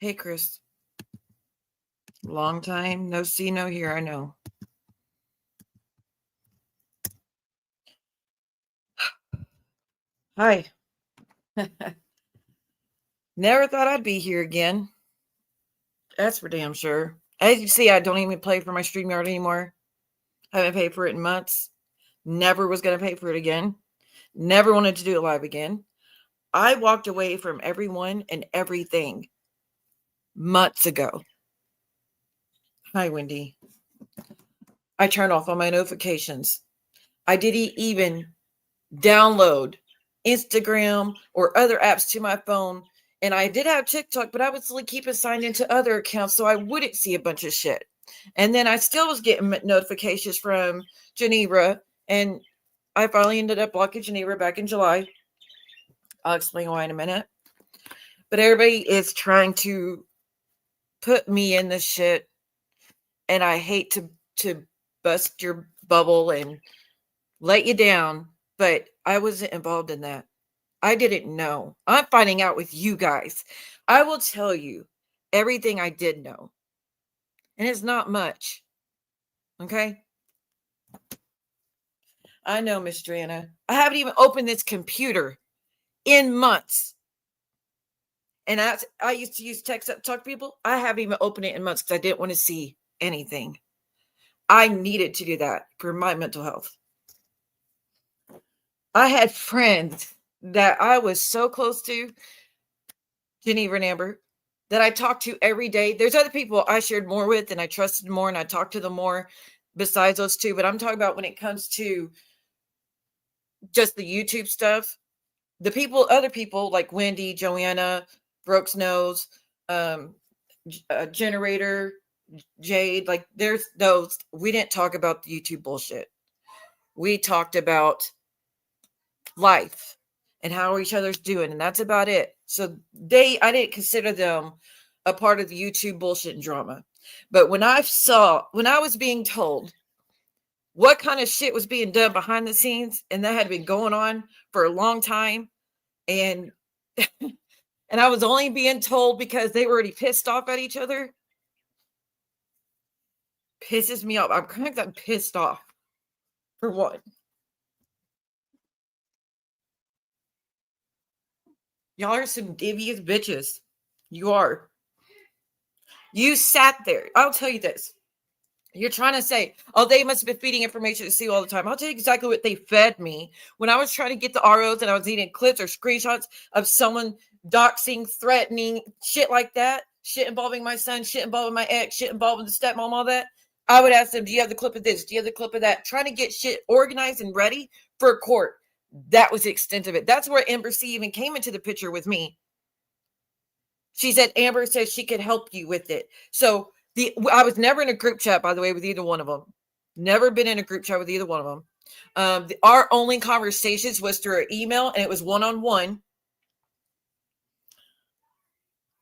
Hey, Chris. Long time. No see, no hear. I know. Hi. Never thought I'd be here again. That's for damn sure. As you see, I don't even pay for my StreamYard anymore. I haven't paid for it in months. Never was going to pay for it again. Never wanted to do it live again. I walked away from everyone and everything months ago. Hi, Wendy. I turned off all my notifications. I didn't even download Instagram or other apps to my phone. And I did have TikTok, but I was like keeping signed into other accounts so I wouldn't see a bunch of shit. And then I still was getting notifications from Geneva, and I finally ended up blocking Geneva back in July. I'll explain why in a minute. But everybody is trying to put me in this shit, and I hate to bust your bubble and let you down, but I wasn't involved in that. I didn't know. I'm finding out with you guys. I will tell you everything I did know. And it's not much. Okay? I know, Miss Joanna. I haven't even opened this computer in months. And I used to use text to talk to people. I haven't even opened it in months because I didn't want to see anything. I needed to do that for my mental health. I had friends that I was so close to, Geneva and Amber, that I talked to every day. There's other people I shared more with and I trusted more and I talked to them more besides those two. But I'm talking about when it comes to just the YouTube stuff, the people, other people like Wendy, Joanna, Brooks Knows, Generator, Jade, like there's those. We didn't talk about the YouTube bullshit. We talked about life and how each other's doing, and that's about it. So I didn't consider them a part of the YouTube bullshit and drama. But when I was being told what kind of shit was being done behind the scenes, and that had been going on for a long time, and and I was only being told because they were already pissed off at each other, pisses me off. I'm kind of pissed off for what. Y'all are some devious bitches. You are. You sat there. I'll tell you this. You're trying to say, oh, they must have been feeding information to see all the time. I'll tell you exactly what they fed me. When I was trying to get the ROs and I was eating clips or screenshots of someone doxing, threatening, shit like that, shit involving my son, shit involving my ex, shit involving the stepmom, all that, I would ask them, do you have the clip of this? Do you have the clip of that? Trying to get shit organized and ready for court. That was the extent of it. That's where Amber C even came into the picture with me. She said Amber says she could help you with it. So I was never in a group chat, by the way, with either one of them. Never been in a group chat with either one of them. Our only conversations was through an email, and it was one-on-one.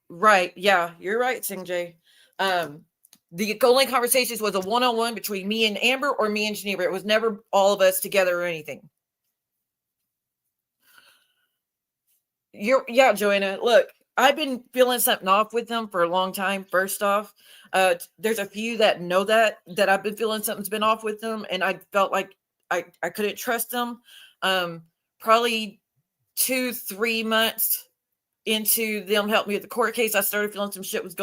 Right. Yeah, you're right, Singjay. The only conversations was a one-on-one between me and Amber or me and Geneva. It was never all of us together or anything. Yeah, Joanna, look, I've been feeling something off with them for a long time. First off, there's a few that know that I've been feeling something's been off with them, and I felt like I couldn't trust them. Probably 2-3 months into them helping me with the court case, I started feeling some shit was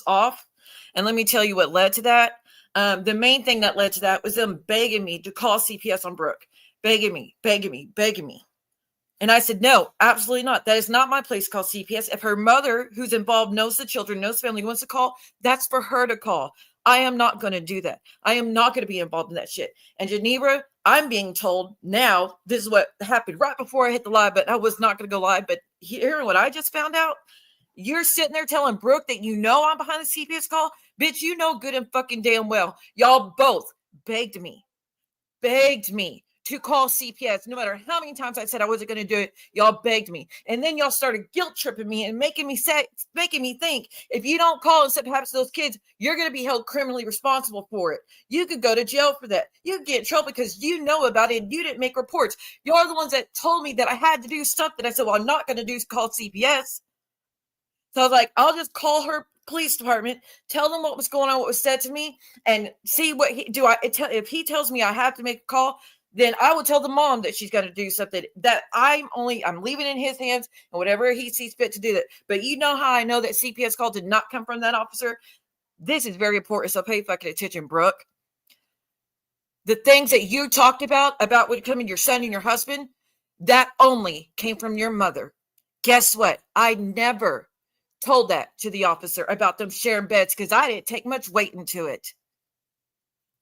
off. And let me tell you what led to that. The main thing that led to that was them begging me to call CPS on Brooke, begging me. And I said, no, absolutely not. That is not my place to call CPS. If her mother, who's involved, knows the children, knows the family, wants to call, that's for her to call. I am not going to do that. I am not going to be involved in that shit. And Geneva, I'm being told now, this is what happened right before I hit the live button. I was not going to go live, but hearing what I just found out, you're sitting there telling Brooke that you know I'm behind the CPS call? Bitch, you know good and fucking damn well. Y'all both begged me to call CPS. No matter how many times I said I wasn't going to do it, y'all begged me. And then y'all started guilt tripping me and making me think if you don't call and something happens to those kids, you're going to be held criminally responsible for it. You could go to jail for that. You could get in trouble because you know about it and you didn't make reports. You're the ones that told me that I had to do something. I said, well, I'm not going to do call CPS. So I was like, I'll just call her police department, tell them what was going on, what was said to me, and see what if he tells me I have to make a call, then I will tell the mom that she's going to do something that I'm leaving in his hands, and whatever he sees fit to do that. But you know how I know that CPS call did not come from that officer? This is very important, so pay fucking attention, Brooke. The things that you talked about what coming your son and your husband, that only came from your mother. Guess what? I never told that to the officer about them sharing beds because I didn't take much weight into it.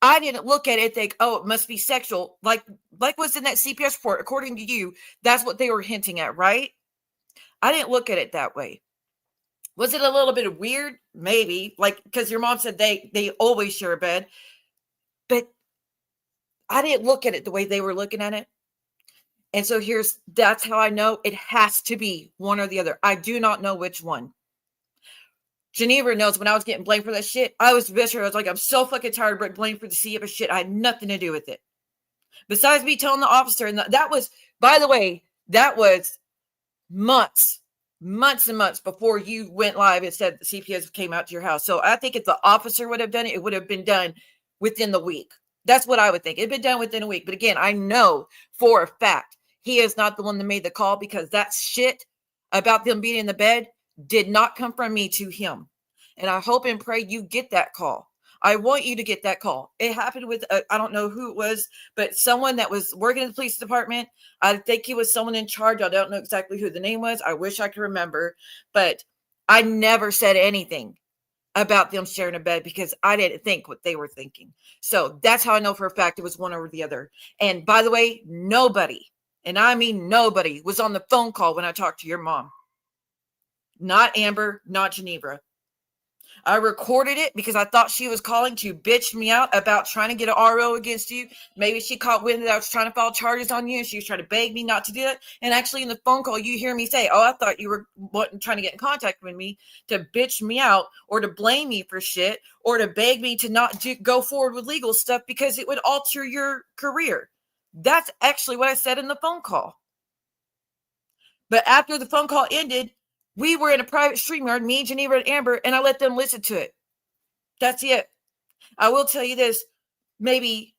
I didn't look at it and think, oh, it must be sexual. Like what's in that CPS report, according to you, that's what they were hinting at, right? I didn't look at it that way. Was it a little bit weird? Maybe. Like, because your mom said they always share a bed. But I didn't look at it the way they were looking at it. And so that's how I know it has to be one or the other. I do not know which one. Geneva knows when I was getting blamed for that shit, I was bitter. I was like, I'm so fucking tired of blamed for the CPS shit. I had nothing to do with it. Besides me telling the officer, and that was, by the way, that was months and months before you went live and said the CPS came out to your house. So I think if the officer would have done it, it would have been done within the week. That's what I would think. It'd been done within a week. But again, I know for a fact he is not the one that made the call because that shit about them being in the bed did not come from me to him. And I hope and pray you get that call. I want you to get that call. It happened with, I don't know who it was, but someone that was working in the police department. I think it was someone in charge. I don't know exactly who the name was. I wish I could remember. But I never said anything about them sharing a bed because I didn't think what they were thinking. So that's how I know for a fact it was one over the other. And by the way, nobody, and I mean nobody, was on the phone call when I talked to your mom. Not Amber, not Geneva. I recorded it because I thought she was calling to bitch me out about trying to get an RO against you. Maybe she caught wind that I was trying to file charges on you and she was trying to beg me not to do that. And actually in the phone call, you hear me say, oh, I thought you were trying to get in contact with me to bitch me out or to blame me for shit or to beg me to not go forward with legal stuff because it would alter your career. That's actually what I said in the phone call. But after the phone call ended, we were in a private StreamYard, me, Geneva, and Amber, and I let them listen to it. That's it. I will tell you this. Maybe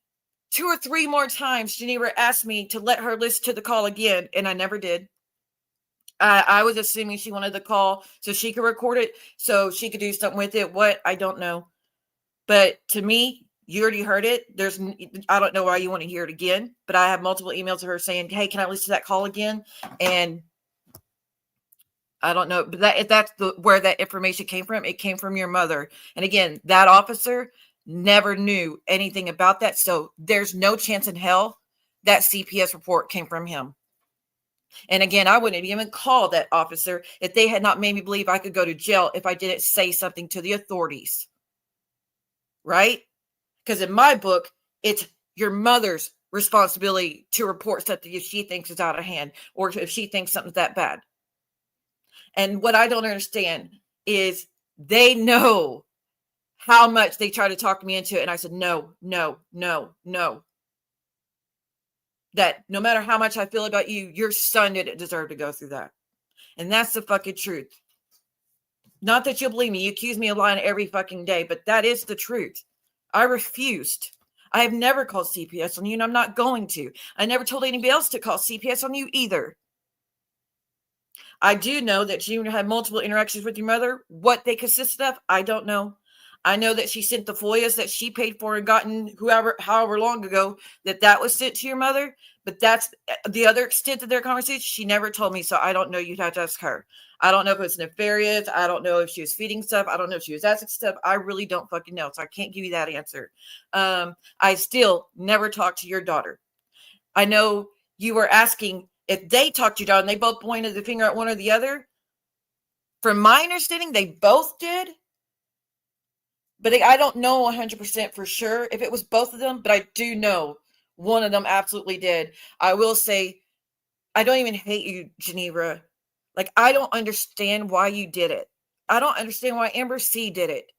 2 or 3 more times, Geneva asked me to let her listen to the call again, and I never did. I was assuming she wanted the call so she could record it, so she could do something with it. What? I don't know. But to me, you already heard it. I don't know why you want to hear it again, but I have multiple emails of her saying, hey, can I listen to that call again? And I don't know, but that's where that information came from. It came from your mother. And again, that officer never knew anything about that. So there's no chance in hell that CPS report came from him. And again, I wouldn't even call that officer if they had not made me believe I could go to jail if I didn't say something to the authorities. Right? Because in my book, it's your mother's responsibility to report something if she thinks it's out of hand or if she thinks something's that bad. And what I don't understand is they know how much they try to talk me into it. And I said, no. That no matter how much I feel about you, your son didn't deserve to go through that. And that's the fucking truth. Not that you'll believe me. You accuse me of lying every fucking day, but that is the truth. I refused. I have never called CPS on you, and I'm not going to. I never told anybody else to call CPS on you either. I do know that you had multiple interactions with your mother. What they consisted of, I don't know. I know that she sent the FOIAs that she paid for and gotten however long ago that was sent to your mother. But that's the other extent of their conversation. She never told me, so I don't know. You'd have to ask her. I don't know if it's nefarious. I don't know if she was feeding stuff. I don't know if she was asking stuff. I really don't fucking know, so I can't give you that answer. I still never talked to your daughter. I know you were asking if they talked to your daughter and they both pointed the finger at one or the other. From my understanding, they both did. But I don't know 100% for sure if it was both of them, but I do know One of them absolutely did. I will say, I don't even hate you, Geneva. Like, I don't understand why you did it. I don't understand why Amber C did it.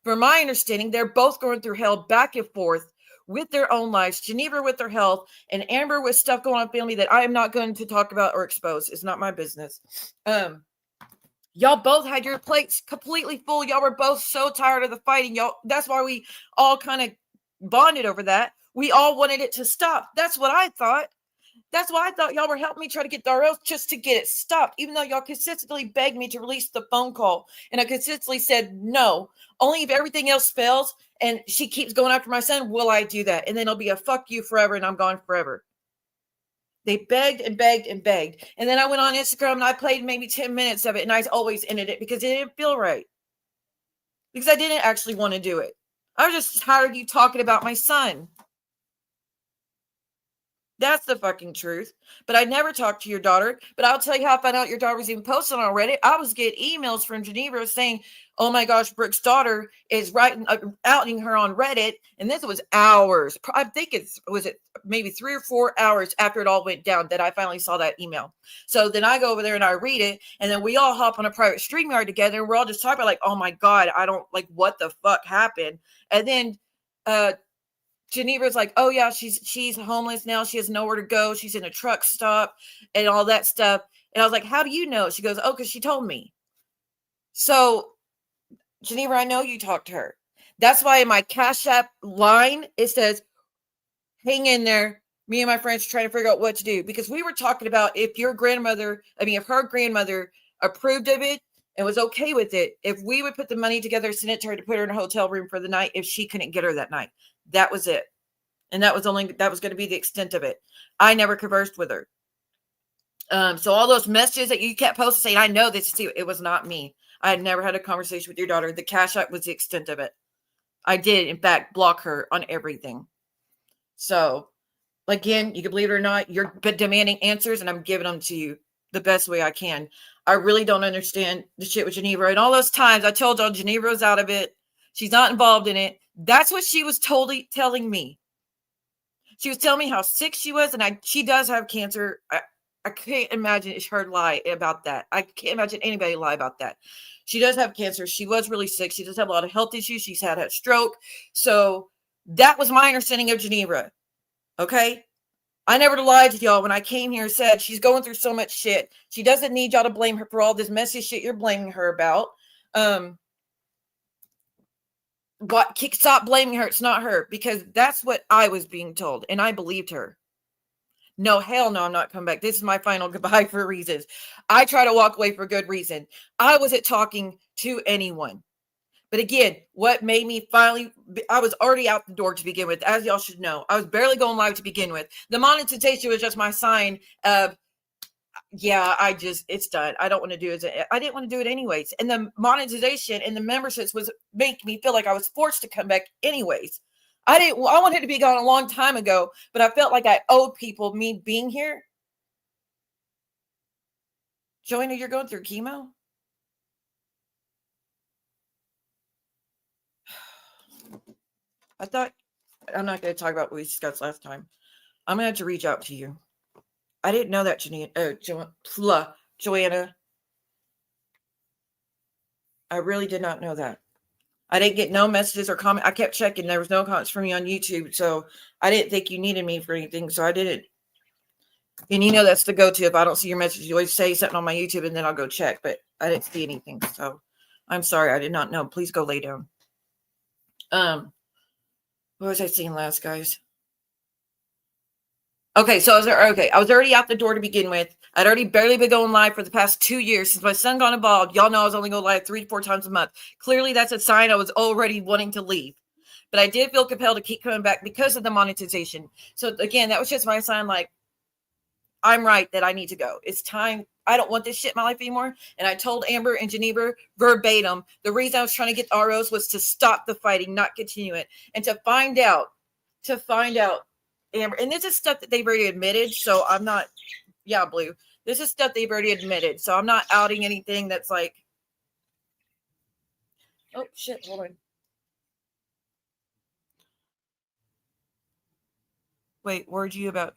From my understanding, they're both going through hell back and forth with their own lives. Geneva with her health, and Amber with stuff going on in family that I am not going to talk about or expose. It's not my business. Y'all both had your plates completely full. Y'all were both so tired of the fighting. Y'all, that's why we all kind of bonded over that. We all wanted it to stop. That's what I thought. That's why I thought y'all were helping me try to get the ROs just to get it stopped, even though y'all consistently begged me to release the phone call. And I consistently said, no, only if everything else fails and she keeps going after my son, will I do that. And then it'll be a fuck you forever and I'm gone forever. They begged and begged and begged. And then I went on Instagram and I played maybe 10 minutes of it. And I always ended it because it didn't feel right. Because I didn't actually want to do it. I was just tired of you talking about my son. That's the fucking truth. But I never talked to your daughter. But I'll tell you how I found out your daughter was even posted on Reddit. I was getting emails from Geneva saying, oh my gosh, Brooke's daughter is writing, outing her on Reddit. And this was hours. I think it maybe 3 or 4 hours after it all went down that I finally saw that email. So then I go over there and I read it. And then we all hop on a private StreamYard together. And we're all just talking about like, oh my God, I don't like what the fuck happened. And then, Geneva's like, oh yeah, she's homeless now. She has nowhere to go. She's in a truck stop and all that stuff. And I was like, how do you know? She goes, oh, because she told me. So, Geneva, I know you talked to her. That's why in my Cash App line, it says, hang in there. Me and my friends are trying to figure out what to do. Because we were talking about if her grandmother approved of it and was okay with it, if we would put the money together, send it to her to put her in a hotel room for the night if she couldn't get her that night. That was it. And that was going to be the extent of it. I never conversed with her. So all those messages that you kept posting saying, I know this too, it was not me. I had never had a conversation with your daughter. The Cash App was the extent of it. I did, in fact, block her on everything. So, again, you can believe it or not, you're demanding answers, and I'm giving them to you the best way I can. I really don't understand the shit with Geneva. And all those times I told y'all Geneva was out of it. She's not involved in it. That's what she was totally telling me. She was telling me how sick she was, and she does have cancer. I can't imagine it's her lie about that. I can't imagine anybody lie about that. She does have cancer. She was really sick. She does have a lot of health issues. She's had a stroke. So that was my understanding of Geneva. Okay? I never lied to y'all when I came here and said she's going through so much shit. She doesn't need y'all to blame her for all this messy shit you're blaming her about. Stop blaming her. It's not her, because that's what I was being told, and I believed her. No, hell no, I'm not coming back. This is my final goodbye for reasons. I try to walk away for good reason. I wasn't talking to anyone. But again, what made me I was already out the door to begin with, as y'all should know. I was barely going live to begin with. The monetization was just my sign of, yeah, it's done. I don't want to do it. I didn't want to do it anyways. And the monetization and the memberships was making me feel like I was forced to come back anyways. I wanted to be gone a long time ago, but I felt like I owed people me being here. Joanna, you're going through chemo? I'm not going to talk about what we discussed last time. I'm going to have to reach out to you. I didn't know that, Joanna. I really did not know that. I didn't get no messages or comment. I kept checking. There was no comments from you on YouTube. So I didn't think you needed me for anything. So I didn't. And that's the go-to. If I don't see your message, you always say something on my YouTube and then I'll go check. But I didn't see anything. So I'm sorry. I did not know. Please go lay down. What was I saying last, guys? Okay, so I was already out the door to begin with. I'd already barely been going live for the past 2 years since my son got involved. Y'all know I was only going live 3 to 4 times a month. Clearly, that's a sign I was already wanting to leave. But I did feel compelled to keep coming back because of the monetization. So again, that was just my sign, like, I'm right that I need to go. It's time. I don't want this shit in my life anymore. And I told Amber and Geneva verbatim, the reason I was trying to get ROs was to stop the fighting, not continue it. And to find out, Amber, and this is stuff that they've already admitted, so I'm not, Blue. This is stuff they've already admitted, so I'm not outing anything that's like, oh, shit, hold on. Wait, where'd you about?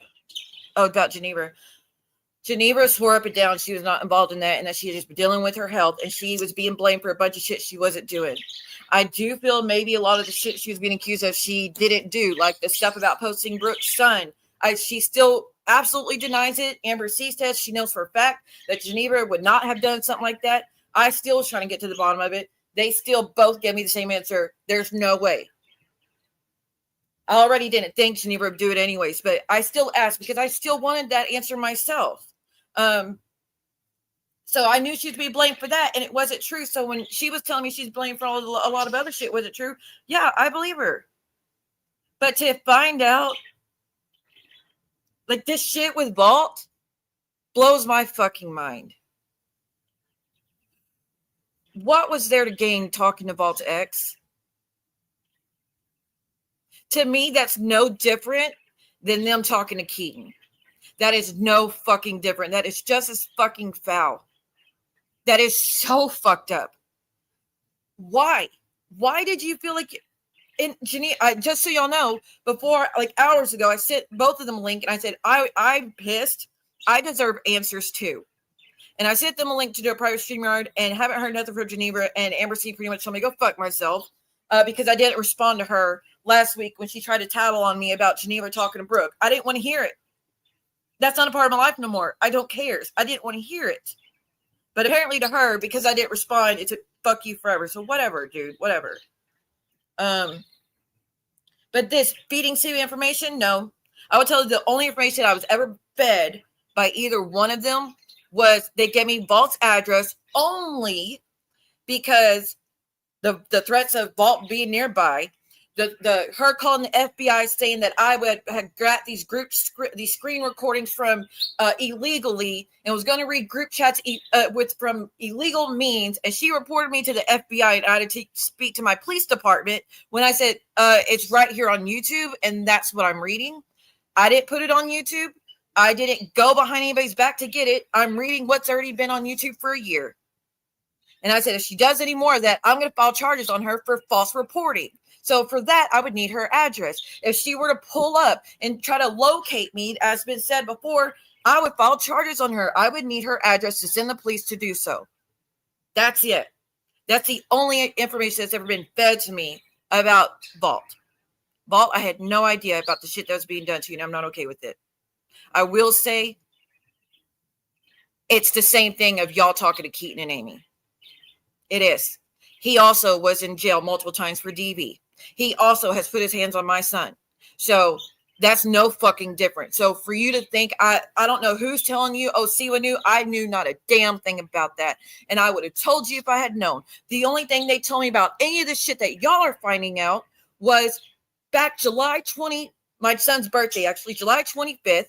Oh, about Geneva. Geneva swore up and down she was not involved in that and that she had just been dealing with her health and she was being blamed for a bunch of shit she wasn't doing. I do feel maybe a lot of the shit she was being accused of she didn't do, like the stuff about posting Brooke's son. She still absolutely denies it. Amber C says she knows for a fact that Geneva would not have done something like that. I still was trying to get to the bottom of it. They still both gave me the same answer. There's no way. I already didn't think Geneva would do it anyways, but I still asked because I still wanted that answer myself. So I knew she'd be blamed for that, and it wasn't true. So when she was telling me she's blamed for a lot of other shit, was it true? Yeah, I believe her. But to find out, like, this shit with Vault blows my fucking mind. What was there to gain talking to Vault's ex? To me, that's no different than them talking to Keaton. That is no fucking different. That is just as fucking foul. That is so fucked up. Why? Why did you feel like... And Geneva, just so y'all know, before, like hours ago, I sent both of them a link and I said, I'm pissed. I deserve answers too. And I sent them a link to do a private StreamYard and haven't heard nothing from Geneva. And Amber C pretty much told me to go fuck myself because I didn't respond to her last week when she tried to tattle on me about Geneva talking to Brooke. I didn't want to hear it. That's not a part of my life no more. I don't care. I didn't want to hear it. But apparently to her, because I didn't respond, it's a fuck you forever. So whatever, dude, whatever. But this feeding Sue information, no. I would tell you the only information I was ever fed by either one of them was they gave me Vault's address only because the threats of Vault being nearby, her calling the FBI saying that I had got these these screen recordings from illegally and was going to read group chats from illegal means, and she reported me to the FBI and I had to speak to my police department when I said it's right here on YouTube and that's what I'm reading. I didn't put it on YouTube. I didn't go behind anybody's back to get it. I'm reading what's already been on YouTube for a year. And I said, if she does any more of that, I'm going to file charges on her for false reporting. So for that, I would need her address. If she were to pull up and try to locate me, as been said before, I would file charges on her. I would need her address to send the police to do so. That's it. That's the only information that's ever been fed to me about Vault. Vault, I had no idea about the shit that was being done to you, and I'm not okay with it. I will say it's the same thing of y'all talking to Keaton and Amy. It is. He also was in jail multiple times for DV. He also has put his hands on my son. So that's no fucking different. So for you to think, I don't know who's telling you, oh, Siwa knew. I knew not a damn thing about that. And I would have told you if I had known. The only thing they told me about any of the shit that y'all are finding out was back July 20, my son's birthday, actually, July 25th,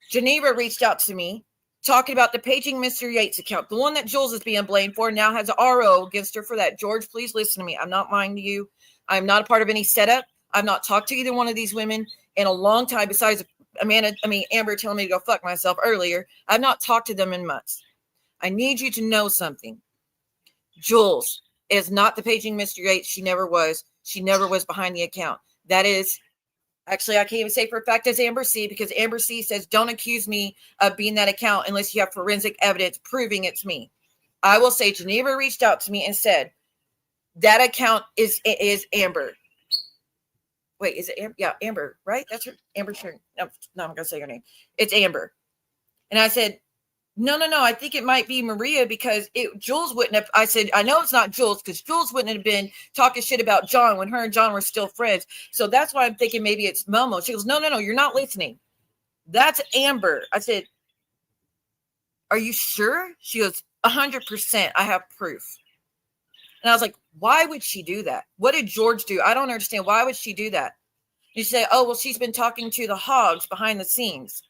Geneva reached out to me talking about the paging Mr. Yates account. The one that Jules is being blamed for now has an RO against her for that. George, please listen to me. I'm not lying to you. I'm not a part of any setup. I've not talked to either one of these women in a long time, besides Amber telling me to go fuck myself earlier. I've not talked to them in months. I need you to know something. Jules is not the paging Mr. Yates. She never was. She never was behind the account. That is, actually, I can't even say for a fact it's Amber C, because Amber C says, don't accuse me of being that account unless you have forensic evidence proving it's me. I will say Geneva reached out to me and said, that account is Amber. Wait, is it Amber? Yeah, Amber, right? That's her. Amber. No, I'm going to say her name. It's Amber. And I said, no. I think it might be Maria because Jules wouldn't have. I said, I know it's not Jules because Jules wouldn't have been talking shit about John when her and John were still friends. So that's why I'm thinking maybe it's Momo. She goes, no, you're not listening. That's Amber. I said, are you sure? She goes, 100%. I have proof. And I was like, why would she do that? What did George do? I don't understand. Why would she do that? You say, oh, well, she's been talking to the hogs behind the scenes.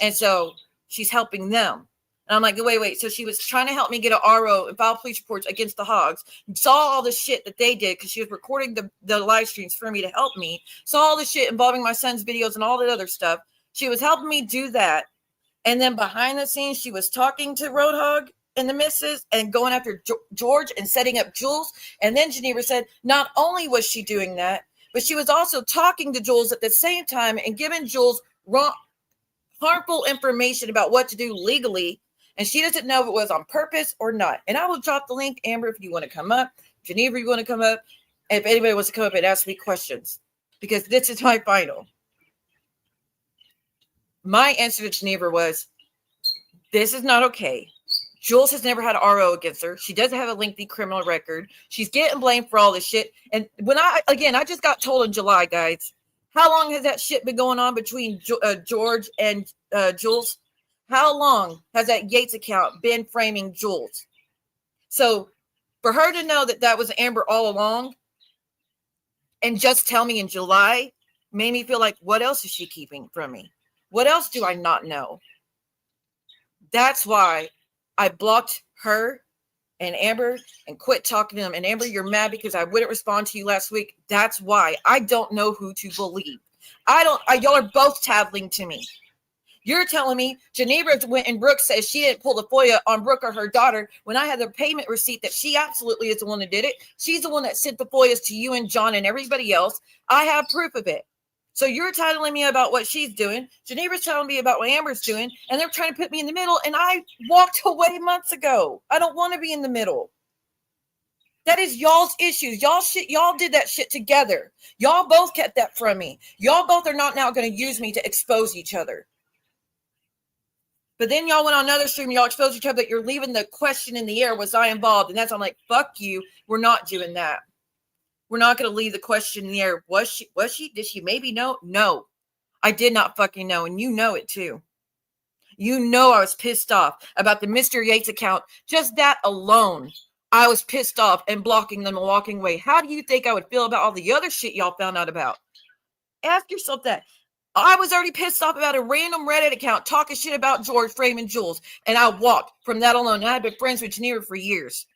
And so she's helping them. And I'm like, wait. So she was trying to help me get an RO and file police reports against the hogs. Saw all the shit that they did because she was recording the live streams for me to help me. Saw all the shit involving my son's videos and all that other stuff. She was helping me do that. And then behind the scenes, she was talking to Roadhog and the missus and going after George and setting up Jules. And then Geneva said, not only was she doing that, but she was also talking to Jules at the same time and giving Jules wrong, harmful information about what to do legally. And she doesn't know if it was on purpose or not. And I will drop the link, Amber, if you want to come up. Geneva, you want to come up. And if anybody wants to come up and ask me questions. Because this is my final. My answer to Geneva was, this is not okay. Jules has never had an RO against her. She doesn't have a lengthy criminal record. She's getting blamed for all this shit. And when I just got told in July, guys, how long has that shit been going on between George and Jules? How long has that Yates account been framing Jules? So for her to know that that was Amber all along and just tell me in July made me feel like, what else is she keeping from me? What else do I not know? That's why I blocked her and Amber and quit talking to them. And Amber, you're mad because I wouldn't respond to you last week. That's why. I don't know who to believe. Y'all are both tattling to me. You're telling me Geneva went and Brooke says she didn't pull the FOIA on Brooke or her daughter when I had the payment receipt that she absolutely is the one that did it. She's the one that sent the FOIAs to you and John and everybody else. I have proof of it. So you're telling me about what she's doing. Geneva's telling me about what Amber's doing. And they're trying to put me in the middle. And I walked away months ago. I don't want to be in the middle. That is y'all's issues. Y'all did that shit together. Y'all both kept that from me. Y'all both are not now going to use me to expose each other. But then y'all went on another stream. Y'all exposed each other that you're leaving the question in the air. Was I involved? And I'm like, fuck you. We're not doing that. We're not going to leave the question in the air. Was she? Did she maybe know? No, I did not fucking know. And you know it too. You know, I was pissed off about the Mr. Yates account. Just that alone. I was pissed off and blocking them and walking away. How do you think I would feel about all the other shit y'all found out about? Ask yourself that. I was already pissed off about a random Reddit account talking shit about George framing Jules. And I walked from that alone. And I've been friends with Geneva for years.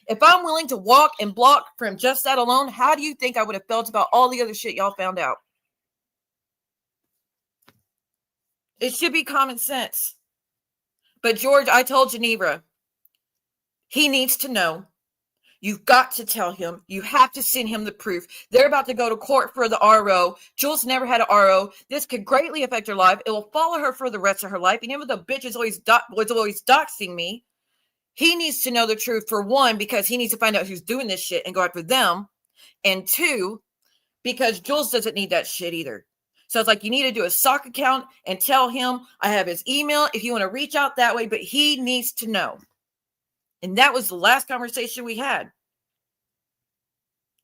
If I'm willing to walk and block from just that alone, how do you think I would have felt about all the other shit y'all found out? It should be common sense. But George, I told Geneva, he needs to know. You've got to tell him. You have to send him the proof. They're about to go to court for the RO. Jules never had an RO. This could greatly affect her life. It will follow her for the rest of her life. And even though the bitch is always doxing me, he needs to know the truth, for one, because he needs to find out who's doing this shit and go after them. And two, because Jules doesn't need that shit either. So it's like, you need to do a sock account and tell him I have his email if you want to reach out that way, but he needs to know. And that was the last conversation we had.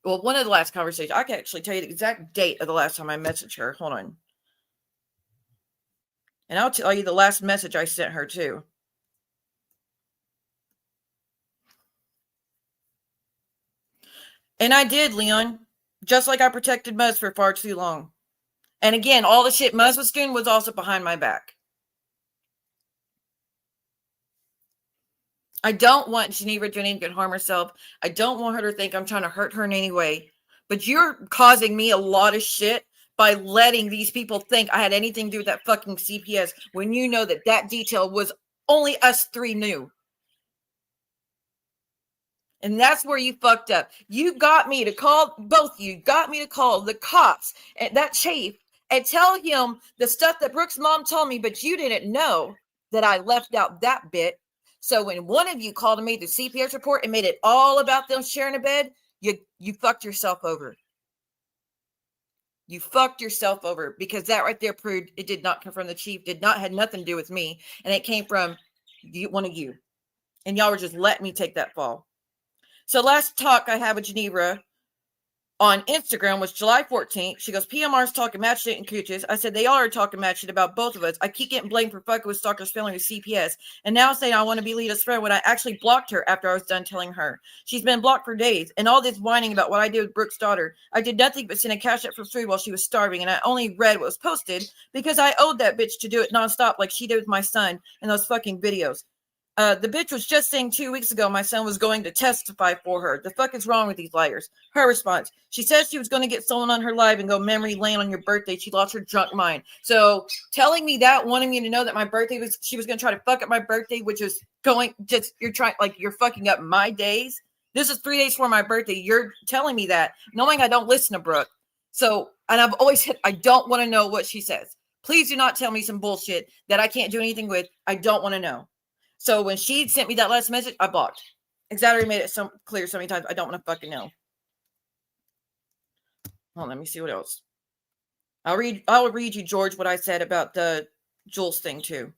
Well, one of the last conversations. I can actually tell you the exact date of the last time I messaged her. Hold on. And I'll tell you the last message I sent her too. And I did, Leon. Just like I protected Muzz for far too long. And again, all the shit Muzz was doing was also behind my back. I don't want Geneva Janine to harm herself. I don't want her to think I'm trying to hurt her in any way. But you're causing me a lot of shit by letting these people think I had anything to do with that fucking CPS when you know that that detail was only us three knew. And that's where you fucked up. You got me to call, both of you got me to call the cops and that chief and tell him the stuff that Brooke's mom told me, but you didn't know that I left out that bit. So when one of you called and made the CPS report and made it all about them sharing a bed, you fucked yourself over. You fucked yourself over because that right there proved it did not come from the chief, had nothing to do with me. And it came from one of you. And y'all were just letting me take that fall. So last talk I had with Geneva on Instagram was July 14th. She goes, PMR's talking mad shit and cooches. I said, they all are talking mad shit about both of us. I keep getting blamed for fucking with Stalker's family with CPS. And now saying I want to be Lita's friend when I actually blocked her after I was done telling her. She's been blocked for days. And all this whining about what I did with Brooke's daughter. I did nothing but send a cash up for food while she was starving. And I only read what was posted because I owed that bitch to do it nonstop like she did with my son in those fucking videos. The bitch was just saying 2 weeks ago my son was going to testify for her. The fuck is wrong with these liars? Her response. She said she was going to get someone on her live and go memory lane on your birthday. She lost her drunk mind. So telling me that, wanting me to know that my birthday she was going to try to fuck up my birthday, which is you're fucking up my days. This is 3 days before my birthday. You're telling me that, knowing I don't listen to Brooke. So, and I've always said, I don't want to know what she says. Please do not tell me some bullshit that I can't do anything with. I don't want to know. So when she sent me that last message, I blocked. Because I already made it so clear so many times. I don't want to fucking know. Well, let me see what else. I'll read you, George, what I said about the Jules thing too.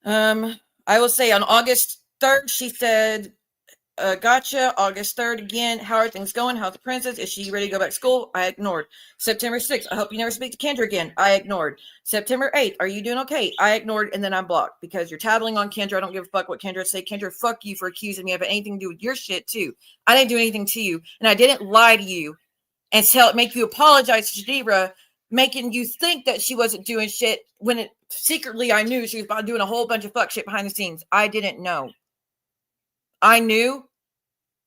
I will say on August 3rd, she said, gotcha. August 3rd again. How are things going? How's the princess? Is she ready to go back to school? I ignored. September 6th. I hope you never speak to Kendra again. I ignored. September 8th. Are you doing okay? I ignored, and then I'm blocked because you're tattling on Kendra. I don't give a fuck what Kendra say. Kendra, fuck you for accusing me of anything to do with your shit too. I didn't do anything to you, and I didn't lie to you and make you apologize to Geneva, making you think that she wasn't doing shit when it secretly I knew she was doing a whole bunch of fuck shit behind the scenes. I didn't know. I knew.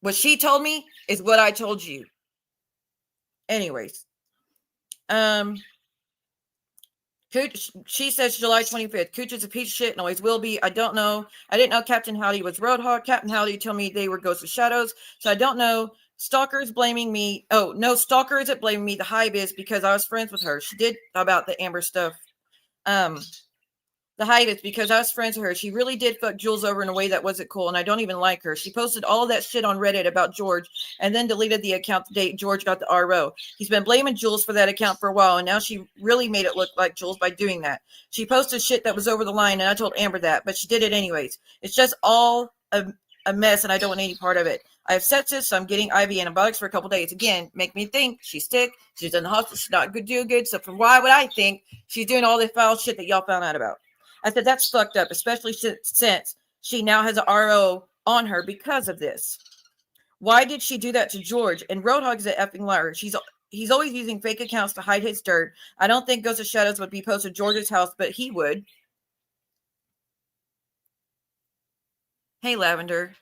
What she told me is what I told you. Anyways. Cooch, she says July 25th. Cooch is a piece of shit and always will be. I don't know. I didn't know Captain Howdy was Roadhog. Captain Howdy told me they were Ghosts of Shadows. So I don't know. Stalker is blaming me. Oh, no, Stalker isn't blaming me. The Hive is because I was friends with her. She did about the Amber stuff. The Hive is because I was friends with her. She really did fuck Jules over in a way that wasn't cool, and I don't even like her. She posted all of that shit on Reddit about George and then deleted the account the date George got the RO. He's been blaming Jules for that account for a while, and now she really made it look like Jules by doing that. She posted shit that was over the line, and I told Amber that, but she did it anyways. It's just all a mess, and I don't want any part of it. I have sepsis, so I'm getting IV antibiotics for a couple days. Again, make me think she's sick. She's in the hospital. She's not doing good. So from why would I think she's doing all this foul shit that y'all found out about? I said, that's fucked up, especially since she now has an RO on her because of this. Why did she do that to George? And Roadhog's an effing liar. He's always using fake accounts to hide his dirt. I don't think Ghost of Shadows would be posted to George's house, but he would. Hey, Lavender.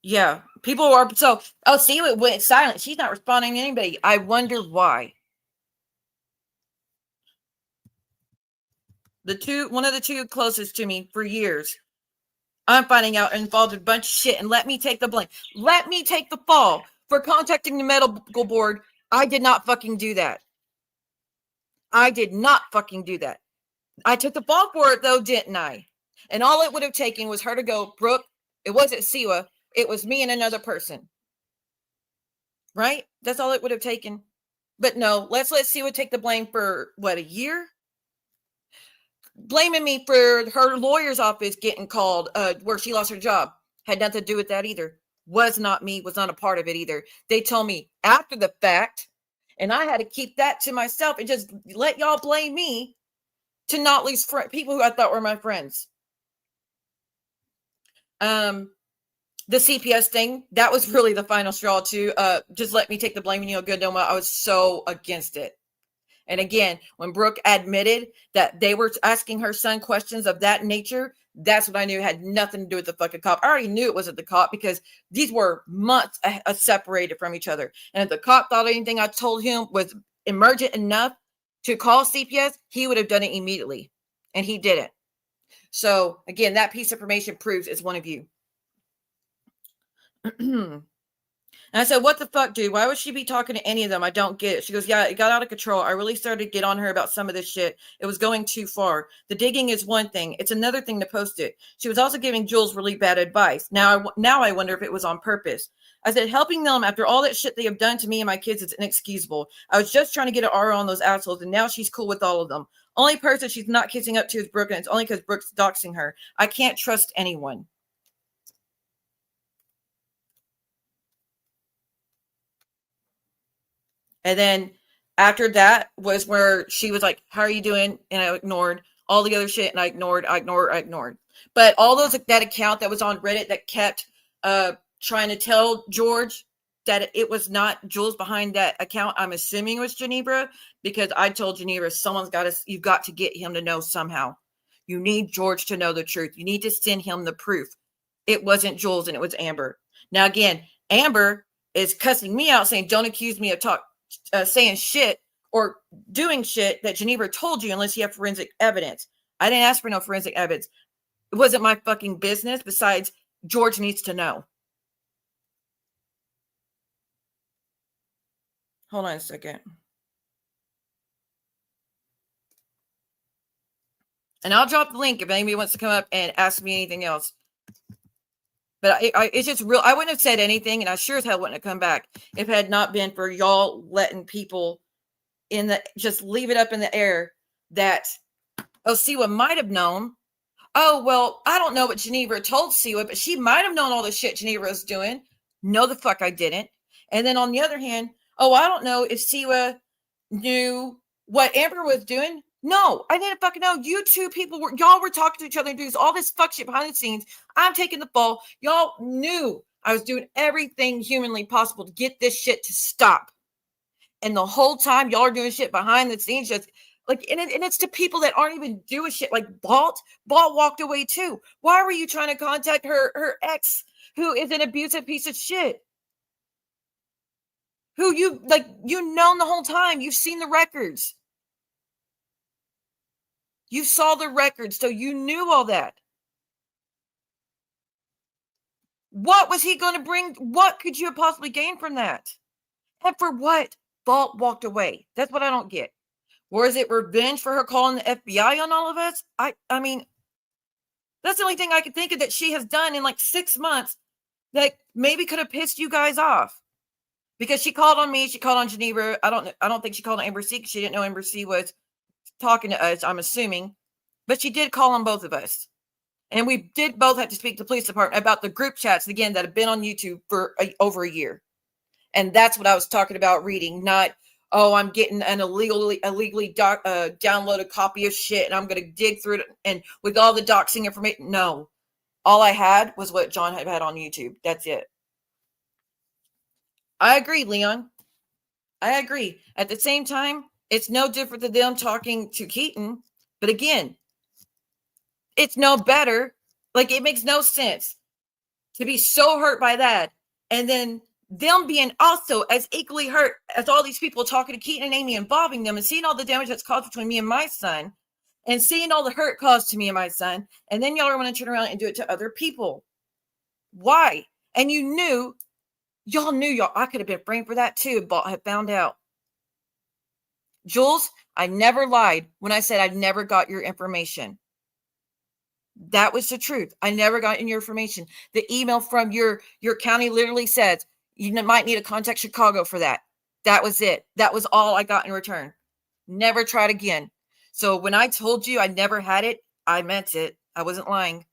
Yeah, people are so. Oh, see, it went silent. She's not responding to anybody. I wonder why. One of the two closest to me for years, I'm finding out involved in a bunch of shit, and let me take the blame. Let me take the fall for contacting the medical board. I did not fucking do that. I did not fucking do that. I took the fall for it though, didn't I? And all it would have taken was her to go, Brooke, it wasn't Siwa, it was me and another person. Right? That's all it would have taken. But no, let's let Siwa take the blame for what, a year? Blaming me for her lawyer's office getting called where she lost her job. Had nothing to do with that either. Was not me, was not a part of it either. They told me after the fact, and I had to keep that to myself and just let y'all blame me to not lose people who I thought were my friends. The CPS thing, that was really the final straw too. Just let me take the blame, good no I was so against it. And again, when Brooke admitted that they were asking her son questions of that nature, that's what I knew had nothing to do with the fucking cop. I already knew it wasn't the cop because these were months separated from each other. And if the cop thought anything I told him was emergent enough to call CPS, he would have done it immediately. And he didn't. So again, that piece of information proves it's one of you. And I said, what the fuck, dude? Why would she be talking to any of them? I don't get it. She goes, yeah, it got out of control. I really started to get on her about some of this shit. It was going too far. The digging is one thing. It's another thing to post it. She was also giving Jules really bad advice. Now I wonder if it was on purpose. I said, helping them after all that shit they have done to me and my kids is inexcusable. I was just trying to get an RO on those assholes, and now she's cool with all of them. Only person she's not kissing up to is Brooke, and it's only because Brooke's doxing her. I can't trust anyone. And then after that was where she was like, how are you doing? And I ignored all the other shit, and I ignored. But all that account that was on Reddit that kept trying to tell George that it was not Jules behind that account, I'm assuming it was Geneva, because I told Geneva, you've got to get him to know somehow. You need George to know the truth. You need to send him the proof. It wasn't Jules, and it was Amber. Now, again, Amber is cussing me out, saying, don't accuse me of saying shit or doing shit that Geneva told you unless you have forensic evidence. I didn't ask for no forensic evidence. It wasn't my fucking business. Besides, George needs to know. Hold on a second. And I'll drop the link if anybody wants to come up and ask me anything else. But it's just real. I wouldn't have said anything, and I sure as hell wouldn't have come back if it had not been for y'all letting people just leave it up in the air that, oh, Siwa might have known. Oh, well, I don't know what Geneva told Siwa, but she might have known all the shit Geneva was doing. No, the fuck I didn't. And then on the other hand, oh, I don't know if Siwa knew what Amber was doing. No, I didn't fucking know. You two people y'all were talking to each other and doing all this fuck shit behind the scenes. I'm taking the fall. Y'all knew I was doing everything humanly possible to get this shit to stop. And the whole time y'all are doing shit behind the scenes, just like, and it's to people that aren't even doing shit. Like Balt walked away too. Why were you trying to contact her ex, who is an abusive piece of shit? Who you've known the whole time. You've seen the records. You saw the records, so you knew all that. What was he going to bring? What could you have possibly gained from that? And for what? Balt walked away. That's what I don't get. Or is it revenge for her calling the FBI on all of us? I mean, that's the only thing I could think of that she has done in like 6 months that maybe could have pissed you guys off. Because she called on me, she called on Geneva. I don't think she called on Amber C because she didn't know Amber C was talking to us, I'm assuming. But she did call on both of us. And we did both have to speak to the police department about the group chats, again, that have been on YouTube for over a year. And that's what I was talking about reading, not, oh, I'm getting an illegally downloaded copy of shit and I'm going to dig through it and with all the doxing information. No, all I had was what John had on YouTube. That's it. I agree, Leon. I agree. At the same time, it's no different than them talking to Keaton. But again, it's no better. Like, it makes no sense to be so hurt by that. And then them being also as equally hurt as all these people talking to Keaton and Amy, involving them and seeing all the damage that's caused between me and my son and seeing all the hurt caused to me and my son. And then y'all are going to turn around and do it to other people. Why? And y'all knew I could have been framed for that too, but had found out. Jules, I never lied when I said I never got your information. That was the truth. I never got your information. The email from your county literally says you might need to contact Chicago for that. That was it. That was all I got in return. Never tried again. So when I told you I never had it, I meant it. I wasn't lying.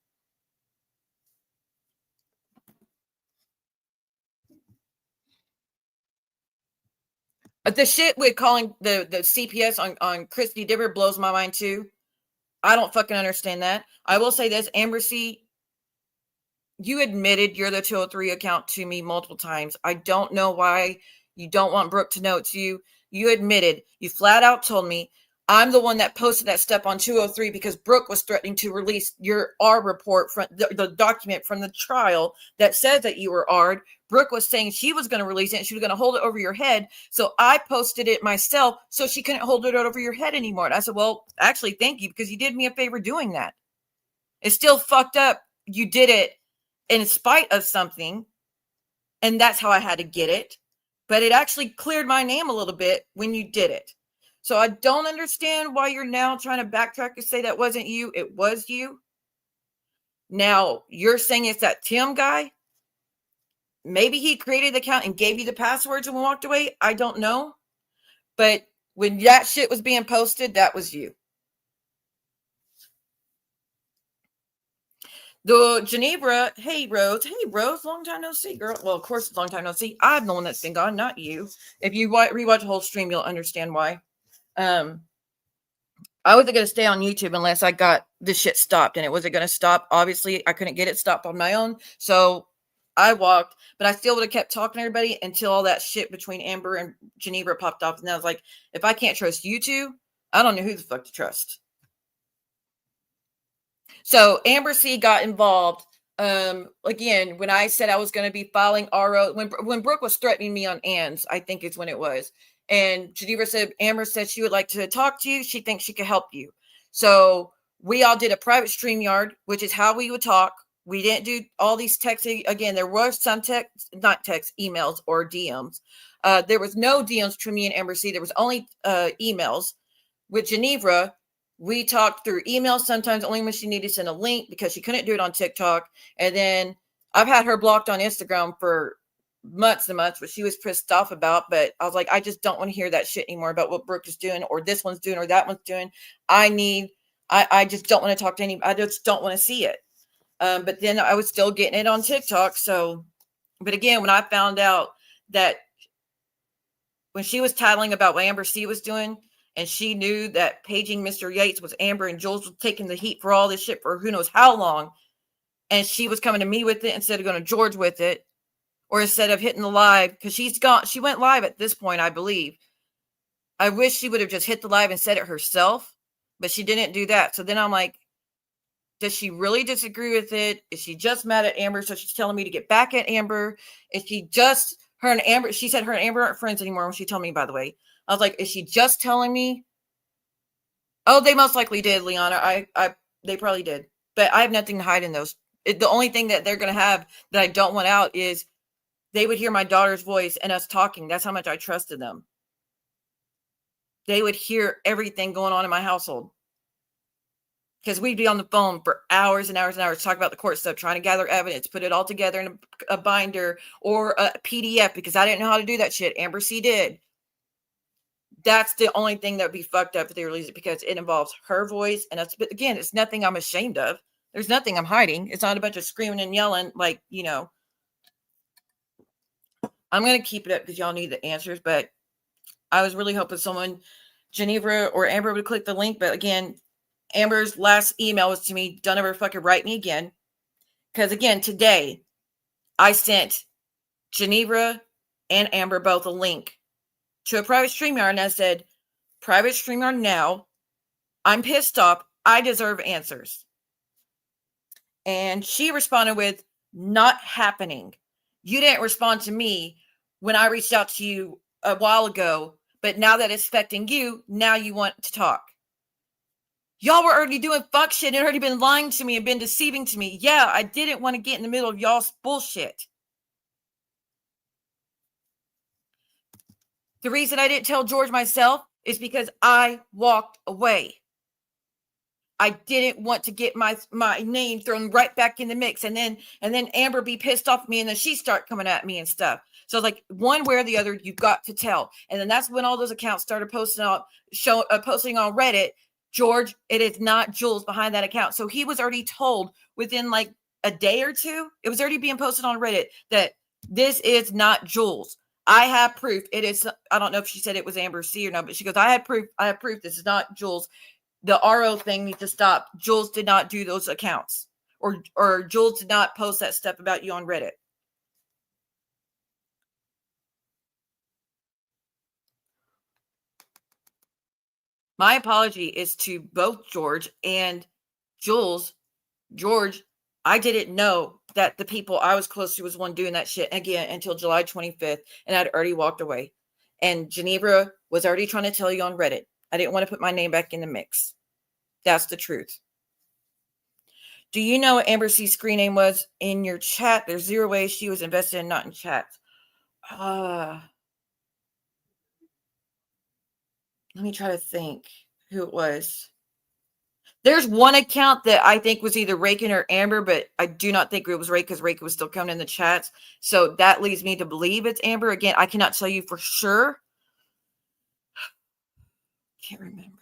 The shit with calling the CPS on Christy Dibber blows my mind too. I don't fucking understand that. I will say this, Amber C, you admitted you're the 203 account to me multiple times. I don't know why you don't want Brooke to know it's you. You admitted, you flat out told me, I'm the one that posted that stuff on 203 because Brooke was threatening to release our report from the document from the trial that says that you were R'd. Brooke was saying she was going to release it and she was going to hold it over your head. So I posted it myself so she couldn't hold it over your head anymore. And I said, well, actually, thank you because you did me a favor doing that. It's still fucked up. You did it in spite of something. And that's how I had to get it. But it actually cleared my name a little bit when you did it. So I don't understand why you're now trying to backtrack and say that wasn't you. It was you. Now, you're saying it's that Tim guy. Maybe he created the account and gave you the passwords and walked away. I don't know. But when that shit was being posted, that was you. The Geneva, hey Rose, long time no see, girl. Well, of course it's long time no see. I'm the one that's been gone, not you. If you rewatch the whole stream, you'll understand why. I wasn't going to stay on YouTube unless I got this shit stopped, and it wasn't going to stop. Obviously, I couldn't get it stopped on my own, so I walked, but I still would have kept talking to everybody until all that shit between Amber and Geneva popped off, and I was like, if I can't trust you two, I don't know who the fuck to trust. So Amber C got involved. Again, when I said I was going to be filing RO, when Brooke was threatening me on Ann's, I think is when it was. And Geneva said, Amber said she would like to talk to you. She thinks she could help you. So we all did a private StreamYard, which is how we would talk. We didn't do all these texting. Again, there were some text, not text, emails or DMs. There was no DMs between me and Amber C. There was only emails. With Geneva, we talked through emails sometimes only when she needed to send a link because she couldn't do it on TikTok. And then I've had her blocked on Instagram for months and months, which she was pissed off about. But I was like, I just don't want to hear that shit anymore about what Brooke is doing or this one's doing or that one's doing. I just don't want to talk to anybody. I just don't want to see it. But then I was still getting it on TikTok. So, but again, when I found out that when she was tattling about what Amber C was doing, and she knew that paging Mr. Yates was Amber and Jules was taking the heat for all this shit for who knows how long, and she was coming to me with it instead of going to George with it, or instead of hitting the live, because she went live at this point, I believe. I wish she would have just hit the live and said it herself, but she didn't do that. So then I'm like, does she really disagree with it? Is she just mad at Amber? So she's telling me to get back at Amber. Is she just, her and Amber, she said her and Amber aren't friends anymore when she told me, by the way. I was like, is she just telling me? Oh, they most likely did, Liana. They probably did. But I have nothing to hide in those. The only thing that they're going to have that I don't want out is they would hear my daughter's voice and us talking. That's how much I trusted them. They would hear everything going on in my household. Because we'd be on the phone for hours and hours and hours, talk about the court stuff, trying to gather evidence, put it all together in a binder or a PDF, because I didn't know how to do that shit. Amber C did. That's the only thing that would be fucked up if they release it, because it involves her voice. And that's, but again, it's nothing I'm ashamed of. There's nothing I'm hiding. It's not a bunch of screaming and yelling. Like, you know, I'm going to keep it up because y'all need the answers. But I was really hoping someone, Geneva or Amber, would click the link. But again, Amber's last email was to me, don't ever fucking write me again. Because again, today, I sent Geneva and Amber both a link to a private StreamYard, and I said, private StreamYard now. I'm pissed off. I deserve answers. And she responded with, not happening. You didn't respond to me when I reached out to you a while ago, but now that it's affecting you, now you want to talk. Y'all were already doing fuck shit and already been lying to me and been deceiving to me. Yeah, I didn't want to get in the middle of y'all's bullshit. The reason I didn't tell George myself is because I walked away. I didn't want to get my name thrown right back in the mix, and then Amber be pissed off at me, and then she start coming at me and stuff. So like one way or the other, you got to tell. And then that's when all those accounts started posting on Reddit. George, it is not Jules behind that account. So he was already told within like a day or two. It was already being posted on Reddit that this is not Jules. I have proof. It is. I don't know if she said it was Amber C or not, but she goes, I have proof. I have proof. This is not Jules. The RO thing needs to stop. Jules did not do those accounts, or Jules did not post that stuff about you on Reddit. My apology is to both George and Jules. George, I didn't know that the people I was close to was one doing that shit again until July 25th, and I'd already walked away. And Geneva was already trying to tell you on Reddit. I didn't want to put my name back in the mix. That's the truth. Do you know what Amber C's screen name was in your chat? There's zero ways she was invested in not in chat. Let me try to think who it was. There's one account that I think was either Raken or Amber, but I do not think it was Rake because Rake was still coming in the chats. So that leads me to believe it's Amber. Again, I cannot tell you for sure. Can't remember.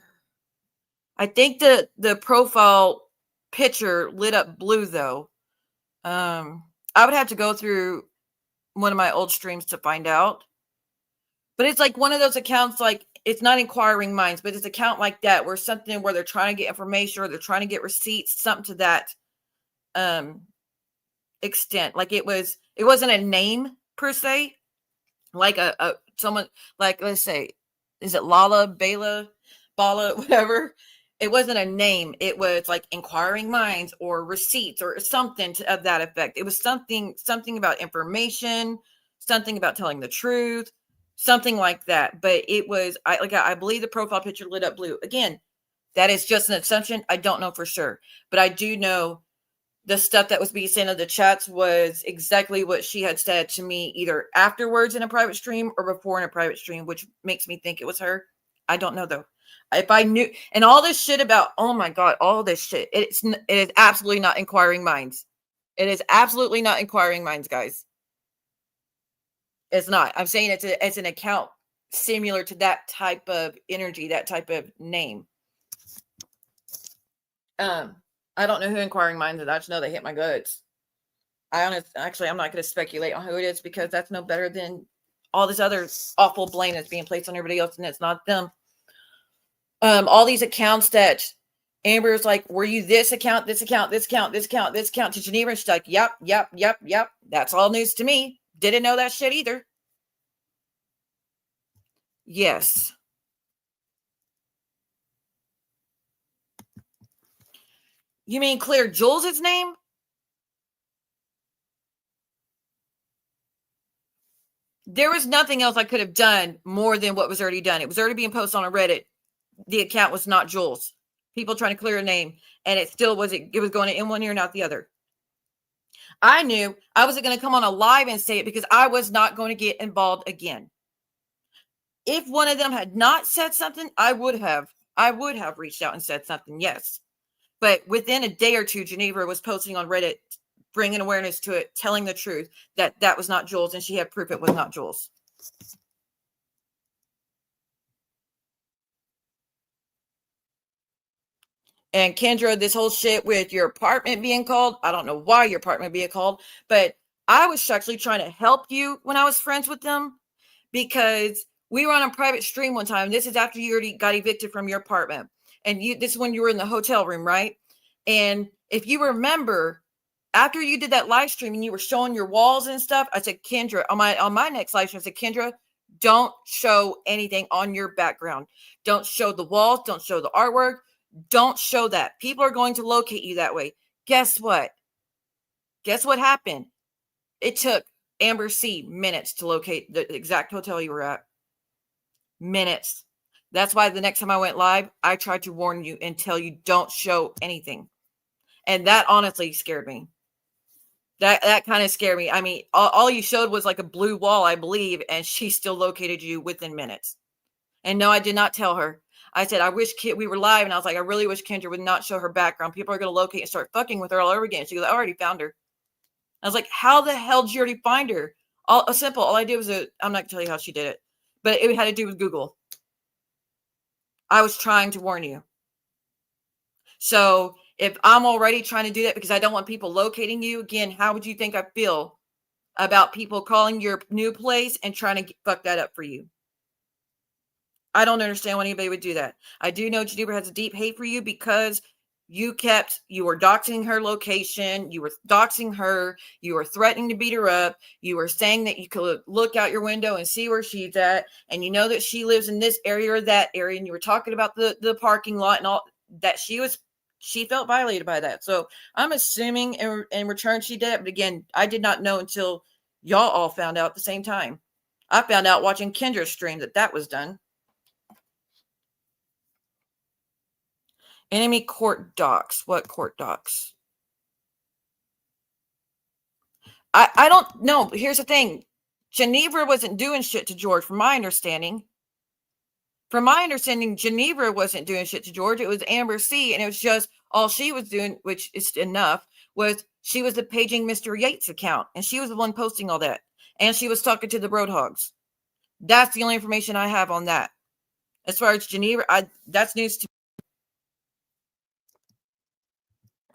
I think the profile picture lit up blue, though. I would have to go through one of my old streams to find out. But it's like one of those accounts, like, it's not Inquiring Minds, but it's an account like that where something where they're trying to get information or they're trying to get receipts, something to that extent. Like it wasn't a name per se, like a someone, like, let's say, is it Lala, Bala, whatever. It wasn't a name. It was like Inquiring Minds or receipts or something of that effect. It was something about information, something about telling the truth, something like that. But it was, I believe the profile picture lit up blue. Again, that is just an assumption. I don't know for sure, but I do know the stuff that was being sent in the chats was exactly what she had said to me, either afterwards in a private stream or before in a private stream, which makes me think it was her. I don't know though. If I knew, and all this shit about, oh my God, all this shit, it is absolutely not inquiring minds. It is absolutely not inquiring minds, guys. It's not. I'm saying it's an account similar to that type of energy, that type of name. I don't know who inquiring minds is. I just know they hit my guts. Actually, I'm not going to speculate on who it is because that's no better than all this other awful blame that's being placed on everybody else, and it's not them. All these accounts that Amber's like, were you this account, this account, this account, this account, this account to Geneva? And she's like, yep. That's all news to me. Didn't know that shit either. Yes. You mean clear Jules' name? There was nothing else I could have done more than what was already done. It was already being posted on a Reddit. The account was not Jules. People trying to clear a name, and it still wasn't. It was going in one ear and out the other. I knew I wasn't going to come on a live and say it because I was not going to get involved again. If one of them had not said something, I would have reached out and said something. Yes. But within a day or two, Geneva was posting on Reddit, bringing awareness to it, telling the truth that was not Jules, and she had proof it was not Jules. And Kendra, this whole shit with your apartment being called, I don't know why your apartment being called, but I was actually trying to help you when I was friends with them because we were on a private stream one time. This is after you already got evicted from your apartment. And this is when you were in the hotel room, right? And if you remember, after you did that live stream and you were showing your walls and stuff, I said, Kendra, on my next live stream, I said, Kendra, don't show anything on your background. Don't show the walls. Don't show the artwork. Don't show that. People are going to locate you that way. Guess what? Guess what happened? It took Amber C minutes to locate the exact hotel you were at. Minutes. That's why the next time I went live, I tried to warn you and tell you don't show anything. And that honestly scared me. That kind of scared me. I mean, all you showed was like a blue wall, I believe, and she still located you within minutes. And no, I did not tell her. I said, I wish we were live. And I was like, I really wish Kendra would not show her background. People are going to locate and start fucking with her all over again. She goes, I already found her. I was like, how the hell did you already find her? All I did was I'm not going to tell you how she did it, but it had to do with Google. I was trying to warn you. So if I'm already trying to do that because I don't want people locating you again, how would you think I feel about people calling your new place and trying to fuck that up for you? I don't understand why anybody would do that. I do know Geneva has a deep hate for you because you were doxing her location. You were doxing her. You were threatening to beat her up. You were saying that you could look out your window and see where she's at. And you know that she lives in this area or that area. And you were talking about the parking lot and all that she felt violated by that. So I'm assuming in return she did it. But again, I did not know until y'all all found out at the same time. I found out watching Kendra's stream that was done. Enemy court docs. What court docs? I don't know. Here's the thing. Geneva wasn't doing shit to George, from my understanding. From my understanding, Geneva wasn't doing shit to George. It was Amber C. And it was just all she was doing, which is enough, was she was the paging Mr. Yates account. And she was the one posting all that. And she was talking to the Roadhogs. That's the only information I have on that. As far as Geneva, that's news to me.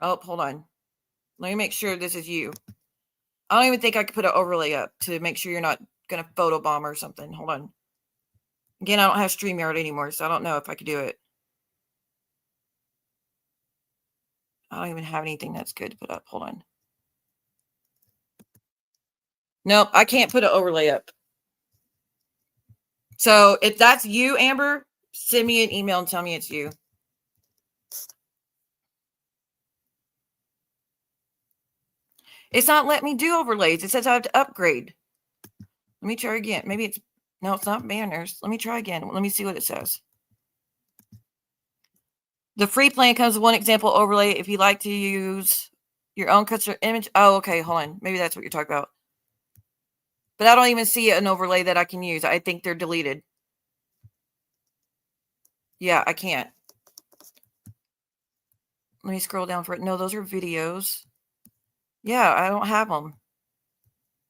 Oh, hold on. Let me make sure this is you. I don't even think I could put an overlay up to make sure you're not going to photobomb or something. Hold on. Again, I don't have StreamYard anymore, so I don't know if I could do it. I don't even have anything that's good to put up. Hold on. Nope, I can't put an overlay up. So if that's you, Amber, send me an email and tell me it's you. It's not letting me do overlays. It says I have to upgrade. Let me try again. Maybe it's... No, it's not banners. Let me try again. Let me see what it says. The free plan comes with one example overlay. If you like to use Your own customer image. Oh, okay. Hold on. Maybe that's what you're talking about. But I don't even see an overlay that I can use. I think they're deleted. Yeah, I can't. Let me scroll down for it. No, those are videos. Yeah, I don't have them.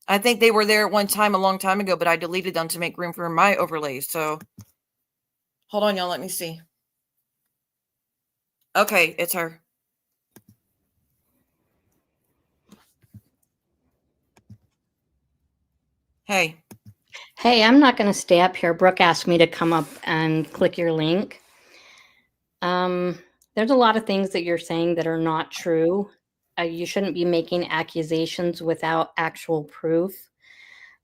I think they were there at one time a long time ago, but I deleted them to make room for my overlays. So hold on, y'all. Let me see. Okay, it's her. Hey. Hey, I'm not going to stay up here. Brooke asked me to come up and click your link. There's a lot of things that you're saying that are not true. You shouldn't be making accusations without actual proof.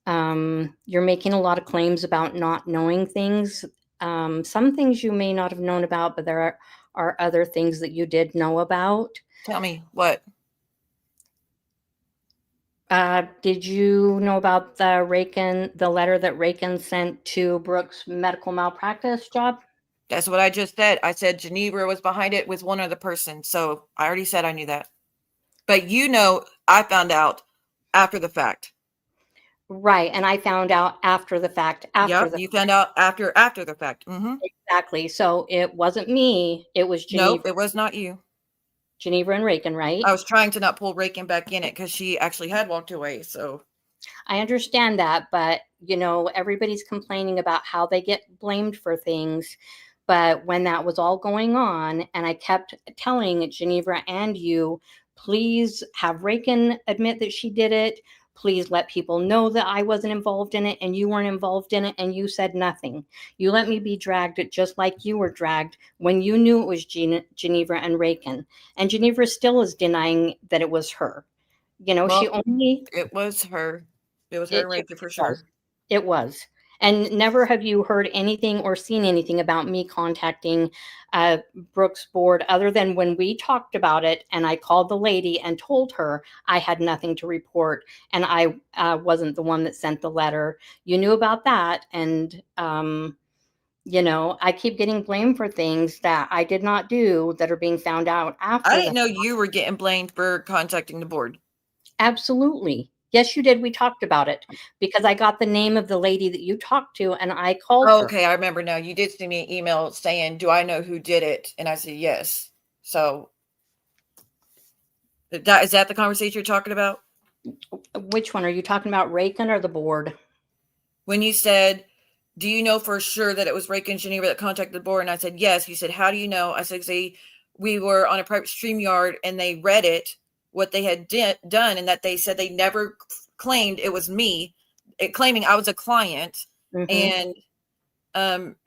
You're making a lot of claims about not knowing things. Some things you may not have known about, but there are other things that you did know about. Tell me what? Did you know about the letter that Rakin sent to Brooke's medical malpractice job? That's what I just said. I said Geneva was behind it with one other person. So I already said I knew that. But I found out after the fact. Right, and I found out after the fact. Yep, you found out after the fact. Mm-hmm. Exactly. So it wasn't me. It was Nope, it was not you. Geneva and Rakin, right? I was trying to not pull Rakin back in it because she actually had walked away. So I understand that, but everybody's complaining about how they get blamed for things. But when that was all going on, and I kept telling Geneva and you, please have Rakin admit that she did it. Please let people know that I wasn't involved in it and you weren't involved in it, and you said nothing. You let me be dragged just like you were dragged when you knew it was Geneva and Rakin. And Geneva still is denying that it was her. She only... It was her. It was her, Rakin, for sure. It was. And never have you heard anything or seen anything about me contacting Brooke's board other than when we talked about it and I called the lady and told her I had nothing to report and I wasn't the one that sent the letter. You knew about that. And, I keep getting blamed for things that I did not do that are being found out after. I didn't know you were getting blamed for contacting the board. Absolutely. Yes, you did. We talked about it because I got the name of the lady that you talked to and I called her. Okay, I remember now. You did send me an email saying, do I know who did it? And I said, yes. So is that the conversation you're talking about? Which one? Are you talking about Rakin or the board? When you said, do you know for sure that it was Rakin Geneva that contacted the board? And I said, yes. You said, how do you know? I said, see, we were on a private StreamYard and they read it, what they had done, and that they said they never claimed it was me, claiming I was a client. Mm-hmm.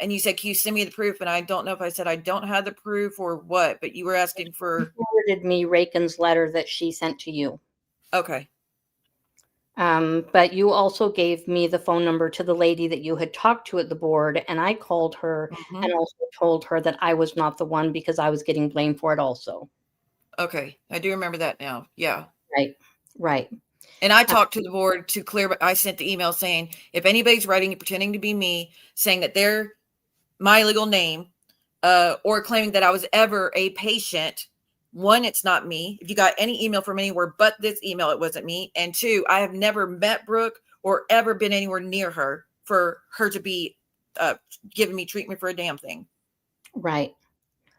And you said, can you send me the proof? And I don't know if I said I don't have the proof or what, but you were asking for... You forwarded me Rakin's letter that she sent to you. Okay. But you also gave me the phone number to the lady that you had talked to at the board, and I called her and also told her that I was not the one because I was getting blamed for it also. Okay. I do remember that now. Yeah. Right. And I talked to the board to clear, but I sent the email saying, if anybody's writing and pretending to be me, saying that they're my legal name, or claiming that I was ever a patient, one, it's not me. If you got any email from anywhere but this email, it wasn't me. And two, I have never met Brooke or ever been anywhere near her for her to be giving me treatment for a damn thing. Right.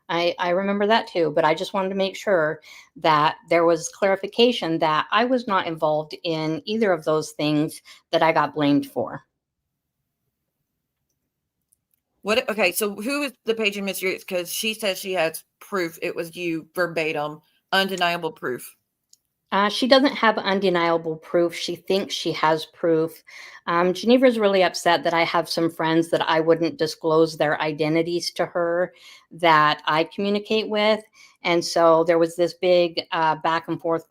I remember that too, but I just wanted to make sure that there was clarification that I was not involved in either of those things that I got blamed for. What? Okay, so who is the patient mysterious? Because she says she has proof it was you, verbatim, undeniable proof. She doesn't have undeniable proof. She thinks she has proof. Geneva's really upset that I have some friends that I wouldn't disclose their identities to her that I communicate with. And so there was this big back and forth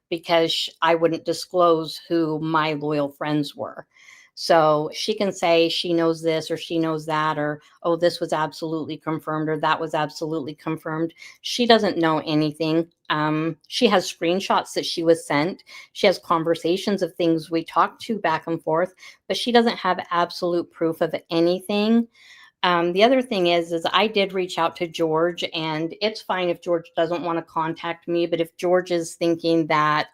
because I wouldn't disclose who my loyal friends were. So she can say she knows this or she knows that, or, oh, this was absolutely confirmed or that was absolutely confirmed. She doesn't know anything. She has screenshots that she was sent. She has conversations of things we talked to back and forth, but she doesn't have absolute proof of anything. The other thing is I did reach out to George, and it's fine if George doesn't want to contact me, but if George is thinking that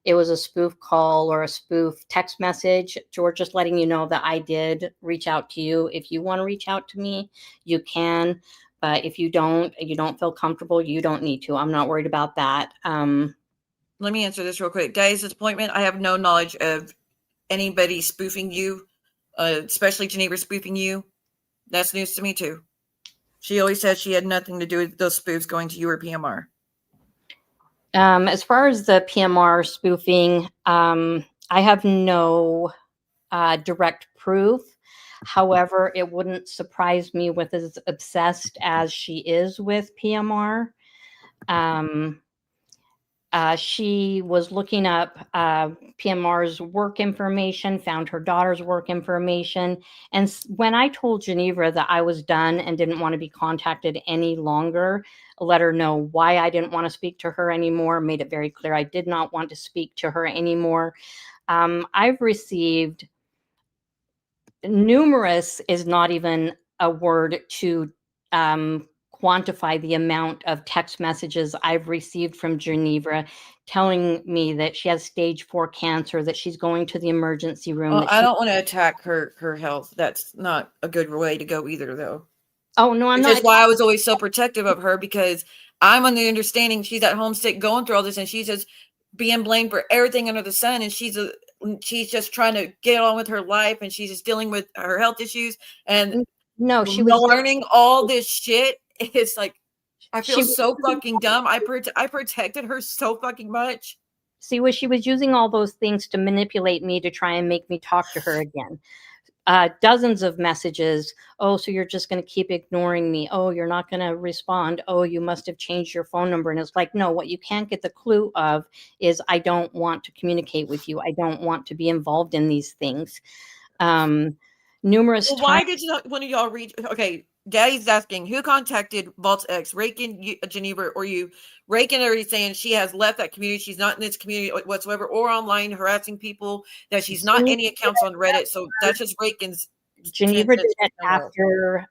it was a spoof call or a spoof text message, George, just letting you know that I did reach out to you. If you want to reach out to me, you can. But if you don't feel comfortable, you don't need to. I'm not worried about that. Let me answer this real quick. Guy's disappointment. I have no knowledge of anybody spoofing you, especially Geneva spoofing you. That's news to me too. She always said she had nothing to do with those spoofs going to you or PMR. As far as the PMR spoofing, I have no direct proof. However, it wouldn't surprise me with as obsessed as she is with PMR. She was looking up PMR's work information, found her daughter's work information. And when I told Geneva that I was done and didn't want to be contacted any longer, let her know why I didn't want to speak to her anymore, made it very clear I did not want to speak to her anymore. I've received numerous is not even a word to quantify the amount of text messages I've received from Geneva telling me that she has stage 4 cancer, that she's going to the emergency room. Well, I don't want to attack her health. That's not a good way to go either, though. Oh, no, I'm Which not. is why I was always so protective of her, because I'm on the understanding she's at home sick going through all this, and she's just being blamed for everything under the sun, and she's just trying to get on with her life, and she's just dealing with her health issues, and no, she was learning all this shit. It's like, I feel so fucking dumb. I protected her so fucking much. See, she was using all those things to manipulate me to try and make me talk to her again. Dozens of messages. Oh, so you're just going to keep ignoring me. Oh, you're not going to respond. Oh, you must have changed your phone number. And it's like, no, what you can't get the clue of is I don't want to communicate with you. I don't want to be involved in these things. Numerous times. Why did one of y'all reach? Okay, Daddy's asking who contacted Vault's ex, Rakin, Geneva, or you. Rakin already saying she has left that community. She's not in this community whatsoever, or online harassing people. That she's not any accounts on Reddit. So that's just Rakin's. Geneva did it after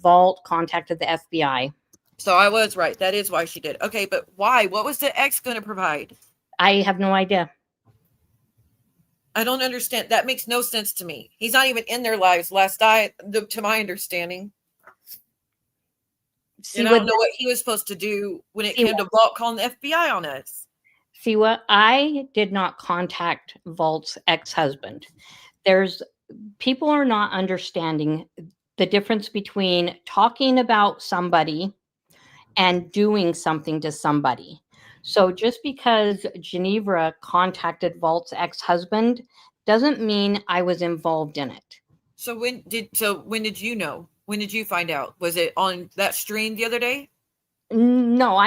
Vault contacted the FBI. So I was right. That is why she did. Okay, but why? What was the ex going to provide? I have no idea. I don't understand. That makes no sense to me. He's not even in their lives. To my understanding. And I don't know what he was supposed to do when it came to Vault calling the FBI on us. See what? I did not contact Vault's ex-husband. People are not understanding the difference between talking about somebody and doing something to somebody. So just because Geneva contacted Vault's ex-husband doesn't mean I was involved in it. So when did you know? When did you find out? Was it on that stream the other day? No,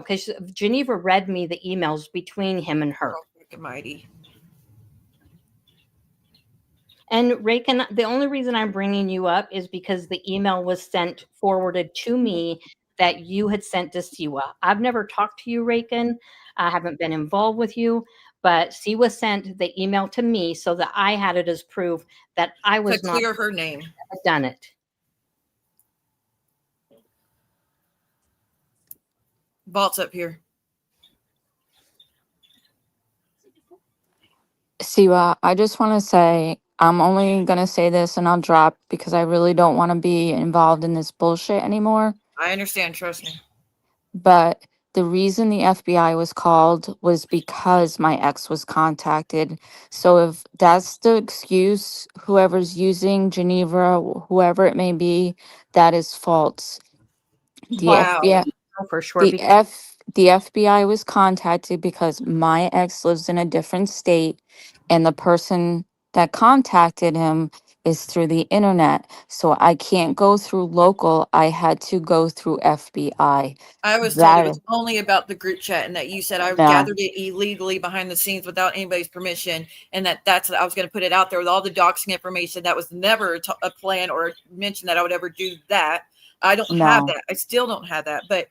because Geneva read me the emails between him and her. Oh, mighty. And Rakin, the only reason I'm bringing you up is because the email was forwarded to me that you had sent to Siwa. I've never talked to you, Rakin. I haven't been involved with you, but Siwa sent the email to me so that I had it as proof that I was not clear her name. Done it. Vault's up here. Siwa, I just want to say, I'm only going to say this and I'll drop because I really don't want to be involved in this bullshit anymore. I understand, trust me. But the reason the FBI was called was because my ex was contacted. So if that's the excuse, whoever's using Geneva, whoever it may be, that is false. The FBI, for sure. the FBI was contacted because my ex lives in a different state, and the person that contacted him is through the internet. So I can't go through local. I had to go through FBI. I was told it was only about the group chat, and that you said I gathered it illegally behind the scenes without anybody's permission, and I was going to put it out there with all the doxing information. That was never a plan or mention that I would ever do that. I don't have that. I still don't have that. But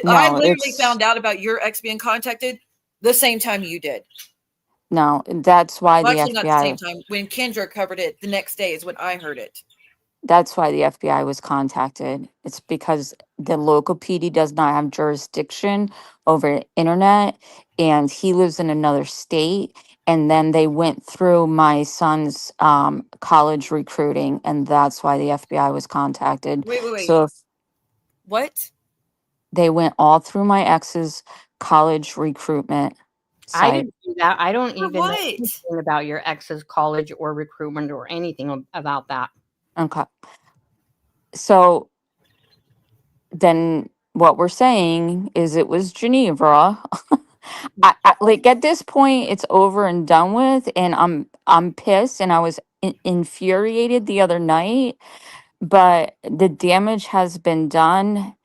I literally found out about your ex being contacted the same time you did. No, that's why the FBI. Not the same time. When Kendra covered it the next day is when I heard it. That's why the FBI was contacted. It's because the local PD does not have jurisdiction over internet, and he lives in another state. And then they went through my son's college recruiting, and that's why the FBI was contacted. Wait. So if What? they went all through my ex's college recruitment I site. didn't do that. I don't For even know what? anything about your ex's college or recruitment or anything about that. Okay. So then what we're saying is it was Geneva. Like at this point it's over and done with, and I'm pissed, and I was infuriated the other night, but the damage has been done.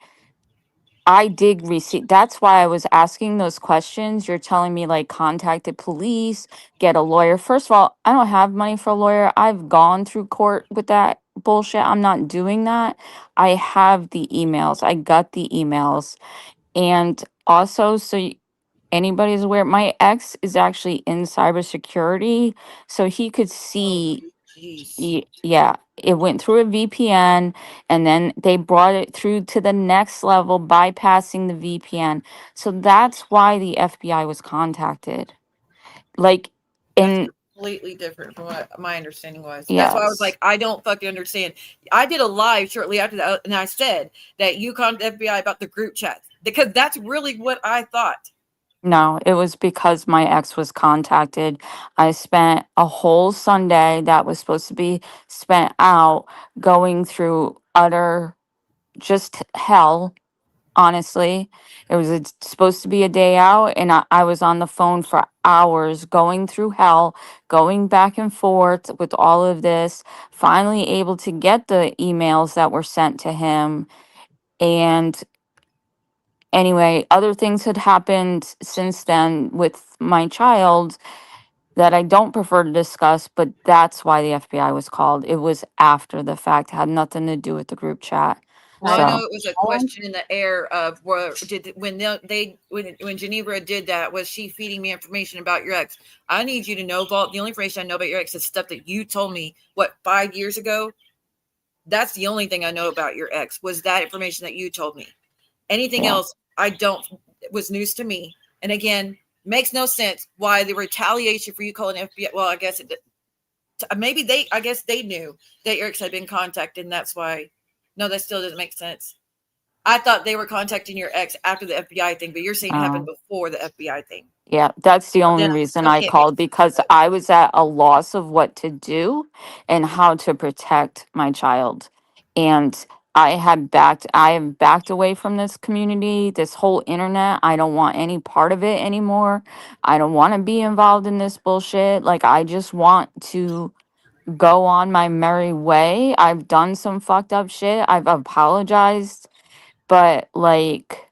I did receive, that's why I was asking those questions. You're telling me like contact the police, get a lawyer. First of all, I don't have money for a lawyer. I've gone through court with that bullshit. I'm not doing that. I have the emails. I got the emails. And also, anybody's aware, my ex is actually in cybersecurity, so he could Oh, see. jeez. Yeah, it went through a VPN, and then they brought it through to the next level, bypassing the VPN. So that's why the FBI was contacted. Like, That's in completely different from what my understanding was. That's why I was yes, like, I don't fucking understand. I did a live shortly after that, and I said that you contacted the FBI about the group chat because that's really what I thought. no, it was because my ex was contacted. I spent a whole Sunday that was supposed to be spent out going through utter just hell. Honestly, it's supposed to be a day out, and I was on the phone for hours going through hell, going back and forth with all of this, finally able to get the emails that were sent to him. And anyway, other things had happened since then with my child that I don't prefer to discuss, but that's why the FBI was called. It was after the fact, had nothing to do with the group chat. Well, I know So it was a All I'm question in the air of where did when Geneva did that, was she feeding me information about your ex? I need you to know, Vault. The only information I know about your ex is stuff that you told me 5 years ago. That's the only thing I know about your ex was that information that you told me. Anything yeah. else, I don't, was news to me. And again, makes no sense why the retaliation for you calling FBI. Well, I guess I guess they knew that your ex had been contacted, and that's why. No, that still doesn't make sense. I thought they were contacting your ex after the FBI thing, but you're saying it happened before the FBI thing. Yeah, that's the Then only I reason still I can't get called, because it. I was at a loss of what to do and how to protect my child. And I have backed away from this community, this whole internet. I don't want any part of it anymore. I don't want to be involved in this bullshit. Like, I just want to go on my merry way. I've done some fucked up shit. I've apologized, but like,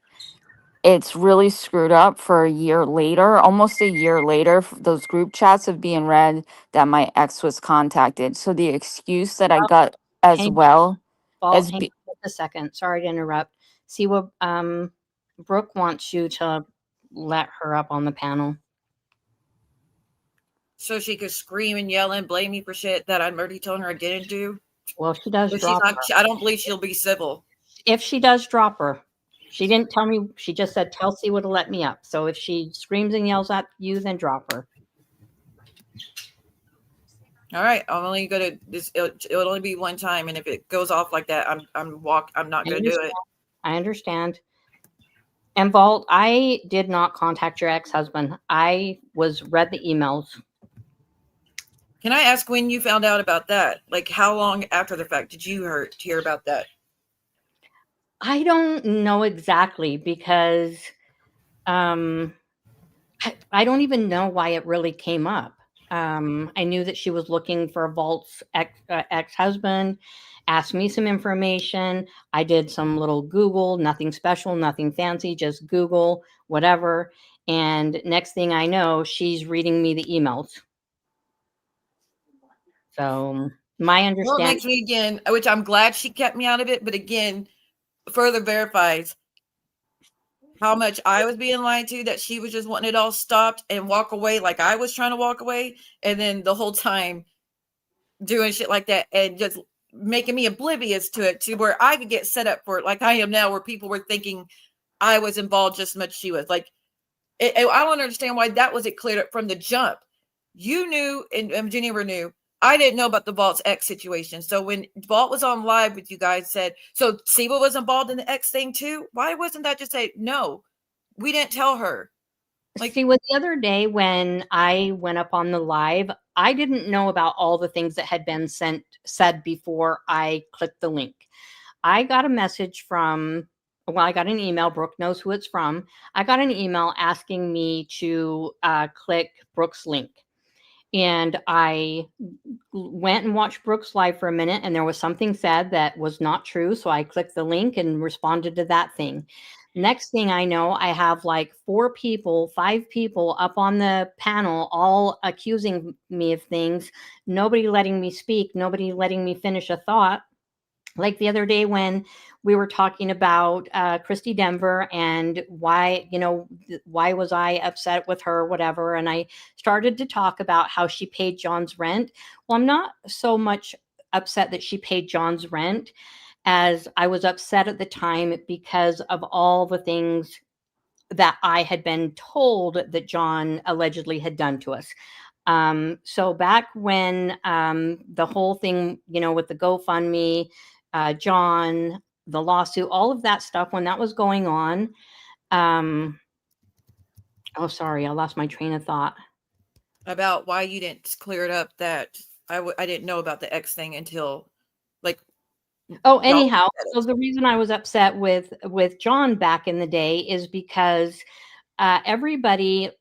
it's really screwed up for a year later, almost a year later, those group chats of being read that my ex was contacted. So the excuse that I got as hang well Vault, as hang just a second. Sorry to interrupt. See what Brooke wants you to let her up on the panel. So she could scream and yell and blame me for shit that I'm already telling her I didn't do. Well, if she does But she's drop not. her. I don't believe she'll be civil. If she does drop her, she didn't tell me. She just said tell Siwa to let me up. So if she screams and yells at you, then drop her. All right, I'm only gonna this. It'll only be one time, and if it goes off like that, I'm not I gonna do it. I understand. And Vault, I did not contact your ex-husband. I was read the emails. Can I ask when you found out about that? Like, how long after the fact did you hear about that? I don't know exactly because um, I don't even know why it really came up. I knew that she was looking for Vault's ex-husband, asked me some information. I did some little Google, nothing special, nothing fancy, just Google, whatever. And next thing I know, she's reading me the emails. So my Well, it understanding, makes me again, which I'm glad she kept me out of it, but again, further verifies how much I was being lied to, that she was just wanting it all stopped and walk away like I was trying to walk away. And then the whole time doing shit like that and just making me oblivious to it, to where I could get set up for it like I am now, where people were thinking I was involved just as much as she was. Like, I don't understand why that wasn't cleared up from the jump. You knew, and Geneva knew. I didn't know about the Vault's ex situation. So when Vault was on live with you guys, said, so Siba was involved in the ex thing too? Why wasn't that just say, no, we didn't tell her? Like, see, with the other day when I went up on the live, I didn't know about all the things that had been said before I clicked the link. I got a message from, well, I got an email. Brooke knows who it's from. I got an email asking me to click Brooke's link. And I went and watched Brooke's live for a minute, and there was something said that was not true. So I clicked the link and responded to that thing. Next thing I know, I have like 5 people up on the panel, all accusing me of things, nobody letting me speak, nobody letting me finish a thought. Like the other day when we were talking about Christy Denver and why was I upset with her, whatever. And I started to talk about how she paid John's rent. Well, I'm not so much upset that she paid John's rent as I was upset at the time because of all the things that I had been told that John allegedly had done to us. So back when the whole thing, with the GoFundMe, John, the lawsuit, all of that stuff, when that was going on, oh, sorry, I lost my train of thought. About why you didn't clear it up, that I didn't know about the X thing until, like, oh, anyhow, so the reason I was upset with John back in the day is because everybody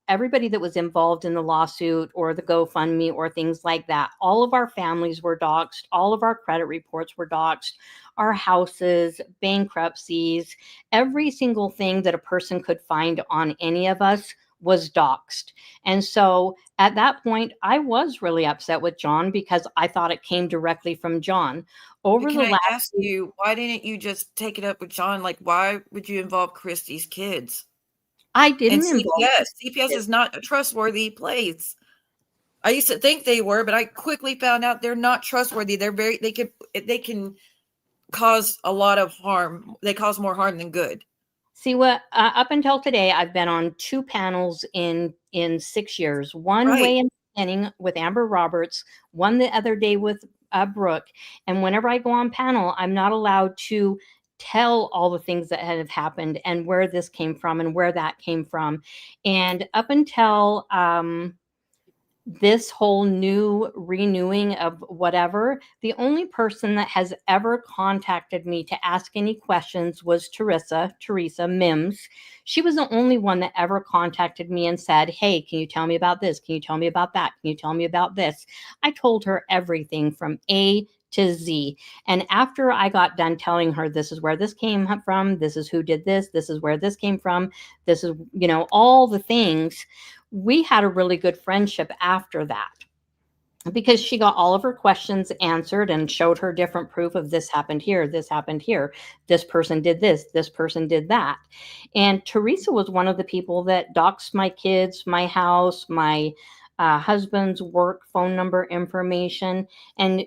that was involved in the lawsuit or the GoFundMe or things like that, all of our families were doxxed, all of our credit reports were doxxed, our houses, bankruptcies, every single thing that a person could find on any of us was doxxed. And so at that point, I was really upset with John because I thought it came directly from John. Can I ask you, why didn't you just take it up with John? Like, why would you involve Christy's kids? I didn't And involve CPS is not a trustworthy place. I used to think they were, but I quickly found out they're not trustworthy. They can cause a lot of harm. They cause more harm than good. See, what up until today, I've been on 2 panels in 6 years. One way in the beginning with Amber Roberts, one the other day with Brooke. And whenever I go on panel, I'm not allowed to tell all the things that have happened and where this came from and where that came from. And up until this whole renewing of whatever, the only person that has ever contacted me to ask any questions was Teresa Mims. She was the only one that ever contacted me and said, hey, can you tell me about this? Can you tell me about that? Can you tell me about this? I told her everything from A to Z. And after I got done telling her, this is where this came from, this is who did this is where this came from, this is, all the things, we had a really good friendship after that because she got all of her questions answered and showed her different proof of this happened here, this person did this person did that. And Teresa was one of the people that doxed my kids, my house, my husband's work phone number information. And,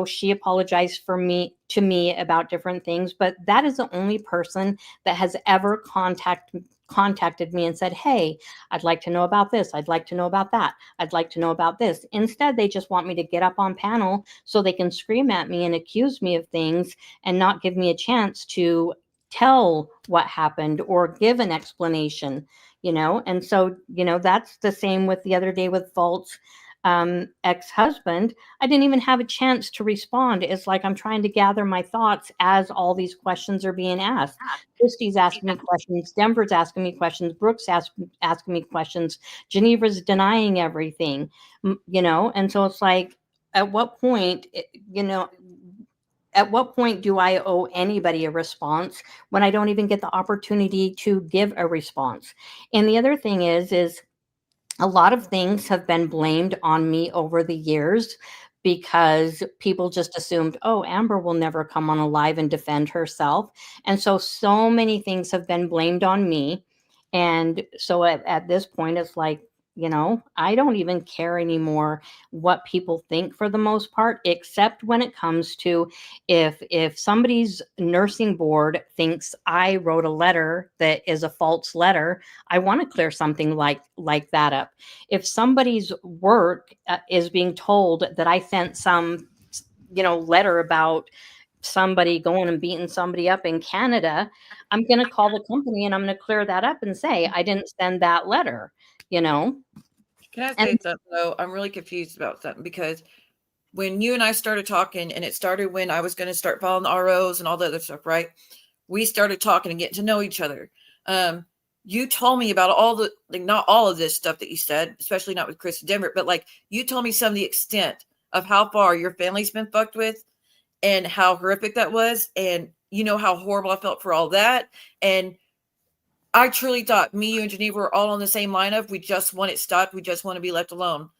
she apologized to me about different things, but that is the only person that has ever contacted me and said, hey, I'd like to know about this. I'd like to know about that. I'd like to know about this. Instead, they just want me to get up on panel so they can scream at me and accuse me of things and not give me a chance to tell what happened or give an explanation, And so, that's the same with the other day with Vault's ex-husband. I didn't even have a chance to respond. It's like I'm trying to gather my thoughts as all these questions are being asked. Christy's asking me questions. Denver's asking me questions. Brooke's asking me questions. Geneva's denying everything, And so it's like, at what point, at what point do I owe anybody a response when I don't even get the opportunity to give a response? And the other thing is a lot of things have been blamed on me over the years because people just assumed, oh, Amber will never come on a live and defend herself. And so many things have been blamed on me. And so at this point, it's like, You know, I don't even care anymore what people think for the most part, except when it comes to if somebody's nursing board thinks I wrote a letter that is a false letter, I want to clear something like that up. If somebody's work is being told that I sent some, letter about somebody going and beating somebody up in Canada, I'm going to call the company and I'm going to clear that up and say I didn't send that letter, you know. Can I And say something though? I'm really confused about something because when you and I started talking, and it started when I was going to start following the ROs and all the other stuff, right? We started talking and getting to know each other. You told me about all the, like, not all of this stuff that you said, especially not with Chris Denver, but like you told me some of the extent of how far your family's been fucked with and how horrific that was. And you know how horrible I felt for all that. And I truly thought me, you, and Geneva were all on the same line of we just want it stopped. We just want to be left alone.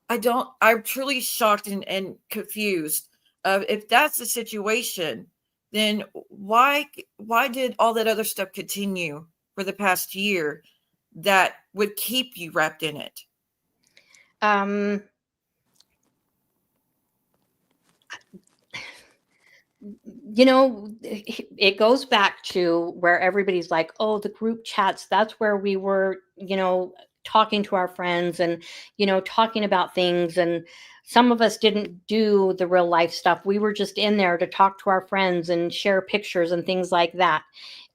I'm truly shocked and confused. If that's the situation, then why did all that other stuff continue for the past year that would keep you wrapped in it? um it goes back to where everybody's like, oh, the group chats, that's where we were, talking to our friends and, talking about things. And some of us didn't do the real life stuff. We were just in there to talk to our friends and share pictures and things like that.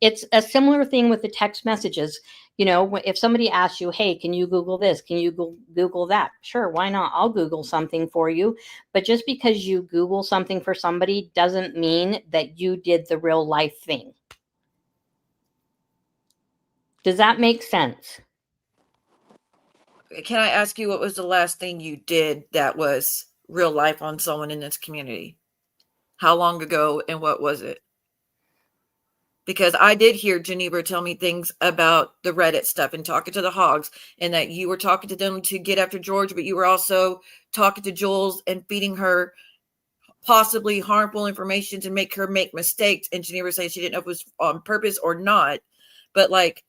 It's a similar thing with the text messages. If somebody asks you, hey, can you Google this? Can you Google that? Sure, why not? I'll Google something for you. But just because you Google something for somebody doesn't mean that you did the real life thing. Does that make sense? Can I ask you what was the last thing you did that was real life on someone in this community? How long ago and what was it? Because I did hear Geneva tell me things about the Reddit stuff and talking to the hogs, and that you were talking to them to get after George, but you were also talking to Jules and feeding her possibly harmful information to make her make mistakes. And Geneva saying she didn't know if it was on purpose or not. But like,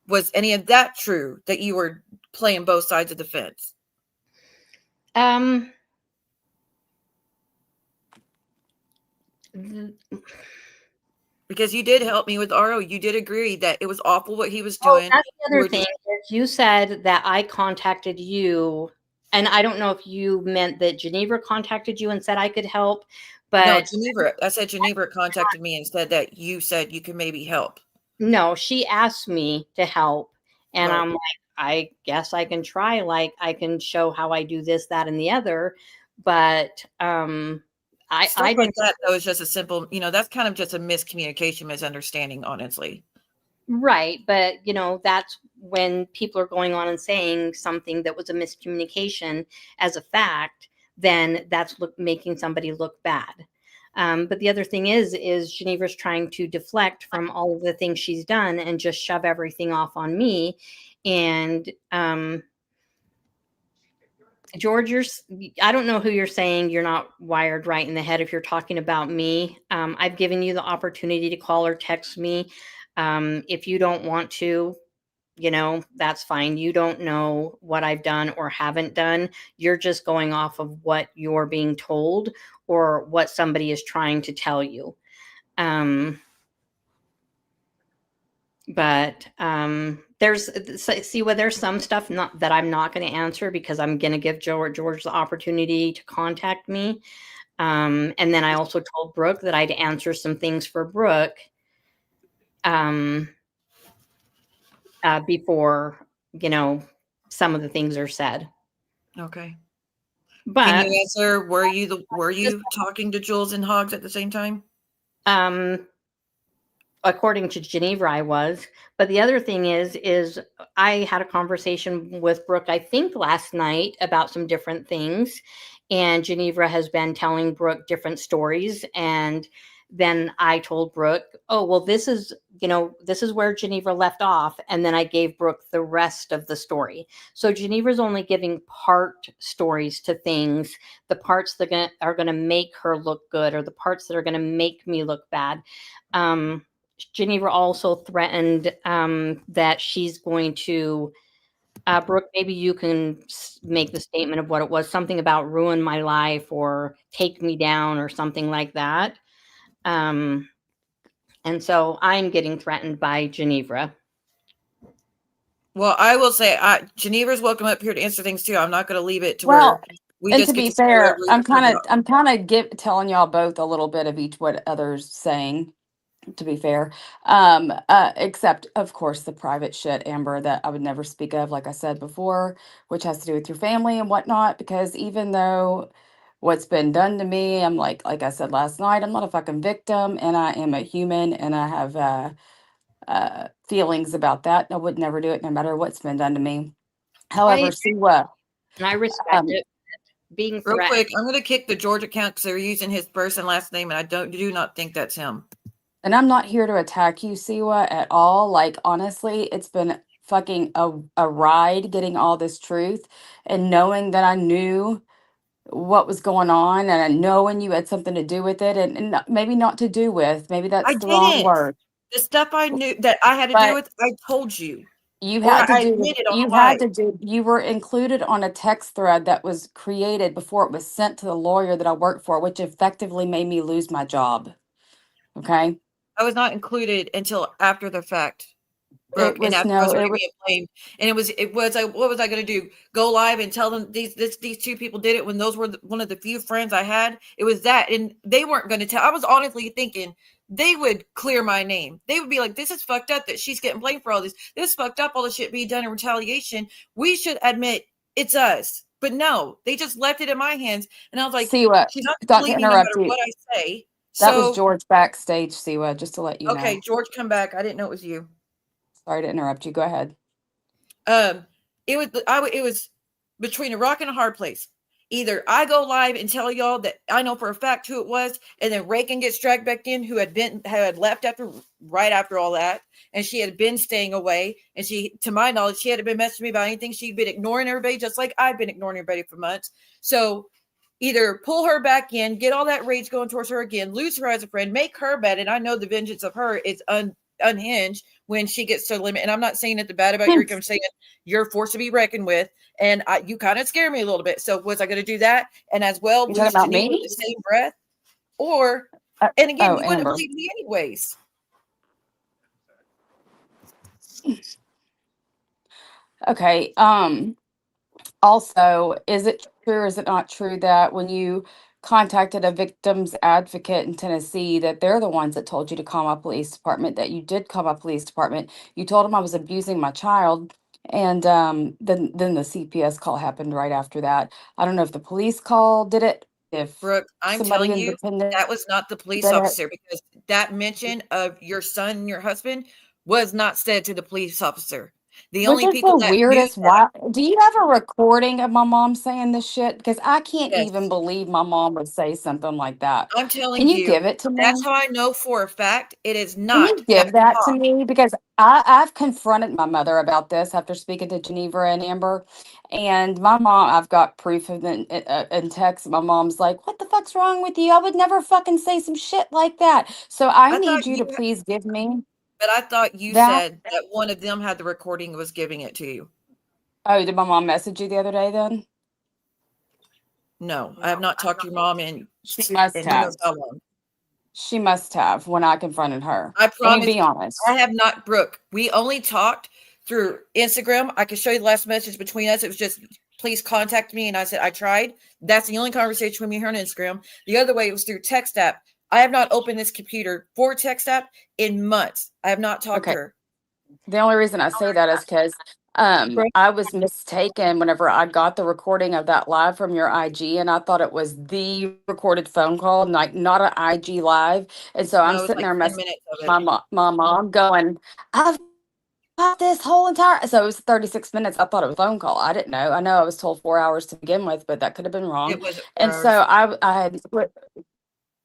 was any of that true, that you were playing both sides of the fence? Um, Because you did help me with RO. You did agree that it was awful what he was oh, doing. that's the You other were thing. just, Is you said that I contacted you, and I don't know if you meant that Geneva contacted you and said I could help, no, but Geneva. I said Geneva contacted me and said that you said you could maybe help. no, she asked me to help, and Right. I'm like, I guess I can try. Like, I can show how I do this, that, and the other, but Stuff I like didn't. that, though, is just a simple, that's kind of just a miscommunication, misunderstanding, honestly. Right, but that's when people are going on and saying something that was a miscommunication as a fact, then that's making somebody look bad. But the other thing is Geneva's trying to deflect from all of the things she's done and just shove everything off on me. And George, I don't know who you're saying you're not wired right in the head if you're talking about me. I've given you the opportunity to call or text me. If you don't want to, that's fine. You don't know what I've done or haven't done. You're just going off of what you're being told or what somebody is trying to tell you. But there's there's some stuff not that I'm not going to answer because I'm going to give George the opportunity to contact me. And then I also told Brooke that I'd answer some things for Brooke um, before some of the things are said. Okay. Can But you answer, were you talking to Jules and Hogs at the same time? um, according to Geneva, I was. But the other thing is I had a conversation with Brooke, I think last night, about some different things. And Geneva has been telling Brooke different stories. And then I told Brooke, oh, well, this is where Geneva left off. And then I gave Brooke the rest of the story. So Geneva's only giving part stories to things, the parts that are going to make her look good or the parts that are going to make me look bad. Geneva also threatened that she's going to Brooke, maybe you can make the statement of what it was, something about ruin my life or take me down or something like that. And so I'm getting threatened by Geneva. Well, I will say, Geneva's welcome up here to answer things too. I'm not going to leave it to Well, where we and just to get be to say whatever fair, we want to I'm kind of telling y'all both a little bit of each what others saying. To be fair, except of course the private shit, Amber, that I would never speak of, like I said before, which has to do with your family and whatnot. Because even though what's been done to me, I'm like I said last night, I'm not a fucking victim, and I am a human, and I have feelings about that. I would never do it, no matter what's been done to me. However, see what. And I respect it. Being Real threatened. quick, I'm going to kick the George account because they're using his first and last name, and I do not think that's him. And I'm not here to attack you, Siwa, at all. Like, honestly, it's been fucking a ride getting all this truth and knowing that I knew what was going on and knowing you had something to do with it and maybe not to do with, maybe I that's the wrong didn't. word. The stuff I knew that I had to do But with, I told you. you Or had to I do, admitted on you a had lie. to do, you were included on a text thread that was created before it was sent to the lawyer that I worked for, which effectively made me lose my job. Okay. I was not included until after the fact, Brooke, It and was after I was no, it already was. being blamed. And it was like, what was I going to do? Go live and tell them these two people did it when those were one of the few friends I had? It was that, and they weren't going to tell. I was honestly thinking they would clear my name. They would be like, this is fucked up that she's getting blamed for all this. This is fucked up, all the shit being done in retaliation. We should admit it's us. But no, they just left it in my hands. And I was like, See what? she's not going Not to to believe me no interrupt matter you. what I say. That was So, George backstage, Siwa, just to let you okay, know. George, come back. I didn't know it was you. Sorry to interrupt you. Go ahead. It was between a rock and a hard place. Either I go live and tell y'all that I know for a fact who it was, and then Reagan gets dragged back in, who had left right after all that, and she had been staying away, and she, to my knowledge, she hadn't been messaging me about anything. She'd been ignoring everybody, just like I've been ignoring everybody for months. So either pull her back in, get all that rage going towards her again, lose her as a friend, make her bad, and I know the vengeance of her is unhinged when she gets to the limit. And I'm not saying it bad about you. I'm saying you're a force to be reckoned with. And you kind of scare me a little bit. So was I going to do that? And as well, You talking lose about Geneva me? with the same breath? Or, and again, you wouldn't Amber. believe me anyways. Okay. Also, is it true or is it not true that when you contacted a victim's advocate in Tennessee, that they're the ones that told you to call my police department, that you did call my police department, you told them I was abusing my child, and then the CPS call happened right after that. I don't know if the police call did it, if Brooke, I'm somebody telling you, independent that was not the police did it. officer, because that mention of your son and your husband was not said to the police officer. The Which only is people the that knew weirdest. that, Why do you have a recording of my mom saying this shit? Because I can't even yes, believe my mom would say something like that. I'm telling Can you you, give it to that's me? how I know for a fact it is Can not you that give that to cop. me? Because I've confronted my mother about this after speaking to Geneva and Amber. And my mom, I've got proof of it in text. My mom's like, what the fuck's wrong with you? I would never fucking say some shit like that. So I I thought need you to please give me but I thought you that. said that one of them had the recording and was giving it to you. Oh, did my mom message you the other day then? No, I have not talked to your mom in She must who knows have. how long. She must have when I confronted her. I Let me promise be honest. I have not, Brooke. We only talked through Instagram. I can show you the last message between us. It was just, please contact me. And I said, I tried. That's the only conversation between me and her on Instagram. The other way, it was through text app. I have not opened this computer for text app in months. I have not talked to Okay. her. The only reason I say that is because Brooke, I was mistaken whenever I got the recording of that live from your IG, and I thought it was the recorded phone call, like not an IG live. And so I'm No, it was sitting like there 10 messaging minutes of it. my mom going, I've got this whole entire. So it was 36 minutes. I thought it was a phone call. I didn't know. I know I was told 4 hours to begin with, but that could have been wrong. It wasn't 4 And so hours.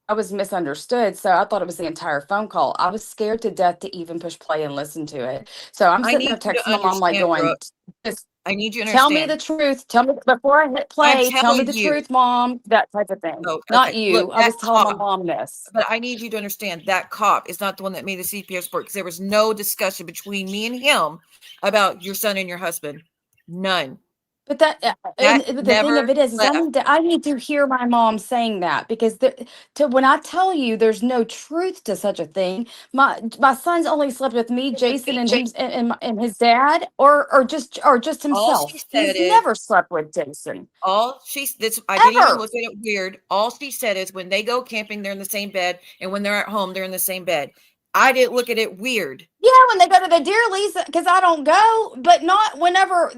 I was misunderstood, so I thought it was the entire phone call. I was scared to death to even push play and listen to it. So I'm I sitting there need you to texting my mom, like understand, going, Brooke. just I need you to tell me the understand. truth. Tell me before I hit I'm play. Tell me telling the you. truth, mom. That type of thing. Oh, Not okay. Look, you. I that was telling my cop, mom this. but I need you to understand that cop is not the one that made the CPS report, because there was no discussion between me and him about your son and your husband. None. But that, That but the thing never of it is left. I need to hear my mom saying that, because to when I tell you there's no truth to such a thing. My son's only slept with me, Jason, and him, and his dad, or just All she himself. said He's is, never slept with Jason I didn't even ever. look at it weird. All she said is when they go camping, they're in the same bed, and when they're at home, they're in the same bed. I didn't look at it weird. Yeah, when they go to the deer lease, because I don't go, but not whenever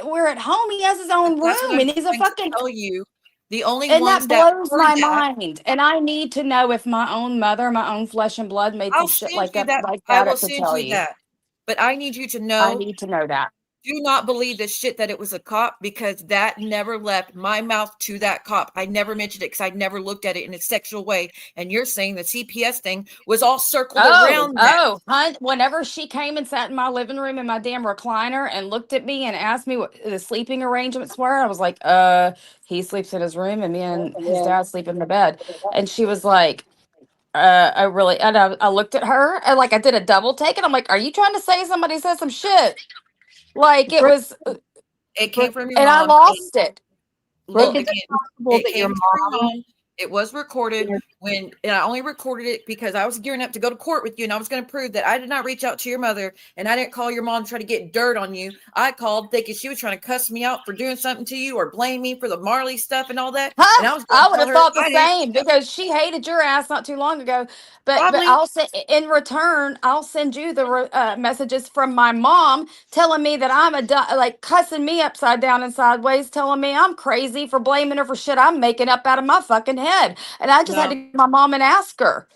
we're at home. He has his But own that's what room, I'm and he's a trying to fucking. tell you. The only And ones that that blows heard my that, mind. And I need to know if my own mother, my own flesh and blood, made I'll some shit send you that. like I that will up to send tell you you. that. But I need you to I know, need to know that. do not believe the shit that it was a cop, because that never left my mouth to that cop. I never mentioned it because I never looked at it in a sexual way. And you're saying the CPS thing was all circled around that. Hun, whenever she came and sat in my living room in my damn recliner and looked at me and asked me what the sleeping arrangements were, I was like, he sleeps in his room and me and his dad sleep in the bed. And she was like, I really, and I looked at her and like I did a double take, and I'm like, are you trying to say somebody said some shit? Like it Brooke, was, It came Brooke, from your and I mom. lost it. Brooke, Look is it again, possible it that your came from your mom? mom. It was recorded and I only recorded it because I was gearing up to go to court with you, and I was going to prove that I did not reach out to your mother, and I didn't call your mom to try to get dirt on you. I called thinking she was trying to cuss me out for doing something to you or blame me for the Marley stuff and all that. And Huh? I was going I to would tell have her thought the I didn't. same, because she hated your ass not too long ago. But Probably. I'll say in return, I'll send you the messages from my mom telling me that I'm like cussing me upside down and sideways, telling me I'm crazy for blaming her for shit I'm making up out of my fucking head. And I just had No, to get my mom and ask her.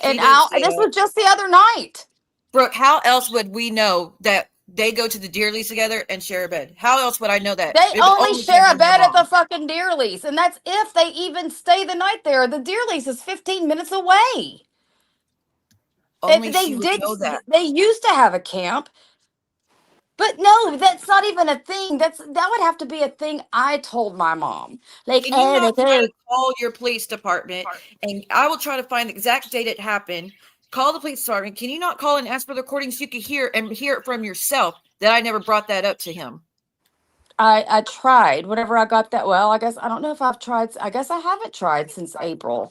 she And did say this that. was just the other night. Brooke, how else would we know that they go to the deer lease together and share a bed? How else would I know that? They It would only only come share a from your bed at the mom. fucking deer lease, and that's if they even stay the night there. The deer lease is 15 minutes away. Only They she would did. know that. They used to have a camp, but no, that's not even a thing. That would have to be a thing I told my mom. Like, Can you they not try to go. call your police department, and I will try to find the exact date it happened. Call the police department. Can you not call and ask for the recordings so you can hear and hear it from yourself that I never brought that up to him? I tried whenever I got that. Well, I guess I don't know if I've tried. I guess I haven't tried since April.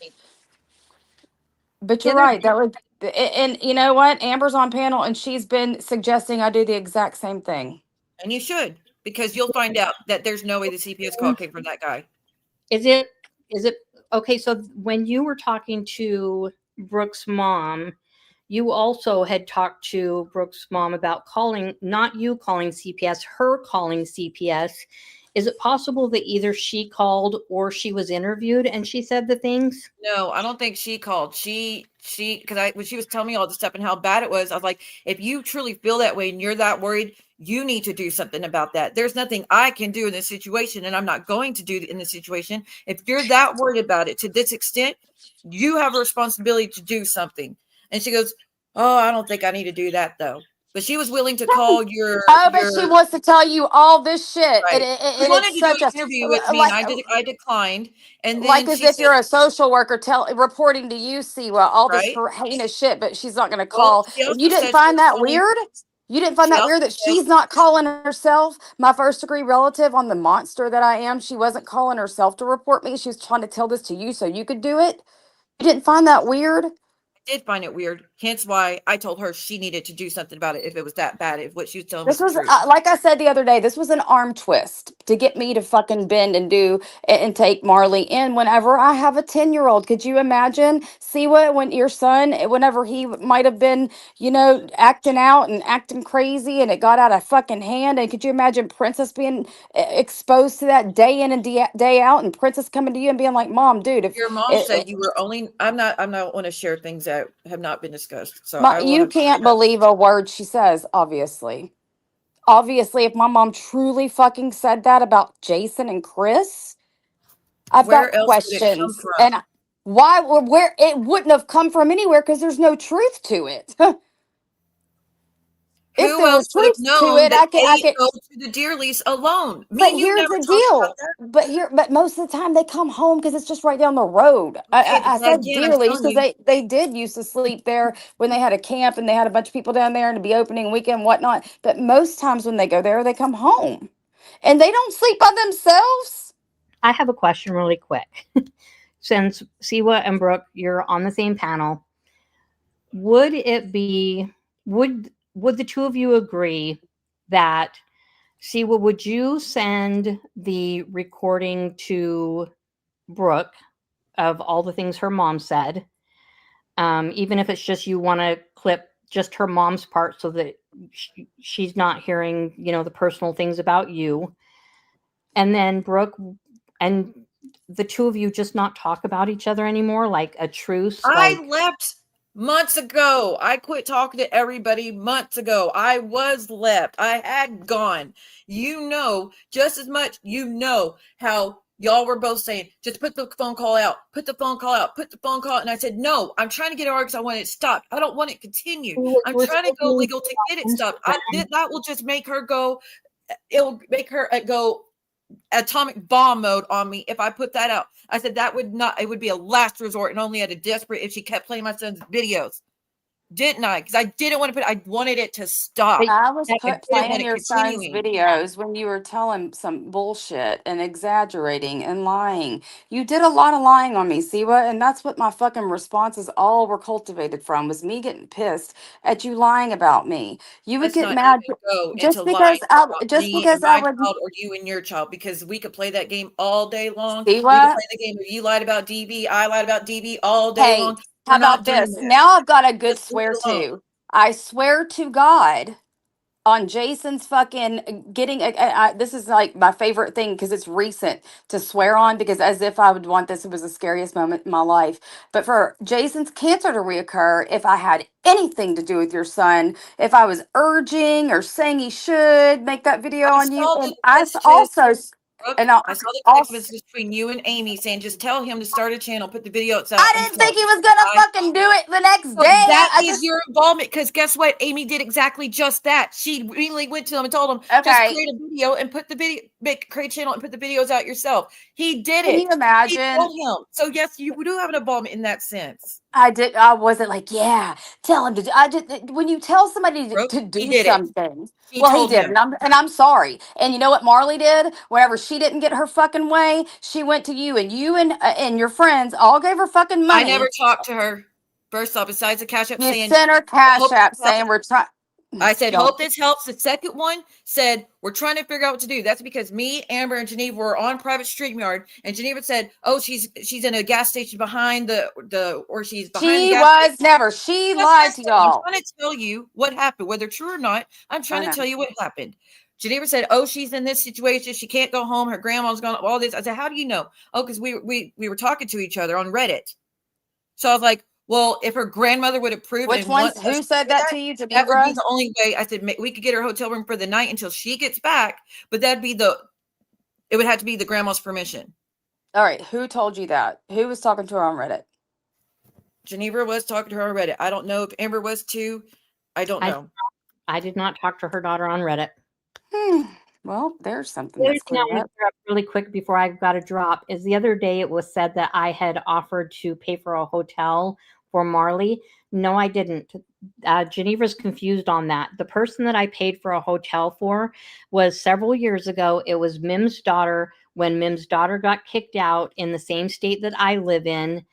But The you're other right. That would. And you know what? Amber's on panel, and she's been suggesting I do the exact same thing. And you should, because you'll find out that there's no way the CPS call came from that guy. is it okay? So when you were talking to Brooke's mom, you also had talked to Brooke's mom about calling, not you calling CPS, her calling CPS. Is it possible that either she called or she was interviewed and she said the things? No, I don't think she called. Because when she was telling me all this stuff and how bad it was, I was like, if you truly feel that way and you're that worried, you need to do something about that. There's nothing I can do in this situation, and I'm not going to do in this situation. If you're that worried about it to this extent, you have a responsibility to do something. And she goes, oh, I don't think I need to do that though. But she was willing to call Oh, but she wants to tell you all this shit, right. She and it's wanted to do such an a interview with me, and like I declined. And like then as she if said, you're a social worker reporting to you, see well all this right. heinous shit, but she's not going to Well, call. she And you also didn't said she find was that calling. weird? You didn't find She that also weird that said, she's not calling herself my first degree relative on the monster that I am? She wasn't calling herself to report me. She was trying to tell this to you so you could do it. You didn't find that weird? I did find it weird. Hence why I told her she needed to do something about it if it was that bad, if what she was telling was This the was truth. like I said the other day. This was an arm twist to get me to fucking bend and do and take Marley in. Whenever I have a 10-year-old, could you imagine? See what when your son, whenever he might have been, acting out and acting crazy, and it got out of fucking hand. And could you imagine Princess being exposed to that day in and day out, and Princess coming to you and being like, "Mom, dude, if Your mom it, said you were only. I'm not want to share things that have not been discussed. So my, I will you have to can't share that. believe a word she says, obviously." Obviously, if my mom truly fucking said that about Jason and Chris, I've got Where else would it come questions. from? And why, where it wouldn't have come from anywhere, because there's no truth to it. If Who there was else would have truth to known it, that I they could. go to the deer lease alone? Me But and you here's never the talked about deal. that. But most of the time they come home because it's just right down the road. Okay, I but said again, I'm dearly telling because you, they did used to sleep there when they had a camp and they had a bunch of people down there and to be opening weekend and whatnot. But most times when they go there, they come home. And they don't sleep by themselves? I have a question really quick. Since Siwa and Brooke, you're on the same panel, would it be would the two of you agree that Siwa, would you send the recording to Brooke of all the things her mom said, even if it's just you want to clip just her mom's part so that she's not hearing, the personal things about you, and then Brooke and the two of you just not talk about each other anymore, like a truce? I left months ago. I quit talking to everybody months ago. I was left. I had gone. Just as much, how y'all were both saying, just put the phone call out, put the phone call out, put the phone call out. And I said, no, I'm trying to get it over because I want it stopped. I don't want it continued. I'm trying to go legal to get it stopped. That will just make her go, it'll make her go atomic bomb mode on me if I put that out. I said it would be a last resort and only at a desperate if she kept playing my son's videos. Didn't I? Because I didn't want to I wanted it to stop. I was playing it your son's continuing. videos when you were telling some bullshit and exaggerating and lying. You did a lot of lying on me, Siwa, and that's what my fucking responses all were cultivated from, was me getting pissed at you lying about me. You would Let's get not mad even go into just lying because I about just me and because I my would. child or you and your child, because we could play that game all day long. We could Siwa, play the game of you lied about DB, I lied about DB all day hey, long. how We're not about doing this? that. Now I've got a good Just leave swear it alone. to. I swear to God on Jason's fucking getting this is like my favorite thing because it's recent to swear on, because as if I would want this, it was the scariest moment in my life. But for Jason's cancer to reoccur, if I had anything to do with your son, if I was urging or saying he should make that video I on you, saw and the I messages. also Brooke, and I I saw the text also message between you and Amy saying, just tell him to start a channel, put the videos I out didn't himself. think he was gonna I fucking do it the next So day. that I is just your involvement, because guess what? Amy did exactly just that. She really went to him and told him, just okay. create a video and put the video, create a channel and put the videos out yourself. He did Can it. you She imagine? told him. So yes, you do have an involvement in that sense. I did. I wasn't like, yeah, tell him to. I just when you tell somebody Brooke, to he do did it. something, She well, he told did, him. and I'm sorry. And you know what Marley did? Whenever she didn't get her fucking way, she went to you, and your friends all gave her fucking I money. never talked to her. First off, besides the Cash App You saying, sent her I cash hope app this helps. saying we're trying. I said, Y'all, hope this helps. The second one said, we're trying to figure out what to do. That's because me, Amber, and Geneva were on private StreamYard, and Geneva said, oh, she's in a gas station behind or she's behind the she gas station. was never. She That's what I lied to said. I'm y'all. trying to tell you what happened, whether true or not. I'm I trying to know. tell you what happened. Geneva said, oh, she's in this situation. She can't go home. Her grandma's gone, all this. I said, how do you know? Oh, because we were talking to each other on Reddit. So I was like, well, if her grandmother would approve Which and want ones? us Who to said do that that, to you, that would be Genevra? the only way. I said we could get her hotel room for the night until she gets back, but it would have to be the grandma's permission. All right, who told you that? Who was talking to her on Reddit? Geneva was talking to her on Reddit. I don't know if Amber was too. I don't know. I did not talk to her daughter on Reddit. Well, there's something The other that's thing I cleared want up. to clear up really quick before I've got to drop is the other day it was said that I had offered to pay for a hotel for Marley. No, I didn't. Geneva's confused on that. The person that I paid for a hotel for was several years ago. It was Mim's daughter when Mim's daughter got kicked out in the same state that I live in.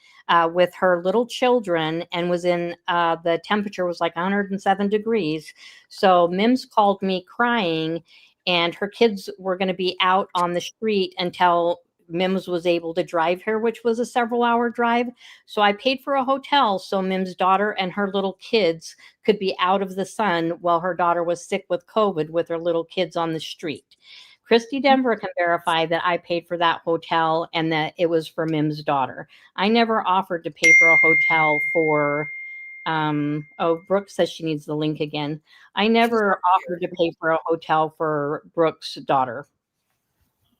With her little children, and was in the temperature was like 107 degrees. So Mims called me crying, and her kids were going to be out on the street until Mims was able to drive her, which was a several-hour drive. So I paid for a hotel so Mim's daughter and her little kids could be out of the sun while her daughter was sick with COVID with her little kids on the street. Christy Denver can verify that I paid for that hotel and that it was for Mim's daughter. I never offered to pay for a hotel for Brooke says she needs the link again. I never offered to pay for a hotel for Brooke's daughter.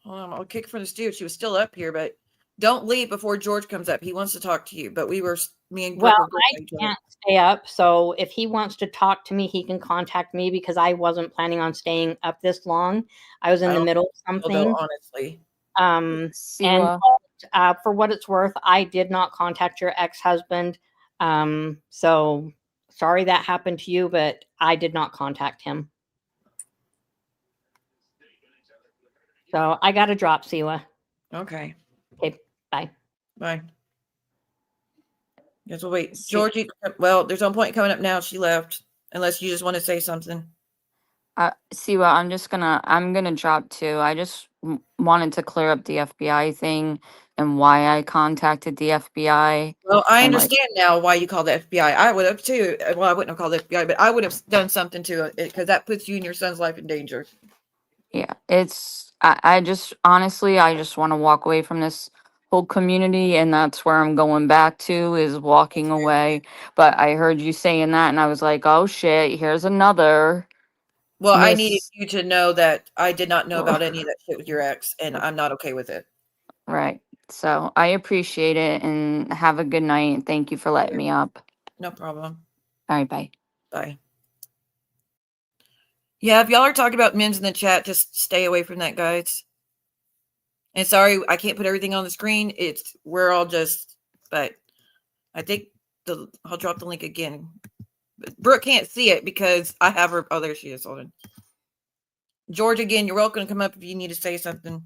I'll kick from the studio. She was still up here, but don't leave before George comes up. He wants to talk to you. But me and Brooke were I can't stay up. So if he wants to talk to me, he can contact me because I wasn't planning on staying up this long. I was in the middle of something. Honestly. And for what it's worth, I did not contact your ex-husband. So sorry that happened to you, but I did not contact him. So I got to drop, Siwa. Okay. Okay, bye. Bye. Guess we'll wait. See, Georgie, well, there's no point coming up now. She left. Unless you just want to say something. see what I'm gonna drop too. I just wanted to clear up the FBI thing and why I contacted the FBI Well, I and like, understand now why you called the FBI. I would have too. Well, I wouldn't have called the FBI, but I would have done something to it because that puts you and your son's life in danger. yeah, I just honestly I just want to walk away from this whole community, and that's where I'm going back to, is walking away. But I heard you saying that and I was like, oh shit, here's another Well, I needed miss. you to know that I did not know about any of that shit with your ex, and I'm not okay with it. Right. So I appreciate it and have a good night, and thank you for letting me up. No problem. All right, bye. Bye. Yeah, if y'all are talking about men's in the chat, just stay away from that, guys. And sorry, I can't put everything on the screen. We're all just, but I think I'll drop the link again. But Brooke can't see it because I have her. Oh, there she is. Hold on. George, again, you're welcome to come up if you need to say something.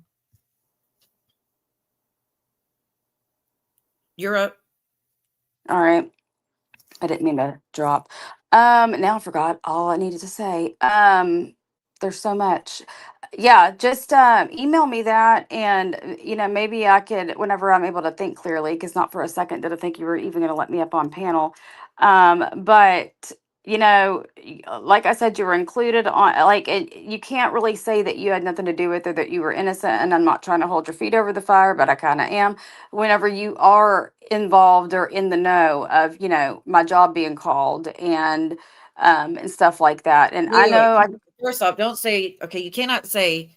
You're up. All right. I didn't mean to drop. Now I forgot all I needed to say. There's so much. Yeah, just email me that, and maybe I could, whenever I'm able to think clearly, because not for a second did I think you were even going to let me up on panel. But like I said, you were included on, like, you can't really say that you had nothing to do with it, that you were innocent. And I'm not trying to hold your feet over the fire, but I kind of am. Whenever you are involved or in the know of, my job being called and stuff like that. And I Wait. know First off, don't say, okay, you cannot say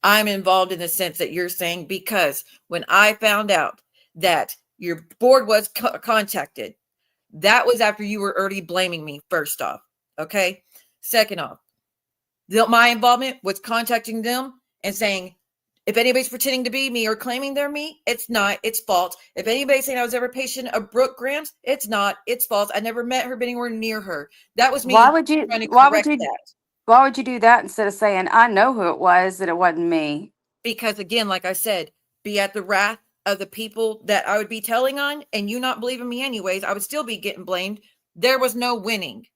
I'm involved in the sense that you're saying, because when I found out that your board was contacted, that was after you were already blaming me, first off. Okay. Second off, my involvement was contacting them and saying, if anybody's pretending to be me or claiming they're me, it's not, it's false. If anybody's saying I was ever a patient of Brooke Graham's, it's not, it's false. I never met her, been anywhere near her. That was me why would you trying to why would correct you that. why would you do that instead of saying I know who it was, that it wasn't me? Because again, like I said, be at the wrath of the people that I would be telling on, and you not believing me anyways, I would still be getting blamed. There was no winning.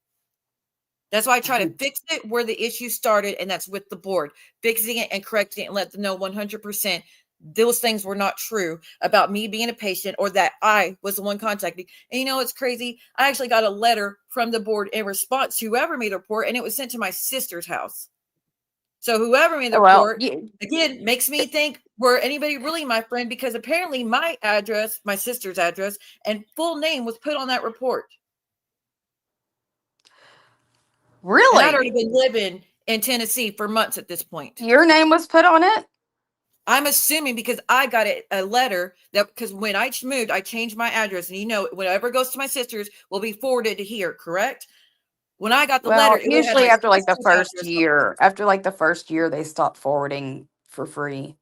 That's why I try to fix it where the issue started, and that's with the board, fixing it and correcting it and let them know 100% those things were not true about me being a patient or that I was the one contacting. And it's crazy. I actually got a letter from the board in response to whoever made the report, and it was sent to my sister's house. So whoever made the Well, report, again, makes me think, were anybody really my friend? Because apparently my address, my sister's address, and full name was put on that report. And I'd already really? been living in Tennessee for months at this point. Your name was put on it? I'm assuming because I got a letter that, because when I moved, I changed my address, and whatever goes to my sister's will be forwarded to here, correct? When I got the letter, Well, it would have had usually my after like the sister's first address on it. year, they stop forwarding for free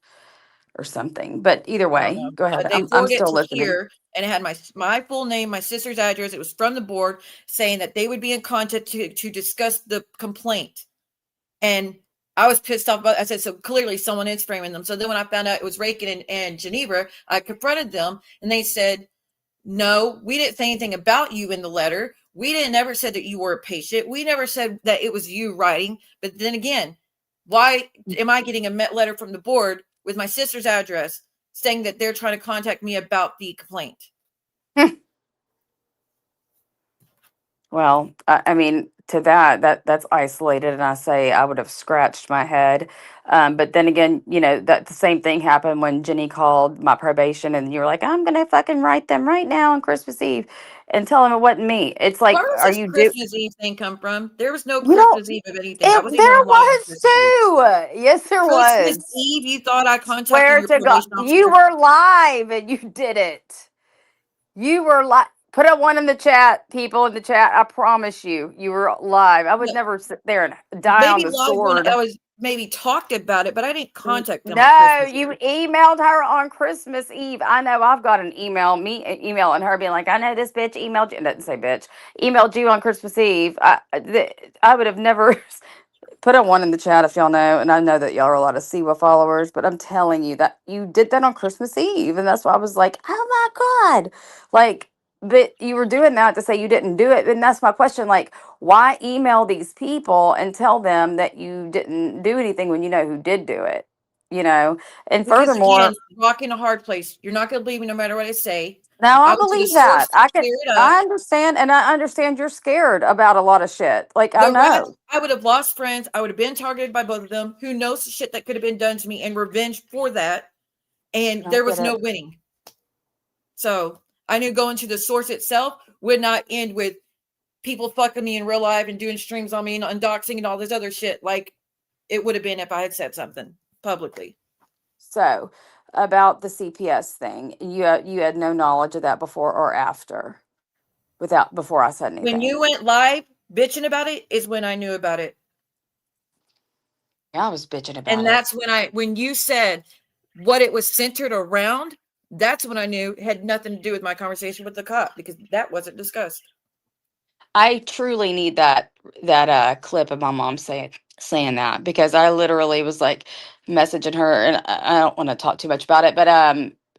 or something. But either I don't way, know. go ahead. But they I'm forwarded it still to listening. here, and it had my full name, my sister's address. It was from the board saying that they would be in contact to discuss the complaint. And I was pissed off about it. I said, so clearly someone is framing them. So then when I found out it was Rakin and Geneva, I confronted them, and they said, no, we didn't say anything about you in the letter. We didn't ever said that you were a patient. We never said that it was you writing. But then again, why am I getting a letter from the board with my sister's address saying that they're trying to contact me about the complaint? Well, I mean, to that's isolated, and I say I would have scratched my head. But then again, that the same thing happened when Jenny called my probation, and you were like, "I'm gonna fucking write them right now on Christmas Eve," and tell them it wasn't me. It's like, Where was are this you Christmas Eve thing come from? There was no You know, Christmas Eve of anything. I it wasn't even there alive on was Christmas Eve. too. Yes, there Christmas was. Eve, you thought I contacted Swear your to God, probation you officer? were live and you did it. You were live. Put a one in the chat, people in the chat. I promise you, you were live. I would never sit there and die on Maybe the live when sword. I was maybe talked about it, but I didn't contact them on No, Christmas you Eve. emailed her on Christmas Eve. I know. I've got an email, me emailing her, being like, "I know this bitch emailed you." It doesn't say bitch. Emailed you on Christmas Eve. I would have never Put a one in the chat if y'all know. And I know that y'all are a lot of Siwa followers, but I'm telling you that you did that on Christmas Eve. And that's why I was like, oh my God. Like, but you were doing that to say you didn't do it. And that's my question. Like, why email these people and tell them that you didn't do anything when you know who did do it? You know, and Because furthermore, again, rock in a hard place. You're not going to believe me no matter what I say. now I I went to the believe source that. to clear it up. I understand, and I understand you're scared about a lot of shit. Like, I know. I would have lost friends. I would have been targeted by both of them. Who knows the shit that could have been done to me and revenge for that. And I there get was no it. winning. So I knew going to the source itself would not end with people fucking me in real life and doing streams on me and undoxing and all this other shit like it would have been if I had said something publicly. So, about the CPS thing, you had no knowledge of that before or after, before I said When anything. you went live bitching about it is when I knew about it. Yeah, I was bitching about And it. that's when you said what it was centered around, that's when I knew it had nothing to do with my conversation with the cop because that wasn't discussed. I truly need that clip of my mom saying that, because I literally was like messaging her, and I don't want to talk too much about it, but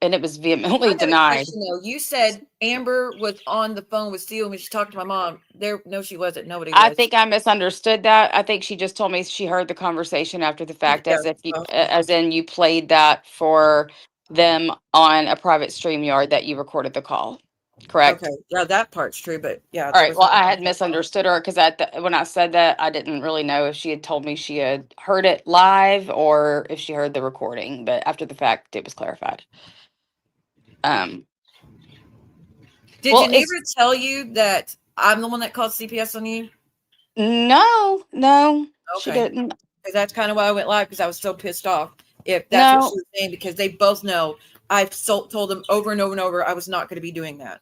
and it was vehemently I got a denied. question though. You said Amber was on the phone with Steele when she talked to my mom. No, she wasn't. Nobody I was. think I misunderstood that. I think she just told me she heard the conversation after the fact, Yeah. as if you, Oh, as in you played that for them on a private stream yard that you recorded the call. Correct? okay. Yeah, that part's true, but yeah, All there right. was Well, no. I had misunderstood her, because when I said that, I didn't really know if she had told me she had heard it live or if she heard the recording. But after the fact, it was clarified. Um. Did Well, it's Geneva tell you that I'm the one that called CPS on you? no, she Okay. didn't. Because that's kind of why I went live because I was so pissed off. If that's what she No. was saying, because they both know I've told them over and over and over I was not going to be doing that.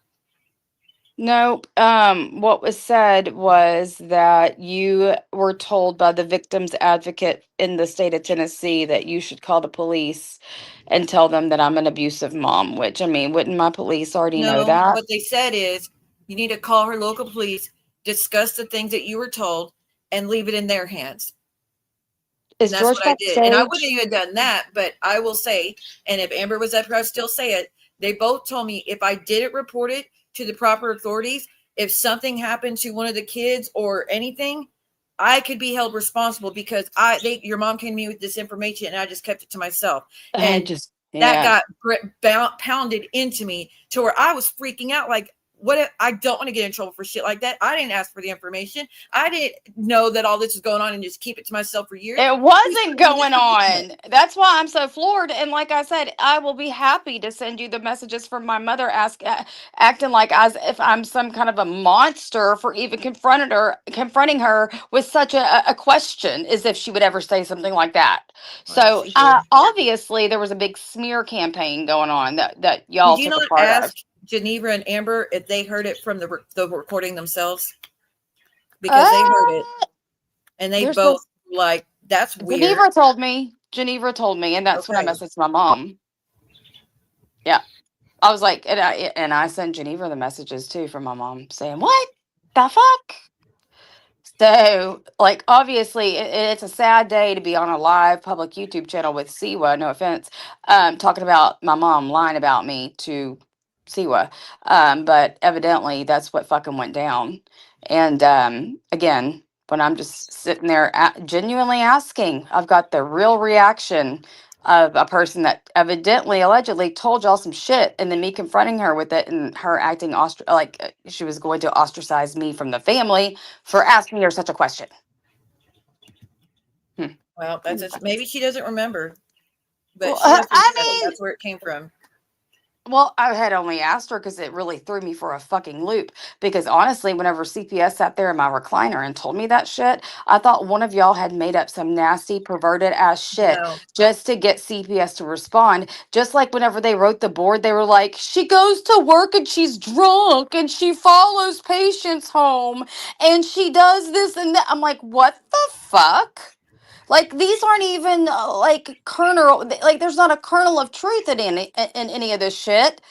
Nope. What was said was that you were told by the victim's advocate in the state of Tennessee that you should call the police and tell them that I'm an abusive mom, which, I mean, wouldn't my police already know No, that? what they said is you need to call her local police, discuss the things that you were told, and leave it in their hands. And Is that's George what I did. And I wouldn't backstage? even done that, but I will say, and if Amber was up here, I'd still say it. They both told me if I didn't report it to the proper authorities, if something happened to one of the kids or anything, I could be held responsible because your mom came to me with this information and I just kept it to myself. I And just, that yeah. got pounded into me to where I was freaking out. Like, what if I don't want to get in trouble for shit like that? I didn't ask for the information. I didn't know that all this is going on and just keep it to myself for years. It wasn't going on. That's why I'm so floored. And like I said, I will be happy to send you the messages from my mother acting like as if I'm some kind of a monster for even confronting her with such a question, as if she would ever say something like that. Well, So she did. obviously there was a big smear campaign going on that y'all Did you took a not part of. ask Geneva and Amber if they heard it from the recording themselves? Because they heard it Uh, and they they're both supposed. like, that's weird. Geneva told me. Geneva told me, and that's when I Okay. messaged my mom. Yeah. I was like, and I sent Geneva the messages too from my mom saying, "What the fuck?" So, like, obviously, it's a sad day to be on a live public YouTube channel with Siwa. No offense, talking about my mom lying about me to Siwa, but evidently that's what fucking went down. And again, when I'm just sitting there genuinely asking, I've got the real reaction of a person that evidently, allegedly told y'all some shit, and then me confronting her with it, and her acting like she was going to ostracize me from the family for asking her such a question. Well, that's just, maybe she doesn't remember, but Well, she has to I accept mean, that's where it came from. well, I had only asked her because it really threw me for a fucking loop. Because honestly, whenever CPS sat there in my recliner and told me that shit, I thought one of y'all had made up some nasty, perverted ass shit No, just to get CPS to respond. Just like whenever they wrote the board, they were like, she goes to work and she's drunk and she follows patients home and she does this and that. I'm like, what the fuck? Like, these aren't even like kernel. Like, there's not a kernel of truth in any of this shit.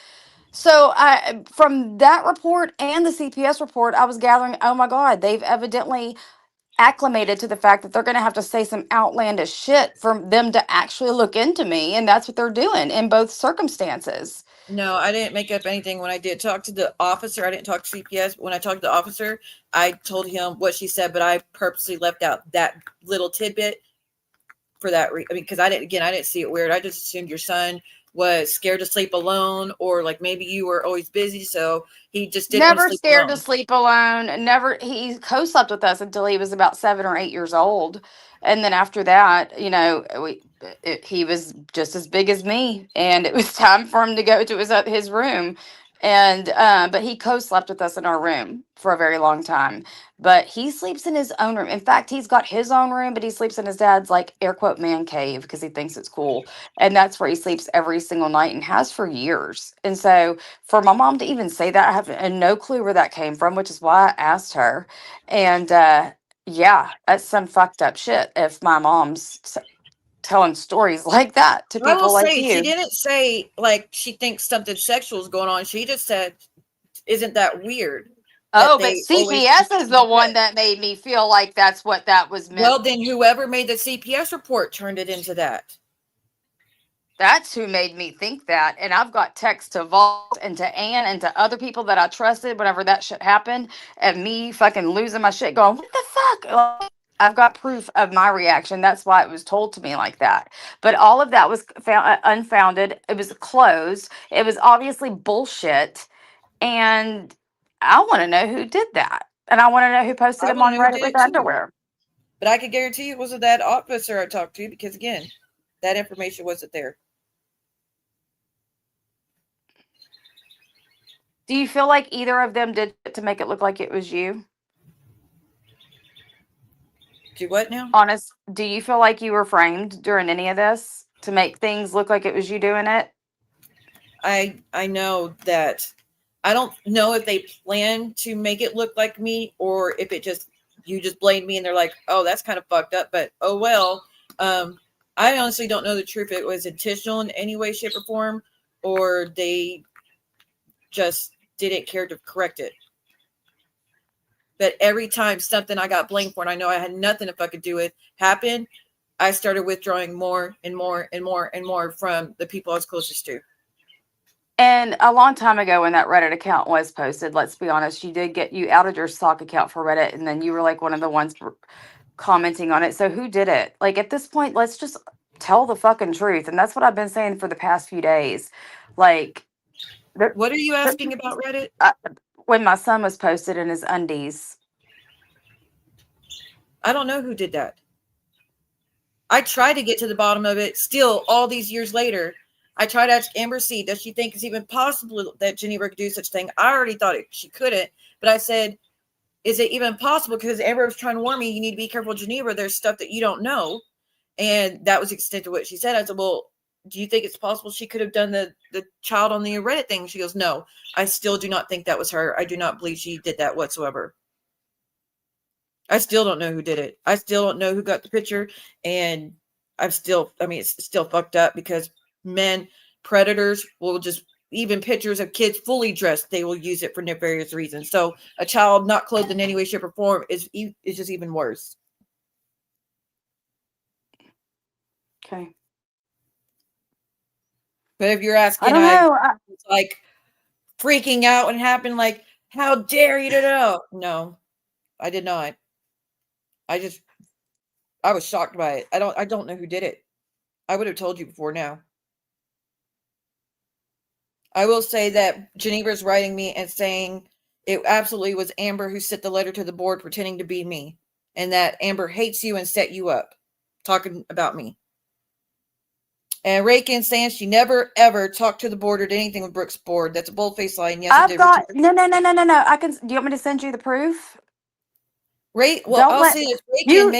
So I, from that report and the CPS report, I was gathering, oh my God, they've evidently acclimated to the fact that they're going to have to say some outlandish shit for them to actually look into me, and that's what they're doing in both circumstances. No, I didn't make up anything when I did talk to the officer. I didn't talk to CPS. When I talked to the officer, I told him what she said, but I purposely left out that little tidbit for that. I mean, because I didn't see it weird. I just assumed your son was scared to sleep alone, or like maybe you were always busy, so he just didn't want to Never sleep scared to alone. sleep alone. Never. He co-slept with us until he was about 7 or 8 years old, and then after that, he was just as big as me, and it was time for him to go to his room. And but he co-slept with us in our room for a very long time. But he sleeps in his own room. In fact, he's got his own room, but he sleeps in his dad's, like, air quote, man cave, because he thinks it's cool, and that's where he sleeps every single night and has for years. And so for my mom to even say that, I have no clue where that came from, which is why I asked her. And yeah, that's some fucked up shit if my mom's telling stories like that to I will people like say she you. didn't say like she thinks something sexual is going on. She just said, "Isn't that weird that Oh, but they always keep CPS is you the in one bed?" that made me feel like that's what that was meant. Well, then whoever made the CPS report turned it into that. That's who made me think that. And I've got texts to Vault and to Ann and to other people that I trusted whenever that shit happened, and me fucking losing my shit going, what the fuck? Like, I've got proof of my reaction. That's why it was told to me like that. But all of that was unfounded. It was closed. It was obviously bullshit. And I want to know who did that. And I want to know who posted I him want to on know who Reddit did with it too. underwear. But I could guarantee it wasn't that officer I talked to, because again, that information wasn't there. Do you feel like either of them did it to make it look like it was you? Do what now? Honest, do you feel like you were framed during any of this to make things look like it was you doing it? I know that I don't know if they plan to make it look like me, or if it just you just blame me and they're like, oh, that's kind of fucked up, but oh well. I honestly don't know the truth. If it was intentional in any way, shape, or form, or they just didn't care to correct it. But every time something I got blamed for, and I know I had nothing to fucking do with, happened, I started withdrawing more and more and more and more from the people I was closest to. And a long time ago, when that Reddit account was posted, let's be honest, you outed your stock account for Reddit, and then you were like one of the ones commenting on it. So who did it? Like, at this point, let's just tell the fucking truth. And that's what I've been saying for the past few days. Like, What are you asking about Reddit? when my son was posted in his undies. I don't know who did that. I tried to get to the bottom of it. Still, all these years later, I tried to ask Amber C, does she think it's even possible that Geneva could do such thing? I already thought she couldn't, but I said, is it even possible? Because Amber was trying to warn me, you need to be careful, Geneva. There's stuff that you don't know. And that was the extent of what she said. I said, well, do you think it's possible she could have done the child on the Reddit thing? She goes, no, I still do not think that was her. I do not believe she did that whatsoever. I still don't know who did it. I still don't know who got the picture. And it's still fucked up, because men, predators will just, even pictures of kids fully dressed, they will use it for nefarious reasons. So a child not clothed in any way, shape, or form is just even worse. Okay. But if you're asking, I don't know. like freaking out and happened, like, how dare you to know? No, I did not. I was shocked by it. I don't know who did it. I would have told you before now. I will say that Geneva's writing me and saying it absolutely was Amber who sent the letter to the board pretending to be me, and that Amber hates you and set you up, talking about me. And Raykin saying she never ever talked to the board or did anything with Brooke's board. That's a bold-faced lie. And yes, I I've did. got no. I can. Do you want me to send you the proof? Well, I'll say it's Raykin.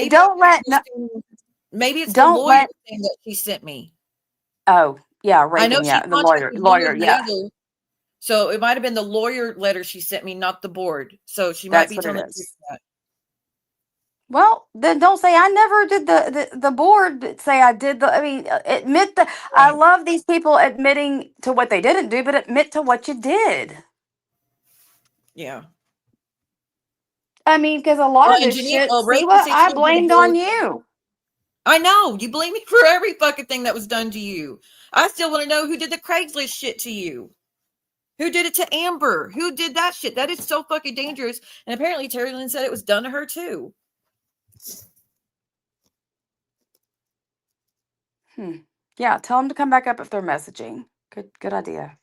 Maybe it's the don't lawyer let. thing that she sent me. Oh yeah, I know Reagan. she Yeah, the contacted one lawyer. or the Yeah, other. So it might have been the lawyer letter she sent me, not the board. So she might that's be what telling it the truth is. of that. Well, then don't say I never did the board. But say I did the. I mean, admit the. I Right. love these people admitting to what they didn't do, but admit to what you did. Yeah. I mean, because a lot Well, of and this Geneva, shit, well, see Reagan what said I she did the blamed whole on you. I know. You blame me for every fucking thing that was done to you. I still want to know who did the Craigslist shit to you. Who did it to Amber? Who did that shit? That is so fucking dangerous. And apparently Terry Lynn said it was done to her too. Yeah, tell them to come back up if they're messaging. Good idea.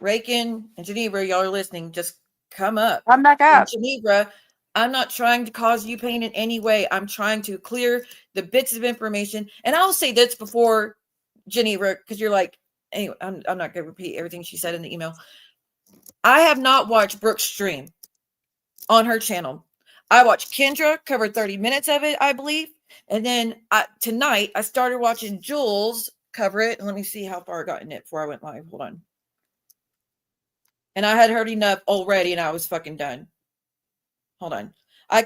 Reagan and Geneva, y'all are listening. Just come up. Come back And up. Geneva, I'm not trying to cause you pain in any way. I'm trying to clear the bits of information. And I'll say this before Geneva, because you're like, anyway, I'm not going to repeat everything she said in the email. I have not watched Brooke's stream on her channel. I watched Kendra cover 30 minutes of it, I believe. And then tonight I started watching Jules cover it. And let me see how far I got in it before I went live. Hold on. And I had heard enough already and I was fucking done. Hold on. I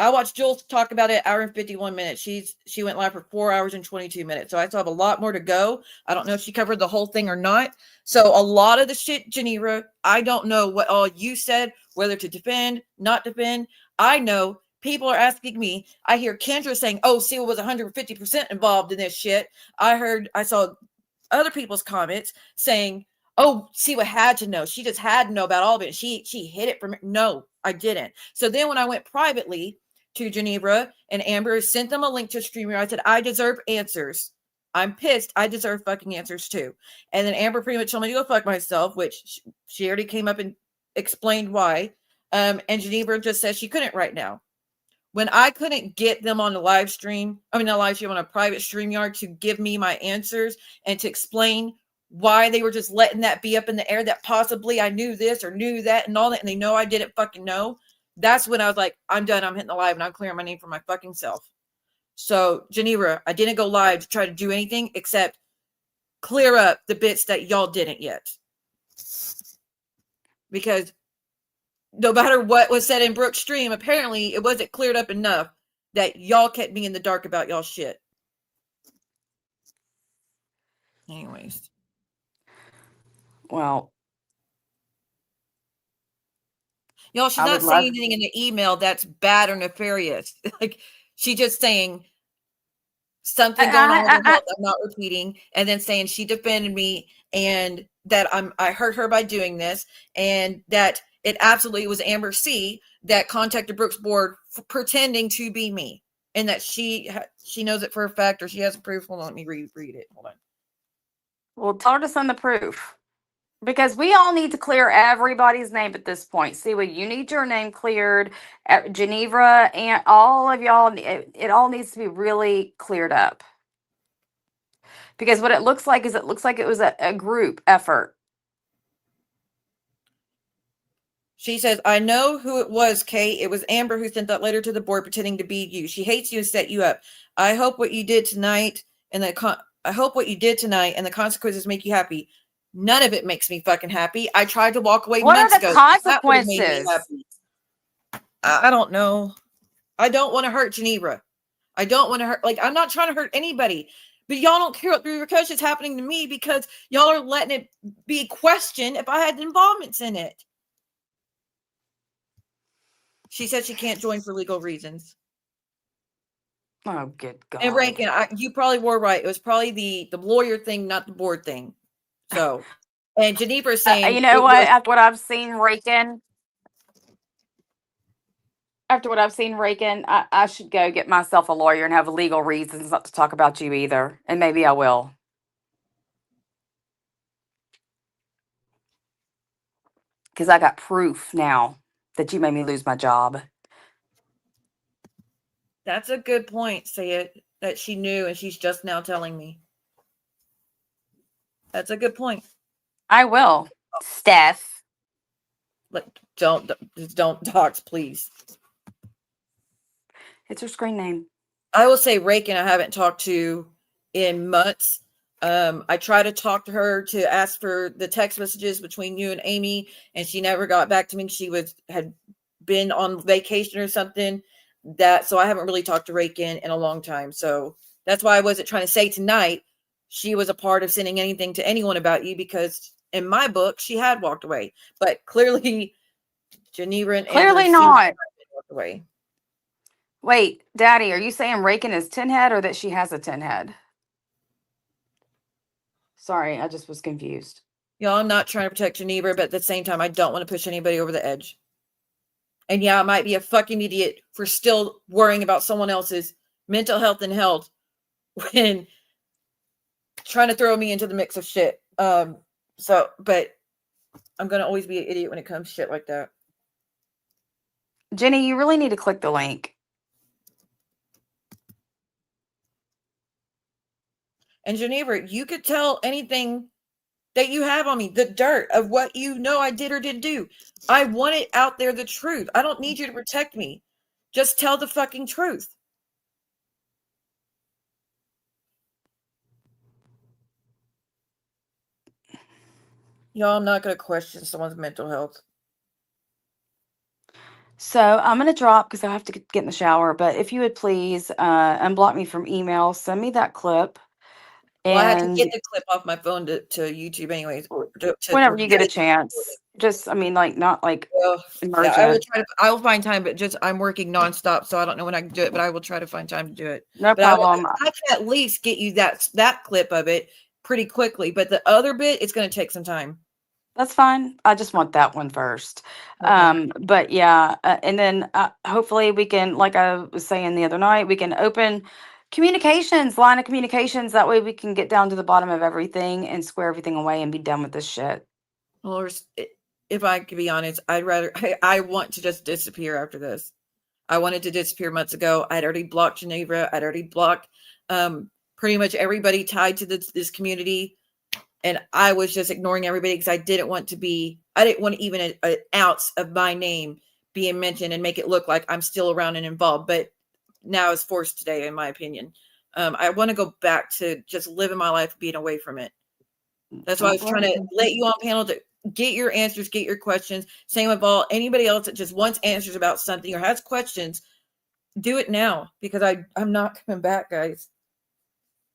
watched Jules talk about it, hour and 51 minutes. She went live for 4 hours and 22 minutes. So I still have a lot more to go. I don't know if she covered the whole thing or not. So a lot of the shit, Geneva, I don't know what all you said, whether to defend, not defend. I know people are asking me. I hear Kendra saying, oh, Seal was 150% involved in this shit. I saw other people's comments saying, oh, Siwa had to know. She just had to know about all of it. She hid it from me. No, I didn't. So then when I went privately to Geneva and Amber sent them a link to StreamYard, I said, I deserve answers. I'm pissed. I deserve fucking answers too. And then Amber pretty much told me to go fuck myself, which she already came up and explained why. And Geneva just says she couldn't right now. When I couldn't get them on the live stream, on a private StreamYard to give me my answers and to explain why they were just letting that be up in the air, that possibly I knew this or knew that and all that, and they know I didn't fucking know. That's when I was like, I'm done. I'm hitting the live and I'm clearing my name for my fucking self. So, Geneva, I didn't go live to try to do anything except clear up the bits that y'all didn't yet. Because no matter what was said in Brooke's stream, apparently it wasn't cleared up enough that y'all kept me in the dark about y'all shit. Anyways. Well, Y'all, she's not saying anything in the email that's bad or nefarious. Like, she's just saying something going on with her health I'm not repeating, and then saying she defended me and that I hurt her by doing this, and that it absolutely was Amber C that contacted Brooke's board pretending to be me, and that she knows it for a fact, or she has proof. Hold on, let me read it. Hold on. Well, tell her to send the proof. Because we all need to clear everybody's name at this point. See, what you need your name cleared, Geneva, and all of y'all. It all needs to be really cleared up. Because what it looks like is it was a group effort. She says, I know who it was, Kate. It was Amber who sent that letter to the board pretending to be you. She hates you and set you up. I hope what you did tonight and the consequences make you happy. None of it makes me fucking happy. I tried to walk away What months are the ago. consequences? I don't know. I don't want to hurt Geneva. I don't want to hurt. Like, I'm not trying to hurt anybody. But y'all don't care what the repercussions happening to me because y'all are letting it be questioned if I had involvements in it. She said she can't join for legal reasons. Oh, good God. And Rankin, you probably were right. It was probably the lawyer thing, not the board thing. So, and Geneva is saying, you know what? After what I've seen, Rakin, I should go get myself a lawyer and have legal reasons not to talk about you either. And maybe I will. Because I got proof now that you made me lose my job. That's a good point, say it, that she knew and she's just now telling me. That's a good point. I will, Steph. Don't dox, please. It's her screen name. I will say Rakin I haven't talked to in months. I tried to talk to her to ask for the text messages between you and Amy, and she never got back to me. She had been on vacation or something. So I haven't really talked to Rakin in a long time. So that's why I wasn't trying to say tonight she was a part of sending anything to anyone about you, because in my book she had walked away. But clearly Geneva and Amber Clearly seem not. walk away. Wait, Daddy, are you saying Rakin is 10 head or that she has a 10 head? Sorry, I just was confused. Y'all, I'm not trying to protect Geneva, but at the same time, I don't want to push anybody over the edge. And yeah, I might be a fucking idiot for still worrying about someone else's mental health and health when trying to throw me into the mix of shit. But I'm gonna always be an idiot when it comes to shit like that. Jenny, you really need to click the link. And Geneva, you could tell anything that you have on me, the dirt of what you know I did or didn't do. I want it out there, the truth. I don't need you to protect me. Just tell the fucking truth. Y'all, I'm not going to question someone's mental health. So I'm going to drop because I have to get in the shower. But if you would please unblock me from email, send me that clip. Well, I had to And get the clip off my phone to YouTube anyways. whenever you get a chance, just, I mean, like, not like Well, yeah, emergent. I will find time, but just I'm working nonstop, so I don't know when I can do it, but I will try to find time to do it. No But problem. I can at least get you that clip of it pretty quickly. But the other bit, it's going to take some time. That's fine. I just want that one first. Okay. But yeah, and then hopefully we can, like I was saying the other night, we can open line of communications. That way we can get down to the bottom of everything and square everything away and be done with this shit. Well, if I could be honest, I want to just disappear after this. I wanted to disappear months ago. I'd already blocked Geneva. I'd already blocked pretty much everybody tied to this community. And I was just ignoring everybody because I didn't want even an ounce of my name being mentioned and make it look like I'm still around and involved. But now it's forced today, in my opinion. I want to go back to just living my life, being away from it. That's why I was trying to let you on panel to get your answers, get your questions. Same with anybody else that just wants answers about something or has questions. Do it now because I'm not coming back, guys.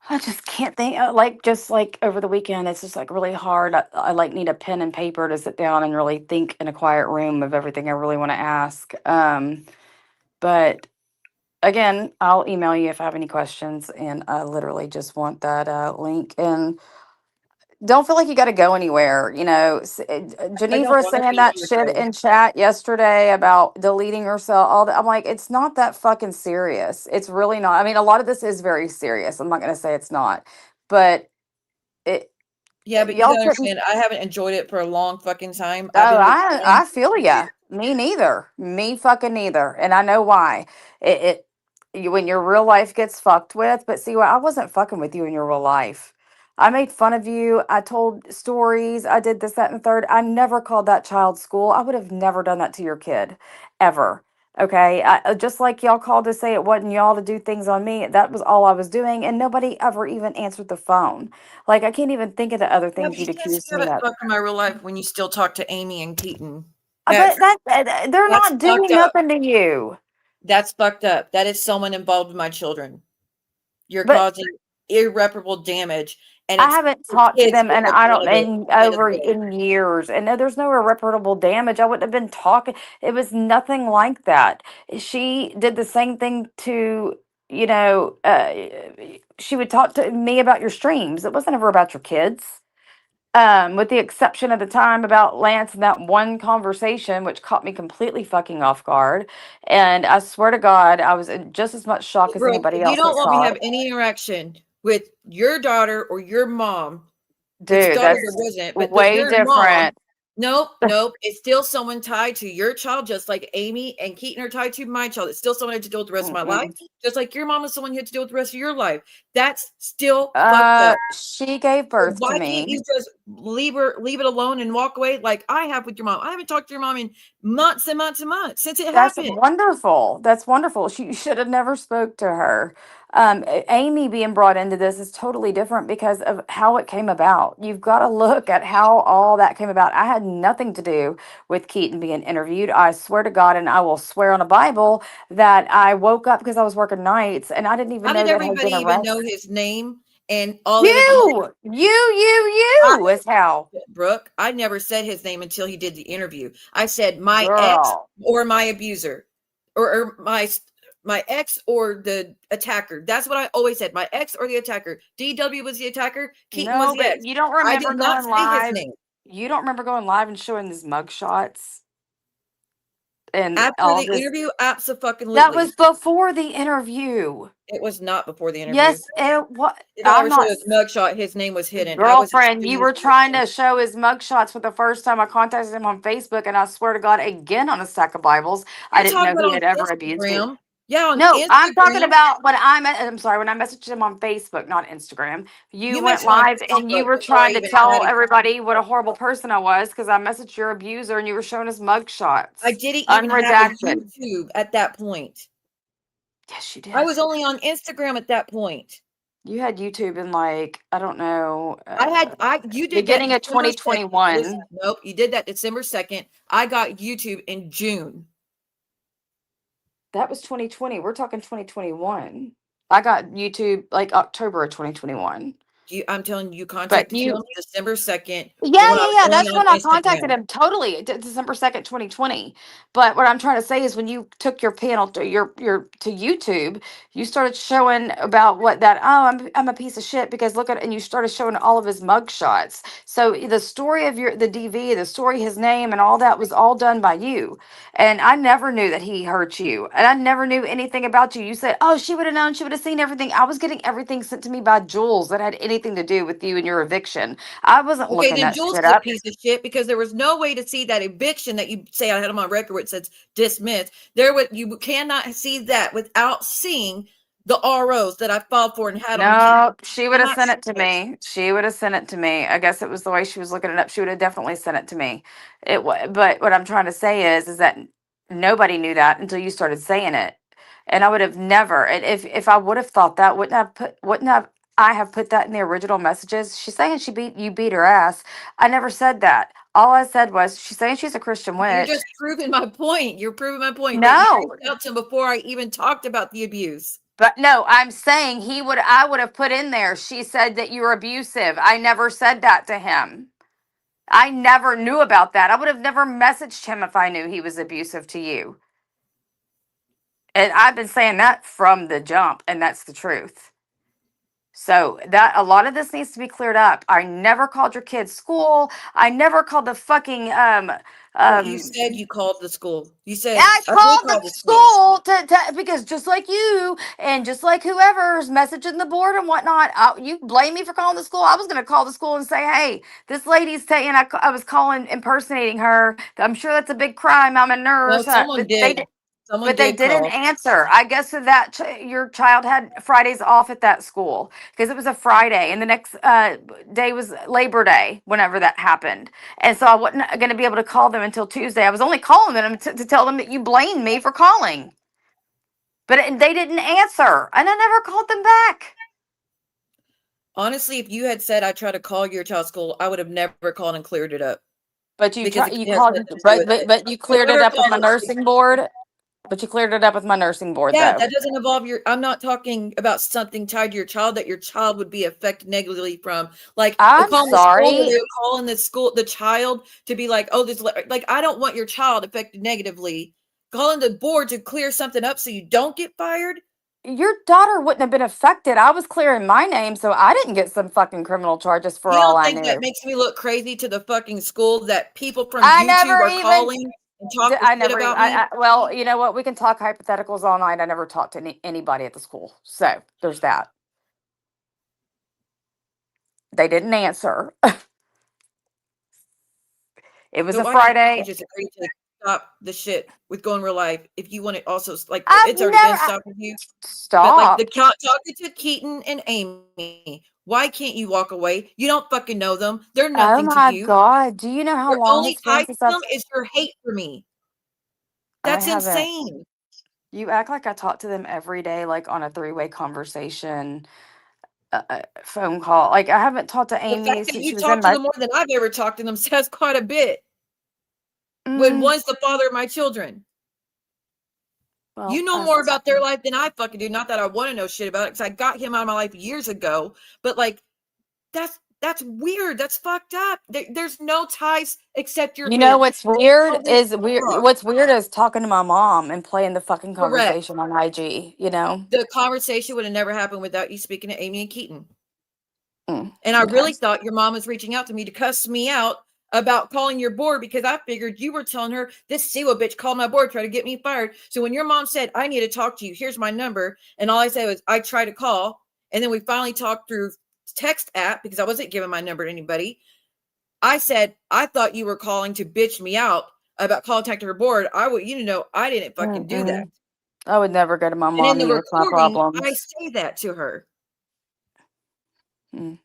I just can't think. Just like over the weekend, it's just like really hard. I like need a pen and paper to sit down and really think in a quiet room of everything I really want to ask. But again, I'll email you if I have any questions. And I literally just want that link. And don't feel like you got to go anywhere. I Geneva don't was want to saying be that here, shit guys. in chat yesterday about deleting herself. All that. I'm like, it's not that fucking serious. It's really not. I mean, a lot of this is very serious. I'm not going to say it's not, but it. Yeah, but you Y'all gotta couldn't. understand, I haven't enjoyed it for a long fucking time. I've Oh, been with I friends feel for ya. years. Me neither. Me fucking neither. And I know why. When your real life gets fucked with. But see, I wasn't fucking with you in your real life. I made fun of you. I told stories. I did this, that, and the third. I never called that child school. I would have never done that to your kid, ever. Okay, just like y'all called to say it wasn't y'all to do things on me. That was all I was doing, and nobody ever even answered the phone. Like I can't even think of the other Yeah, things but you you'd can't say accused I me haven't of. fucked in my real life when you still talk to Amy and Keaton. But That's they're that's not fucked doing up. nothing to you. That's fucked up. That is someone involved with my children. You're But causing irreparable damage, and I it's haven't the talked to kids them, and being I don't accountable in at the end of over the day. in years. And no, there's no irreparable damage. I wouldn't have been talking. It was nothing like that. She did the same thing to you know. She would talk to me about your streams. It wasn't ever about your kids. With the exception of the time about Lance and that one conversation, which caught me completely fucking off guard. And I swear to God, I was in just as much shock as Brooke, anybody if you else that don't want me to saw have it. any interaction with your daughter or your mom, which Dude, daughter there that's wasn't, but way your mom, different. nope. It's still someone tied to your child, just like Amy and Keaton are tied to my child. It's still someone I had to deal with the rest of my life, Mm-mm. just like your mom is someone you had to deal with the rest of your life. That's still fucked up. She gave So birth to why can't me. you just leave it alone and walk away like I have with your mom? I haven't talked to your mom in months and months and months since it That's happened. wonderful. That's wonderful. She should have never spoke to her. Amy being brought into this is totally different because of how it came about. You've got to look at how all that came about. I had nothing to do with Keaton being interviewed. I swear to God, and I will swear on a Bible that I woke up because I was working nights and I didn't even How did know that had everybody been even know arrested. his name and all the other people. You is how. Brooke, I never said his name until he did the interview. I said my ex Girl. or my abuser, or my ex or the attacker. That's what I always said. My ex or the attacker. DW was the attacker. Keaton was No, the but ex. you don't I remember did not going say his live. name. You don't remember going live and showing these mug shots and After all the this. interview, absolutely. That was before the interview. It was not before the interview. Yes, it what It all I'm was not his mugshot. His name was hidden. I was girlfriend. You were trying to show his mug shots for the first time. I contacted him on Facebook, and I swear to God, again on a stack of Bibles, I You're didn't talking know about he on had ever abused you. Instagram. Yeah, on No, I'm talking Instagram. about I'm sorry, when I messaged him on Facebook, not Instagram. You You went mentioned on live and you Facebook were before I trying to even tell added. everybody what a horrible person I was because I messaged your abuser and you were showing us mug shots. I didn't even have a Unredacted. YouTube at that point. Yes, you did. I was only on Instagram at that point. You had YouTube in like, I don't know, You did that beginning of December 2nd. 2021. Nope, you did that December 2nd. I got YouTube in June. That was 2020. We're talking 2021. I got YouTube like October of 2021. I'm telling you, But contacted you, him December 2nd yeah, when I yeah, was yeah. only That's on when I contacted Instagram. him. Totally, December 2nd, 2020. But what I'm trying to say is, when you took your panel to your to YouTube, you started showing about what that. Oh, I'm a piece of shit because look at, and you started showing all of his mug shots. So the story of the DV, the story, his name, and all that was all done by you. And I never knew that he hurt you, and I never knew anything about you. You said, "Oh, she would have known. She would have seen everything." I was getting everything sent to me by Jules that had anything to do with you and your eviction. I wasn't Okay, looking then that Jules shit is a up. piece of shit because there was no way to see that eviction that you say I had on my record where it says dismissed. You cannot see that without seeing the ROs that I filed for and had on hand. No, she would have Cannot sent see it to it. me. She would have sent it to me. I guess it was the way she was looking it up. She would have definitely sent it to me. But what I'm trying to say is that nobody knew that until you started saying it, and I would have never. And if I would have thought that, wouldn't have I have put that in the original messages? She's saying you beat her ass. I never said that. All I said was she's saying she's a Christian You're witch. just proving my point. You're proving my point that you No, reached out to him before I even talked about the abuse. but no, I'm saying I would have put in there. She said that you're abusive. I never said that to him. I never knew about that. I would have never messaged him if I knew he was abusive to you. And I've been saying that from the jump, and that's the truth. So that a lot of this needs to be cleared up. I never called your kid's school. I never called the fucking Well, you said you called the school. You said I I did called call the the school. school to because just like you and just like whoever's messaging the board and whatnot, you blame me for calling the school. I was going to call the school and say, hey, this lady's saying I was calling impersonating her. I'm sure that's a big crime. I'm a Well, nurse. someone did. Someone But they did didn't call. answer. I guess that your child had Fridays off at that school because it was a Friday, and the next day was Labor Day. Whenever that happened, and so I wasn't going to be able to call them until Tuesday. I was only calling them to tell them that you blamed me for calling, but they didn't answer, and I never called them back. Honestly, if you had said I tried to call your child's school, I would have never called and cleared it up But you because try, you it has called, nothing to do with it. but you cleared it Whoever up with called my the school. nursing board. But you cleared it up with my nursing board, Yeah, though. that doesn't involve I'm not talking about something tied to your child that your child would be affected negatively from. Like I'm calling the school, sorry. they were calling the child to be like, oh, this, like, I don't want your child affected negatively. Calling the board to clear something up so you don't get fired. Your daughter wouldn't have been affected. I was clearing my name, so I didn't get some fucking criminal charges for You all don't I think that knew. makes me look crazy to the fucking school that people from I YouTube never are even, calling and talking shit about me? well, you know what? We can talk hypotheticals all night. I never talked to anybody at the school. So there's that. They didn't answer. It was So a why can't Friday. you just agree to stop the shit with going real life if you want to also, like, I've it's already been never stopped with you? But like stopped. talking to Keaton and Amy, why can't you walk away? You don't fucking know them. They're Oh nothing to my you. God. Do you know how Your long only it's been tie to since I've, them is your hate for me. I That's haven't. insane. You act like I talk to them every day, like on a three-way conversation, phone call. Like I haven't talked to The Amy fact that since you she was talk in to my. them more than I've ever talked to them says quite a bit. When Mm, one's the father of my children. Well, You know more about their life than I fucking do. Not that I want to know shit about it, because I got him out of my life years ago. But like, that's weird. That's fucked up. There's no ties except your You know his. what's weird All this is fuck. what's weird is talking to my mom and playing the fucking Correct. conversation on IG, you know? The conversation would have never happened without you speaking to Amy and Keaton. Mm, And I okay. really thought your mom was reaching out to me to cuss me out about calling your board, because I figured you were telling her this Siwa bitch called my board, try to get me fired. So when your mom said, I need to talk to you, here's my number. And all I said was, I tried to call. And then we finally talked through text app, because I wasn't giving my number to anybody. I said, I thought you were calling to bitch me out about contacting her board. I would, I didn't fucking do that. I would never go to my And mom in the with my recording, problems. I say that to her. Mm.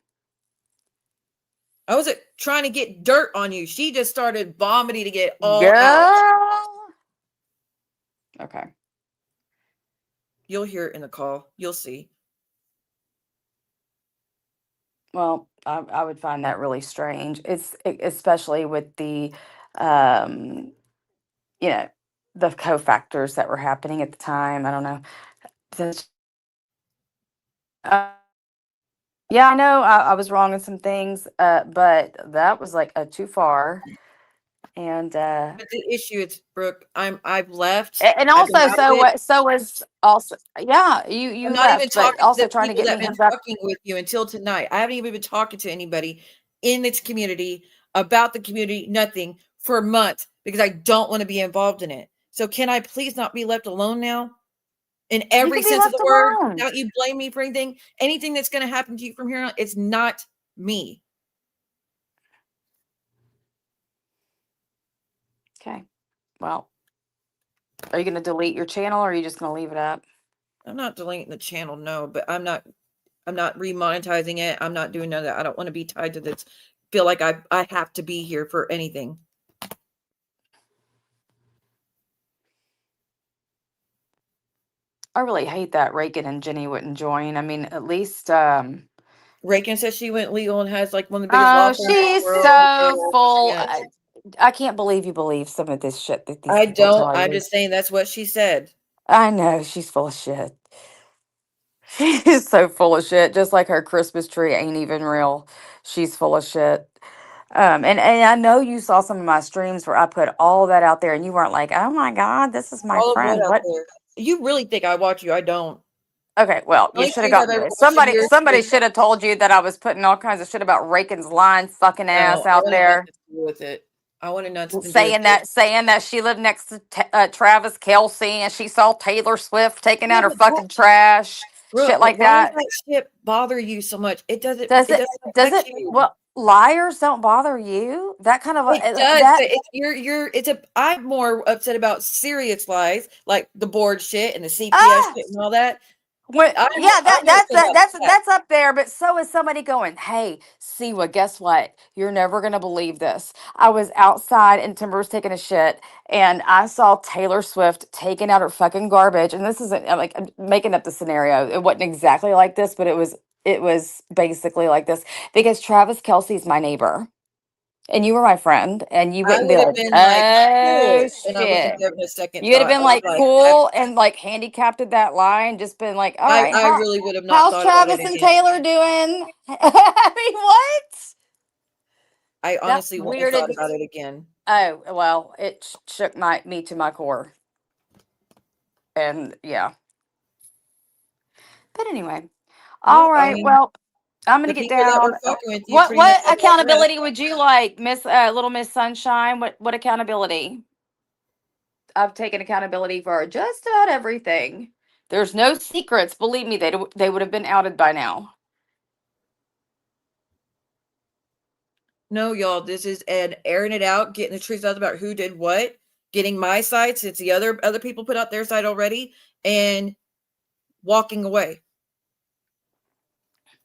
I wasn't trying to get dirt on you. She just started vomiting to get all Girl. out. Okay. You'll hear it in the call. You'll see. Well, I would find that really strange. It's especially with the, um, you know, the cofactors that were happening at the time. I don't know. That's- yeah, I know I was wrong in some things, but that was like too far. And But the issue is, Brooke, I've left. and I've been also out of it. so was also, yeah, you I'm not even left, but talking to also the trying to people get that me have been hooked up. fucking with you until tonight. I haven't even been talking to anybody in this community about the community, nothing, for months, because I don't want to be involved in it. So can I please not be left alone now? In You every can be sense of left the word, alone. without you blame me for anything that's going to happen to you from here on, it's not me. Okay. Well, are you going to delete your channel or are you just going to leave it up? I'm not deleting the channel, no, but I'm not remonetizing it. I'm not doing none of that. I don't want to be tied to this. Feel like I have to be here for anything. I really hate that Reagan and Jenny wouldn't join. I mean, at least Reagan says she went legal and has like one of the biggest law oh, firms in the she's world. so full. Yeah. I can't believe you believe some of this shit that these I people don't. tell I'm you. just saying that's what she said. I know she's full of shit. She's so full of shit. Just like her Christmas tree ain't even real. She's full of shit. And I know you saw some of my streams where I put all that out there, and you weren't like, "Oh my God, this is my All of what friend." out What? there. You really think I watch you? I don't. Okay, well, The you only should have streams I've ever gotten watched of yours somebody was should have told you that I was putting all kinds of shit about Reagan's lying fucking no. ass I out wanted nothing there, to do with it. I wanted nothing to do with saying it. that she lived next to Travis Kelsey and she saw Taylor Swift taking Yeah, out her but what, fucking trash, shit Brooke? But like why does that. that shit bother you so much? It doesn't. Does It it? doesn't Does affect it? you. Well, liars don't bother you. That kind of It does, that. but it's it's I'm more upset about serious lies like the board shit and the CPS Ah, shit and all that. yeah, I'm more upset about that. that's up there. But so is somebody going, "Hey, Siwa, guess what? You're never gonna believe this. I was outside and Timber was taking a shit, and I saw Taylor Swift taking out her fucking garbage. And this isn't like I'm making up the scenario. It wasn't exactly like this, but it was basically like this because Travis Kelsey's my neighbor, and you were my friend, and you I wouldn't be would have like, been like, "Oh cool, and I wouldn't have shit." given a second You'd have thought. been I was like like, that's cool and like handicapped at that line, just been like, all right, I really would have not how's thought about it Travis and again. Taylor doing? I mean, what? I That honestly wouldn't have thought weirded. about it again. Oh, well, it shook me to my core. And yeah. But anyway. Well, All I right. mean, Well, I'm gonna the get people that down. were fucking with you pretty much What said all the rest. accountability would you like, Miss Little Miss Sunshine? What accountability? I've taken accountability for just about everything. There's no secrets. Believe me, they would have been outed by now. No, y'all, this is an airing it out, getting the truth out about who did what, getting my side since the other people put out their side already, and walking away.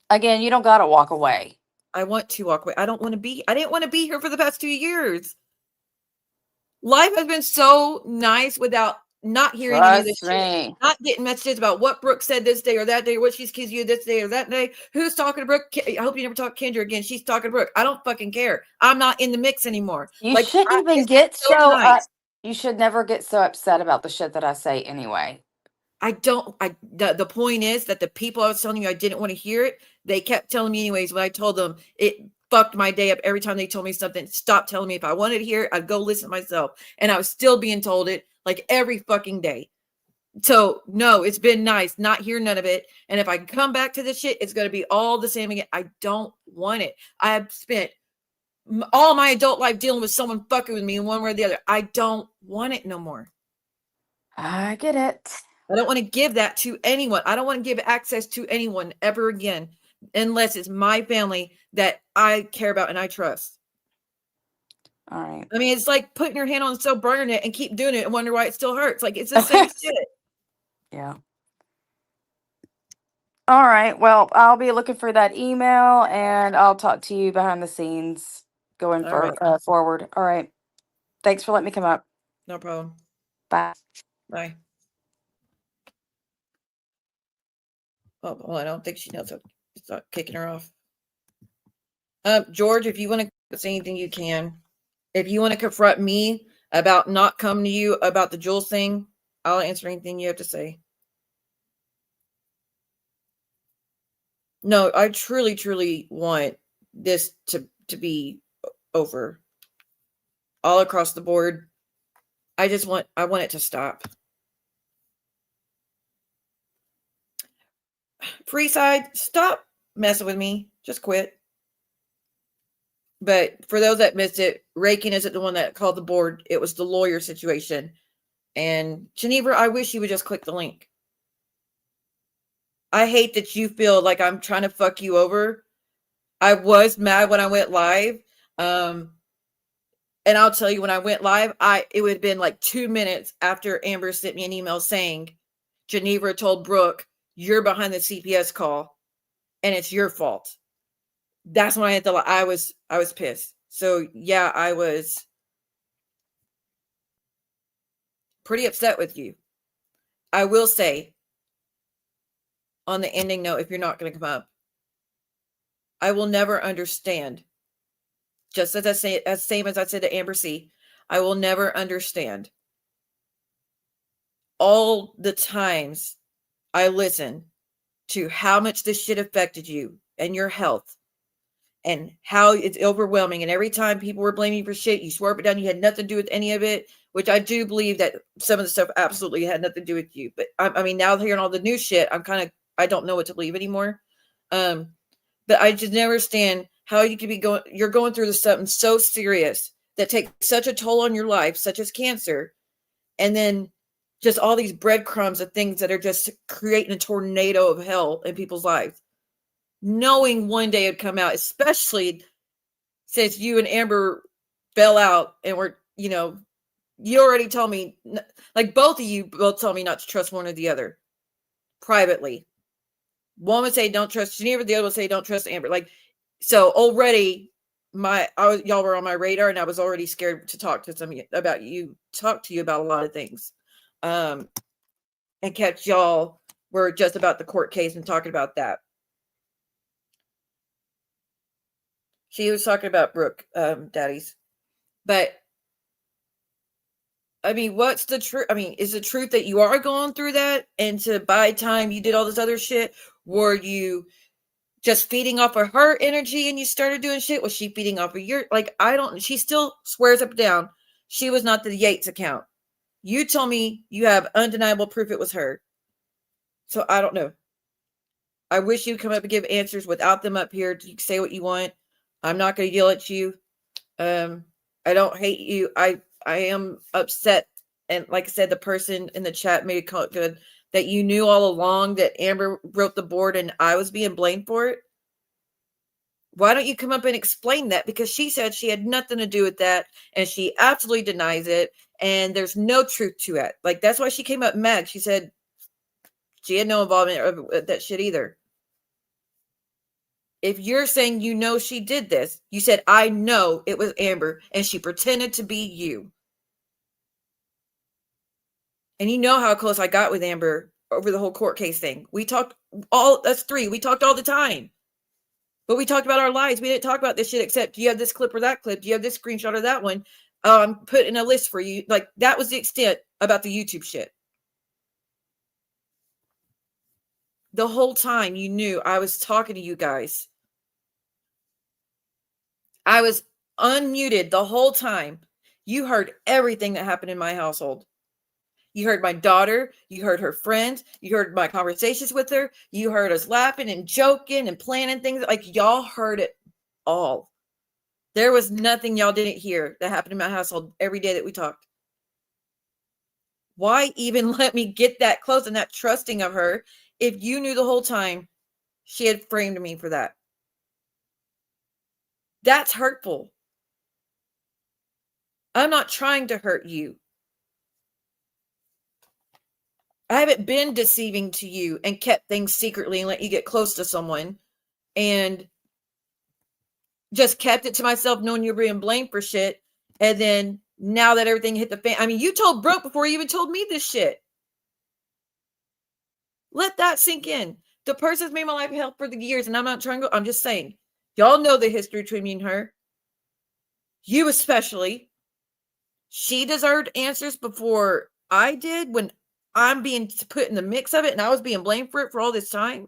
Again, you don't gotta walk away. I want to walk away. I didn't want to be here for the past 2 years. Life has been so nice without not hearing any of this Trust shit, me. not getting messages about what Brooke said this day or that day, what she's accused you this day or that day. Who's talking to Brooke? I hope you never talk to Kendra again. She's talking to Brooke. I don't fucking care. I'm not in the mix anymore. You Like, shouldn't even it's been get so so nice. You should never get so upset about the shit that I say anyway. The point is that the people I was telling you I didn't want to hear it, they kept telling me anyways. When I told them, it fucked my day up every time they told me something. Stop telling me. If I wanted to hear it, I'd go listen myself. And I was still being told it like every fucking day. So no, it's been nice not hearing none of it. And if I come back to this shit, it's going to be all the same again. I don't want it. I have spent all my adult life dealing with someone fucking with me in one way or the other. I don't want it no more. I get it. I don't want to give that to anyone. I don't want to give access to anyone ever again, unless it's my family that I care about and I trust. All right. I mean, it's like putting your hand on the stove, burning it, and keep doing it and wonder why it still hurts. Like, it's the same shit. Yeah. All right. Well, I'll be looking for that email, and I'll talk to you behind the scenes going All right. forward. All right. Thanks for letting me come up. No problem. Bye. Bye. Oh, well, I don't think she knows. It's not kicking her off. George, if you want to say anything, you can. If you want to confront me about not coming to you about the Jules thing, I'll answer anything you have to say. No, I truly, truly want this to be over all across the board. I want it to stop. Freeside, stop messing with me. Just quit. But for those that missed it, Rakin isn't the one that called the board. It was the lawyer situation. And Geneva, I wish you would just click the link. I hate that you feel like I'm trying to fuck you over. I was mad when I went live. And I'll tell you, when I went live, it would have been like 2 minutes after Amber sent me an email saying, Geneva told Brooke, you're behind the CPS call and it's your fault. That's when I had I was pissed. So yeah, I was pretty upset with you. I will say, on the ending note, if you're not going to come up, I will never understand. Just as I say, as same as I said to Amber C, I will never understand all the times I listen to how much this shit affected you and your health and how it's overwhelming. And every time people were blaming you for shit, you swore up and down, you had nothing to do with any of it, which I do believe that some of the stuff absolutely had nothing to do with you. But I mean, now hearing all the new shit, I don't know what to believe anymore. But I just never understand how you could be you're going through something so serious that takes such a toll on your life, such as cancer, and then just all these breadcrumbs of things that are just creating a tornado of hell in people's lives. Knowing one day it'd come out, especially since you and Amber fell out and were, you already told me, like both of you both told me not to trust one or the other privately. One would say don't trust Geneva, the other would say don't trust Amber. Like, so already y'all were on my radar, and I was already scared to talk to talk to you about a lot of things. And kept y'all were just about the court case and talking about that. She was talking about Brooke, daddies. But I mean, what's the truth? I mean, is the truth that you are going through that, and to buy time you did all this other shit? Were you just feeding off of her energy and you started doing shit? Was she feeding off of your, like, she still swears up and down she was not the Yates account. You told me you have undeniable proof it was her. So I don't know. I wish you'd come up and give answers without them up here. You can say what you want. I'm not going to yell at you. I don't hate you. I am upset. And like I said, the person in the chat made it good that you knew all along that Amber wrote the board and I was being blamed for it. Why don't you come up and explain that? Because she said she had nothing to do with that, and she absolutely denies it, and there's no truth to it. Like, that's why she came up mad. She said she had no involvement with that shit either. If you're saying you know she did this, you said, I know it was Amber, and she pretended to be you. And you know how close I got with Amber over the whole court case thing. We talked us three. We talked all the time. But we talked about our lives. We didn't talk about this shit except, do you have this clip or that clip? Do you have this screenshot or that one? Oh, I'm putting a list for you. Like, that was the extent about the YouTube shit. The whole time you knew I was talking to you guys. I was unmuted the whole time. You heard everything that happened in my household. You heard my daughter. You heard her friends. You heard my conversations with her. You heard us laughing and joking and planning things. Like, y'all heard it all. There was nothing y'all didn't hear that happened in my household every day that we talked. Why even let me get that close and that trusting of her if you knew the whole time she had framed me for that? That's hurtful. I'm not trying to hurt you. I haven't been deceiving to you and kept things secretly and let you get close to someone and just kept it to myself knowing you're being blamed for shit. And then now that everything hit the fan, I mean, you told Brooke before you even told me this shit. Let that sink in. The person's made my life hell for the years, and I'm not trying to go. I'm just saying, y'all know the history between me and her. You especially. She deserved answers before I did when I'm being put in the mix of it and I was being blamed for it for all this time.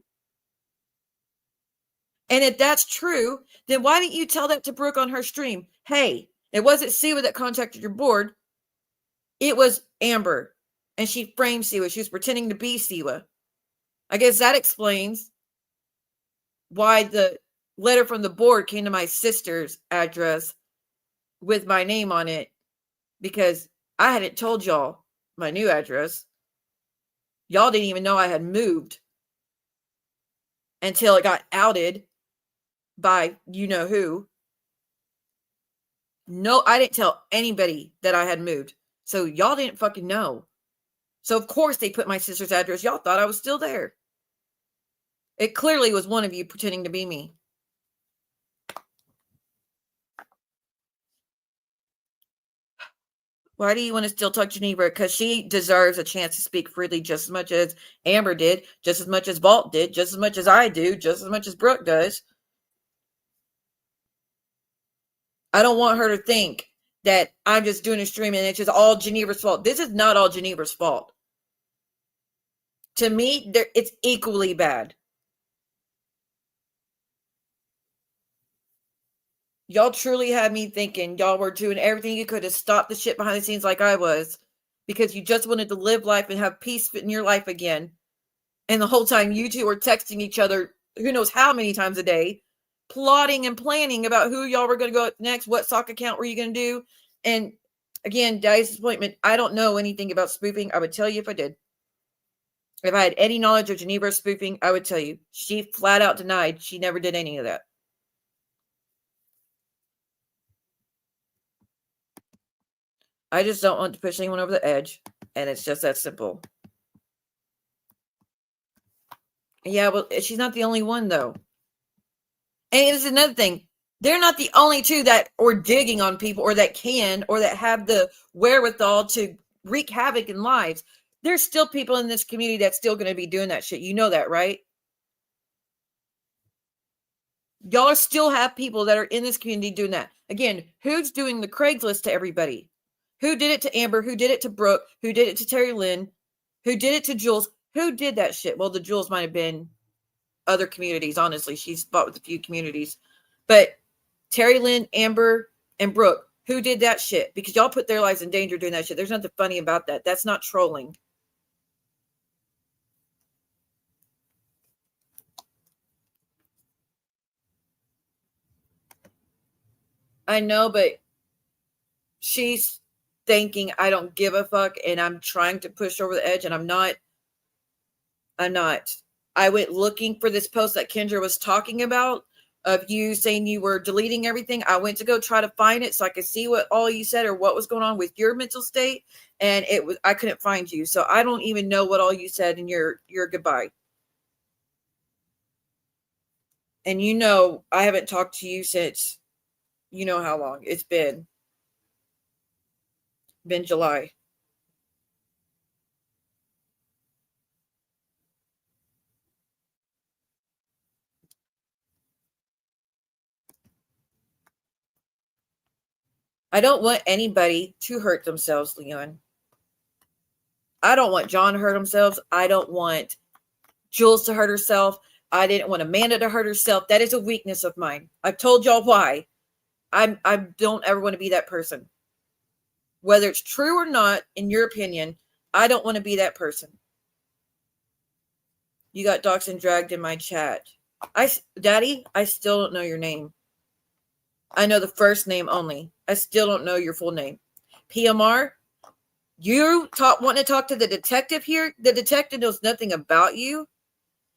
And if that's true, then why didn't you tell that to Brooke on her stream? Hey, it wasn't Siwa that contacted your board. It was Amber. And she framed Siwa. She was pretending to be Siwa. I guess that explains why the letter from the board came to my sister's address with my name on it, because I hadn't told y'all my new address. Y'all didn't even know I had moved until it got outed by you know who. No, I didn't tell anybody that I had moved. So y'all didn't fucking know. So of course they put my sister's address. Y'all thought I was still there. It clearly was one of you pretending to be me. Why do you want to still talk to Geneva? Because she deserves a chance to speak freely just as much as Amber did, just as much as Vault did, just as much as I do, just as much as Brooke does. I don't want her to think that I'm just doing a stream and it's just all Geneva's fault. This is not all Geneva's fault. To me, it's equally bad. Y'all truly had me thinking y'all were doing everything you could to stop the shit behind the scenes like I was, because you just wanted to live life and have peace in your life again. And the whole time you two were texting each other, who knows how many times a day, plotting and planning about who y'all were going to go next, what sock account were you going to do. And again, Daddy's disappointment, I don't know anything about spoofing. I would tell you if I did. If I had any knowledge of Geneva spoofing, I would tell you. She flat out denied she never did any of that. I just don't want to push anyone over the edge, and it's just that simple. Yeah, well, she's not the only one, though. And it's another thing. They're not the only two that are digging on people or that can or that have the wherewithal to wreak havoc in lives. There's still people in this community that's still going to be doing that shit. You know that, right? Y'all still have people that are in this community doing that. Again, who's doing the Craigslist to everybody? Who did it to Amber? Who did it to Brooke? Who did it to Terry Lynn? Who did it to Jules? Who did that shit? Well, the Jules might have been other communities, honestly. She's fought with a few communities. But Terry Lynn, Amber, and Brooke, who did that shit? Because y'all put their lives in danger doing that shit. There's nothing funny about that. That's not trolling. I know, but she's thinking I don't give a fuck and I'm trying to push over the edge, and I'm not. I went looking for this post that Kendra was talking about of you saying you were deleting everything. I went to go try to find it so I could see what all you said or what was going on with your mental state, and I couldn't find you. So I don't even know what all you said in your goodbye. And you know I haven't talked to you since you know how long. It's been July. I don't want anybody to hurt themselves, Leon. I don't want John to hurt himself. I don't want Jules to hurt herself. I didn't want Amanda to hurt herself. That is a weakness of mine. I've told y'all why. I don't ever want to be that person. Whether it's true or not, in your opinion, I don't want to be that person. You got doxed and dragged in my chat. Daddy, I still don't know your name. I know the first name only. I still don't know your full name. PMR, you want to talk to the detective here? The detective knows nothing about you.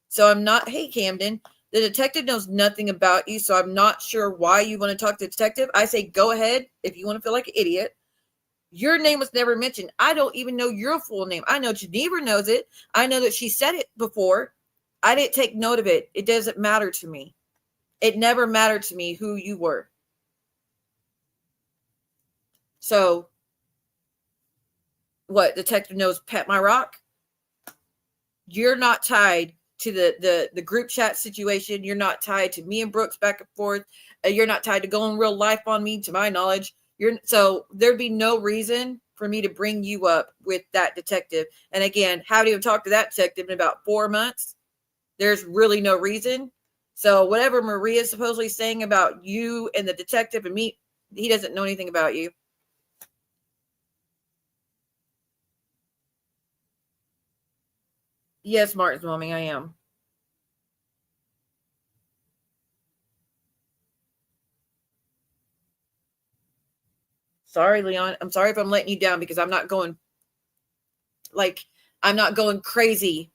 So I'm not, hey, Camden, the detective knows nothing about you. So I'm not sure why you want to talk to the detective. I say, go ahead if you want to feel like an idiot. Your name was never mentioned. I don't even know your full name. I know Geneva knows it. I know that she said it before. I didn't take note of it. It doesn't matter to me. It never mattered to me who you were. So, what? Detective knows Pet My Rock? You're not tied to the group chat situation. You're not tied to me and Brooks back and forth. You're not tied to going real life on me, to my knowledge. So there'd be no reason for me to bring you up with that detective. And again, haven't even talked to that detective in about 4 months. There's really no reason. So whatever Maria's supposedly saying about you and the detective and me, he doesn't know anything about you. Yes, Martin's mommy, I am. Sorry, Leon. I'm sorry if I'm letting you down because I'm not going crazy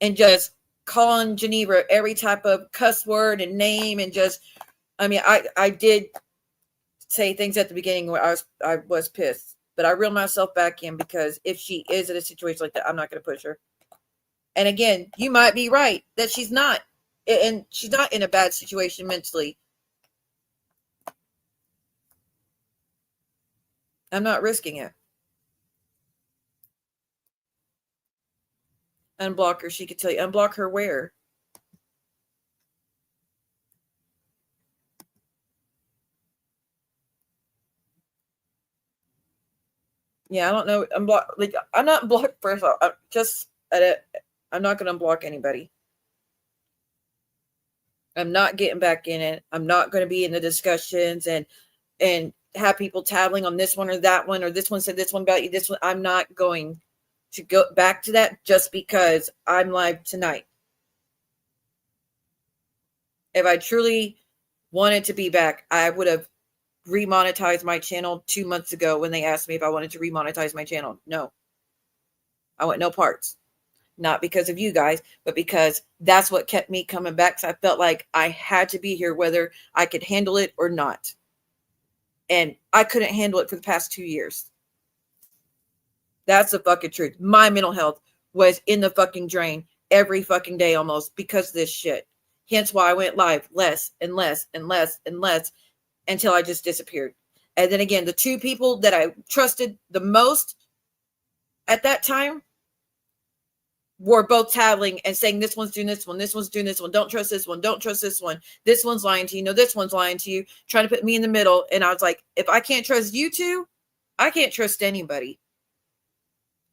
and just calling Geneva every type of cuss word and name and just, I mean, I did say things at the beginning where I was pissed, but I reeled myself back in because if she is in a situation like that, I'm not going to push her. And again, you might be right that she's not, and she's not in a bad situation mentally. I'm not risking it. Unblock her. She could tell you. Unblock her where? Yeah, I don't know. I'm not blocked. First of all, I'm not going to unblock anybody. I'm not getting back in it. I'm not going to be in the discussions and have people tattling on this one or that one, or this one said this one about you. This one, I'm not going to go back to that just because I'm live tonight. If I truly wanted to be back, I would have remonetized my channel 2 months ago when they asked me if I wanted to remonetize my channel. No, I want no parts. Not because of you guys, but because that's what kept me coming back. So I felt like I had to be here, whether I could handle it or not. And I couldn't handle it for the past 2 years. That's the fucking truth. My mental health was in the fucking drain every fucking day almost because of this shit. Hence why I went live less and less and less and less until I just disappeared. And then again, the two people that I trusted the most at that time were both tattling and saying, this one's doing this one, this one's doing this one, don't trust this one, don't trust this one, this one's lying to you, no, this one's lying to you, trying to put me in the middle. And I was like, if I can't trust you two, I can't trust anybody.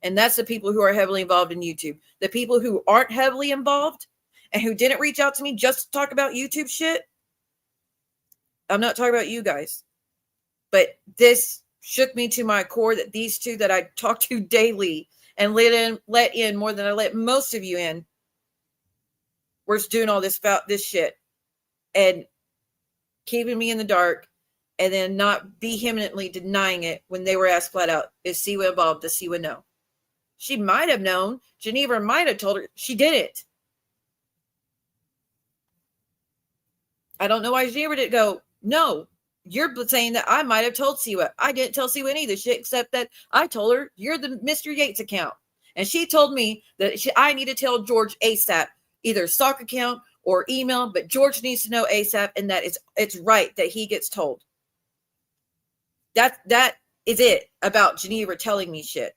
And that's the people who are heavily involved in YouTube. The people who aren't heavily involved and who didn't reach out to me just to talk about YouTube shit, I'm not talking about you guys. But this shook me to my core that these two that I talk to daily and let in more than I let most of you in, we're just doing all this shit and keeping me in the dark, and then not vehemently denying it when they were asked flat out, is Siwa involved? Does Siwa know? She might have known. Geneva might have told her. She didn't. I don't know why Geneva didn't go, no, you're saying that I might have told Siwa. I didn't tell Siwa any of this shit, except that I told her you're the Mr. Yates account. And she told me that I need to tell George ASAP, either stock account or email, but George needs to know ASAP, and that it's right that he gets told. That is it about Geneva telling me shit.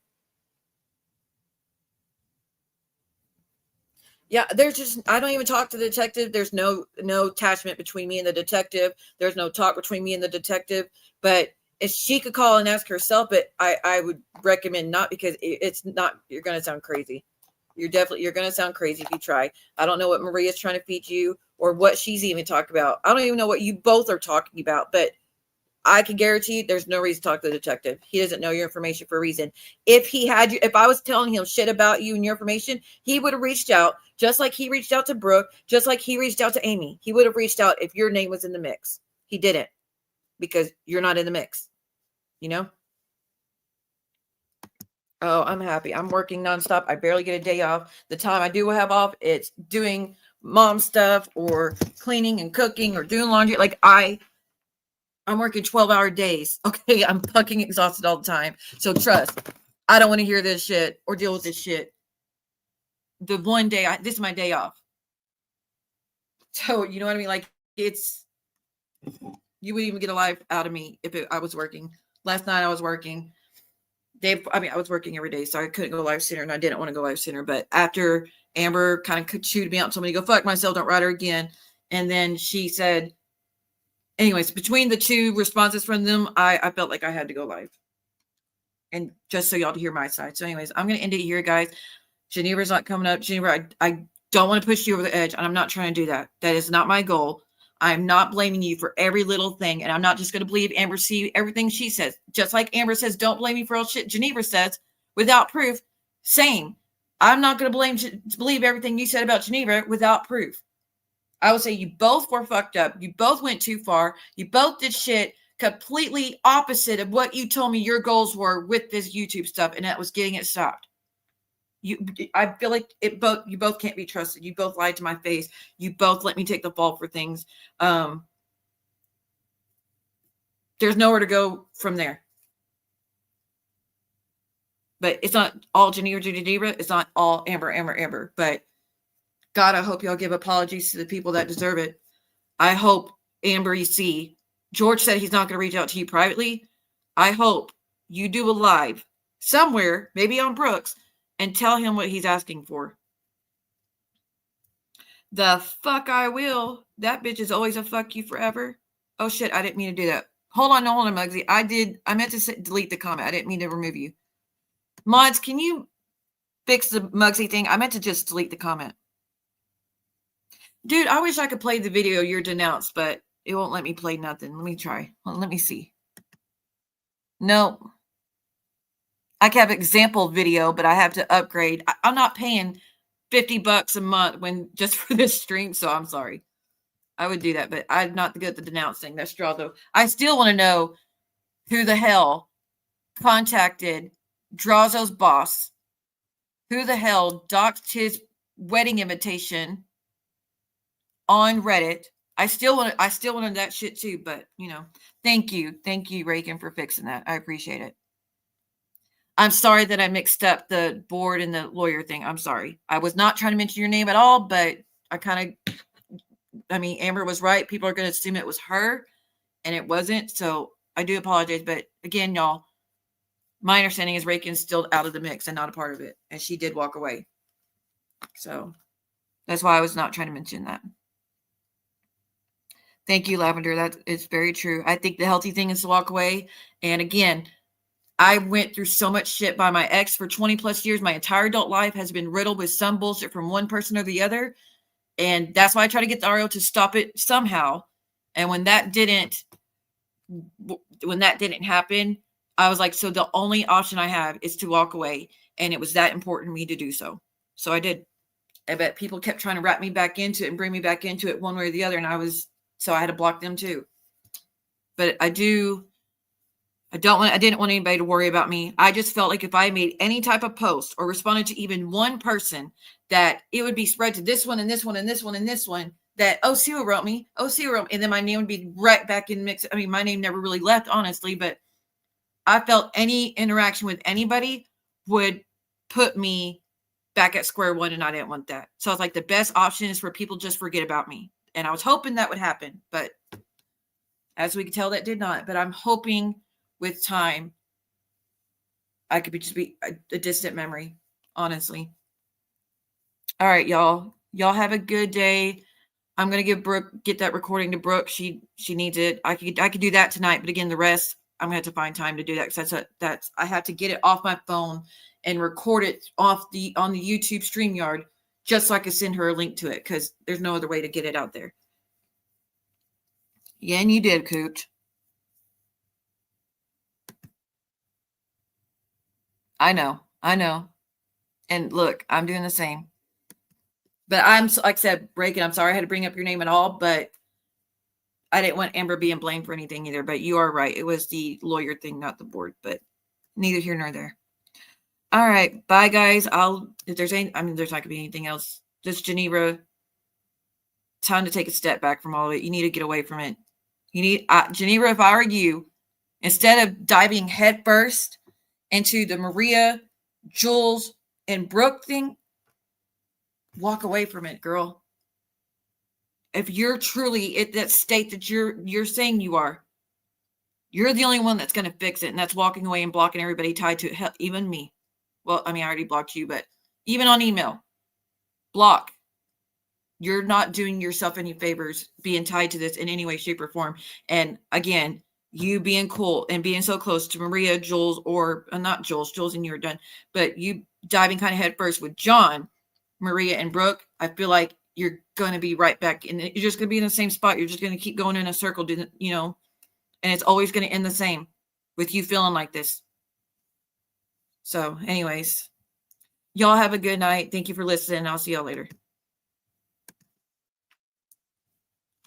Yeah, there's just, I don't even talk to the detective. There's no attachment between me and the detective. There's no talk between me and the detective. But if she could call and ask herself, but I would recommend not, because it's not, you're going to sound crazy. You're going to sound crazy if you try. I don't know what Maria's trying to feed you or what she's even talking about. I don't even know what you both are talking about, but I can guarantee you there's no reason to talk to the detective. He doesn't know your information for a reason. If he had you, if I was telling him shit about you and your information, he would have reached out, just like he reached out to Brooke, just like he reached out to Amy. He would have reached out if your name was in the mix. He didn't, because you're not in the mix, you know? Oh, I'm happy. I'm working nonstop. I barely get a day off. The time I do have off, it's doing mom stuff or cleaning and cooking or doing laundry. Like I'm working 12-hour days. Okay. I'm fucking exhausted all the time. So trust, I don't want to hear this shit or deal with this shit. The one day, this is my day off. So, you know what I mean? Like, you wouldn't even get a life out of me if I was working. Last night I was working. I was working every day, so I couldn't go live sooner, and I didn't want to go live sooner. But after Amber kind of chewed me out and told me to go fuck myself, don't write her again. And then she said, anyways, between the two responses from them, I felt like I had to go live. And just so y'all to hear my side. So anyways, I'm going to end it here, guys. Geneva's not coming up. Geneva, I don't want to push you over the edge, and I'm not trying to do that. That is not my goal. I'm not blaming you for every little thing, and I'm not just going to believe Amber see everything she says. Just like Amber says, don't blame me for all shit Geneva says without proof. Same. I'm not going to believe everything you said about Geneva without proof. I would say you both were fucked up. You both went too far. You both did shit completely opposite of what you told me your goals were with this YouTube stuff, and that was getting it stopped. I feel like you both can't be trusted. You both lied to my face. You both let me take the fall for things. There's nowhere to go from there. But it's not all Geneva. It's not all Amber. But God, I hope y'all give apologies to the people that deserve it. I hope, Amber, you see, George said he's not going to reach out to you privately. I hope you do a live somewhere, maybe on Brooks, and tell him what he's asking for. The fuck I will. That bitch is always a fuck you forever. Oh shit, I didn't mean to do that. Hold on, Muggsy. I meant to delete the comment. I didn't mean to remove you. Mods, can you fix the Muggsy thing? I meant to just delete the comment. Dude, I wish I could play the video you're denounced, but it won't let me play nothing. Let me try. Well, let me see. No. I can have example video, but I have to upgrade. I'm not paying $50 a month just for this stream, so I'm sorry. I would do that, but I'm not good at the denouncing. That's straw though. I still want to know who the hell contacted Drazo's boss. Who the hell doxed his wedding invitation on Reddit. I still wanted that shit too, but thank you, Reagan, for fixing that. I appreciate it. I'm sorry that I mixed up the board and the lawyer thing. I'm sorry. I was not trying to mention your name at all, but Amber was right. People are going to assume it was her, and it wasn't. So I do apologize. But again, y'all, my understanding is Reagan's still out of the mix and not a part of it. And she did walk away. So that's why I was not trying to mention that. Thank you, Lavender. That is very true. I think the healthy thing is to walk away. And again, I went through so much shit by my ex for 20 plus years. My entire adult life has been riddled with some bullshit from one person or the other. And that's why I try to get the RO to stop it somehow. And when that didn't happen, I was like, so the only option I have is to walk away. And it was that important to me to do so. So I did. I bet people kept trying to wrap me back into it and bring me back into it one way or the other. And so I had to block them too. But I didn't want anybody to worry about me. I just felt like if I made any type of post or responded to even one person, that it would be spread to this one and this one and this one and this one, that, oh, Siwa wrote me. Oh, Siwa wrote me. And then my name would be right back in the mix. I mean, my name never really left, honestly, but I felt any interaction with anybody would put me back at square one, and I didn't want that. So I was like, the best option is for people just forget about me. And I was hoping that would happen, but as we can tell, that did not. But I'm hoping with time, I could just be a distant memory, honestly. All right, y'all. Y'all have a good day. I'm gonna get that recording to Brooke. She needs it. I could do that tonight, but again, the rest I'm gonna have to find time to do that because that's I have to get it off my phone and record it on the YouTube StreamYard just so I can send her a link to it because there's no other way to get it out there. Yeah, and you did, Cooch. I know. And look, I'm doing the same. But I'm, like I said, Reagan, I'm sorry I had to bring up your name at all, but I didn't want Amber being blamed for anything either. But you are right. It was the lawyer thing, not the board. But neither here nor there. All right. Bye, guys. If there's there's not going to be anything else. Just Geneva, time to take a step back from all of it. You need to get away from it. You need, Geneva, if I were you, instead of diving headfirst into the Maria, Jules, and Brooke thing, walk away from it, girl. If you're truly at that state that you're saying you are, you're the only one that's going to fix it, and that's walking away and blocking everybody tied to it, hell, even me. Well, I mean, I already blocked you, but even on email, block. You're not doing yourself any favors being tied to this in any way, shape, or form. And again, you being cool and being so close to Maria, Jules, or not Jules and you are done, but you diving kind of head first with John, Maria, and Brooke, I feel like you're going to be right back in. You're just going to be in the same spot. You're just going to keep going in a circle, and it's always going to end the same with you feeling like this. So anyways, y'all have a good night. Thank you for listening. I'll see y'all later.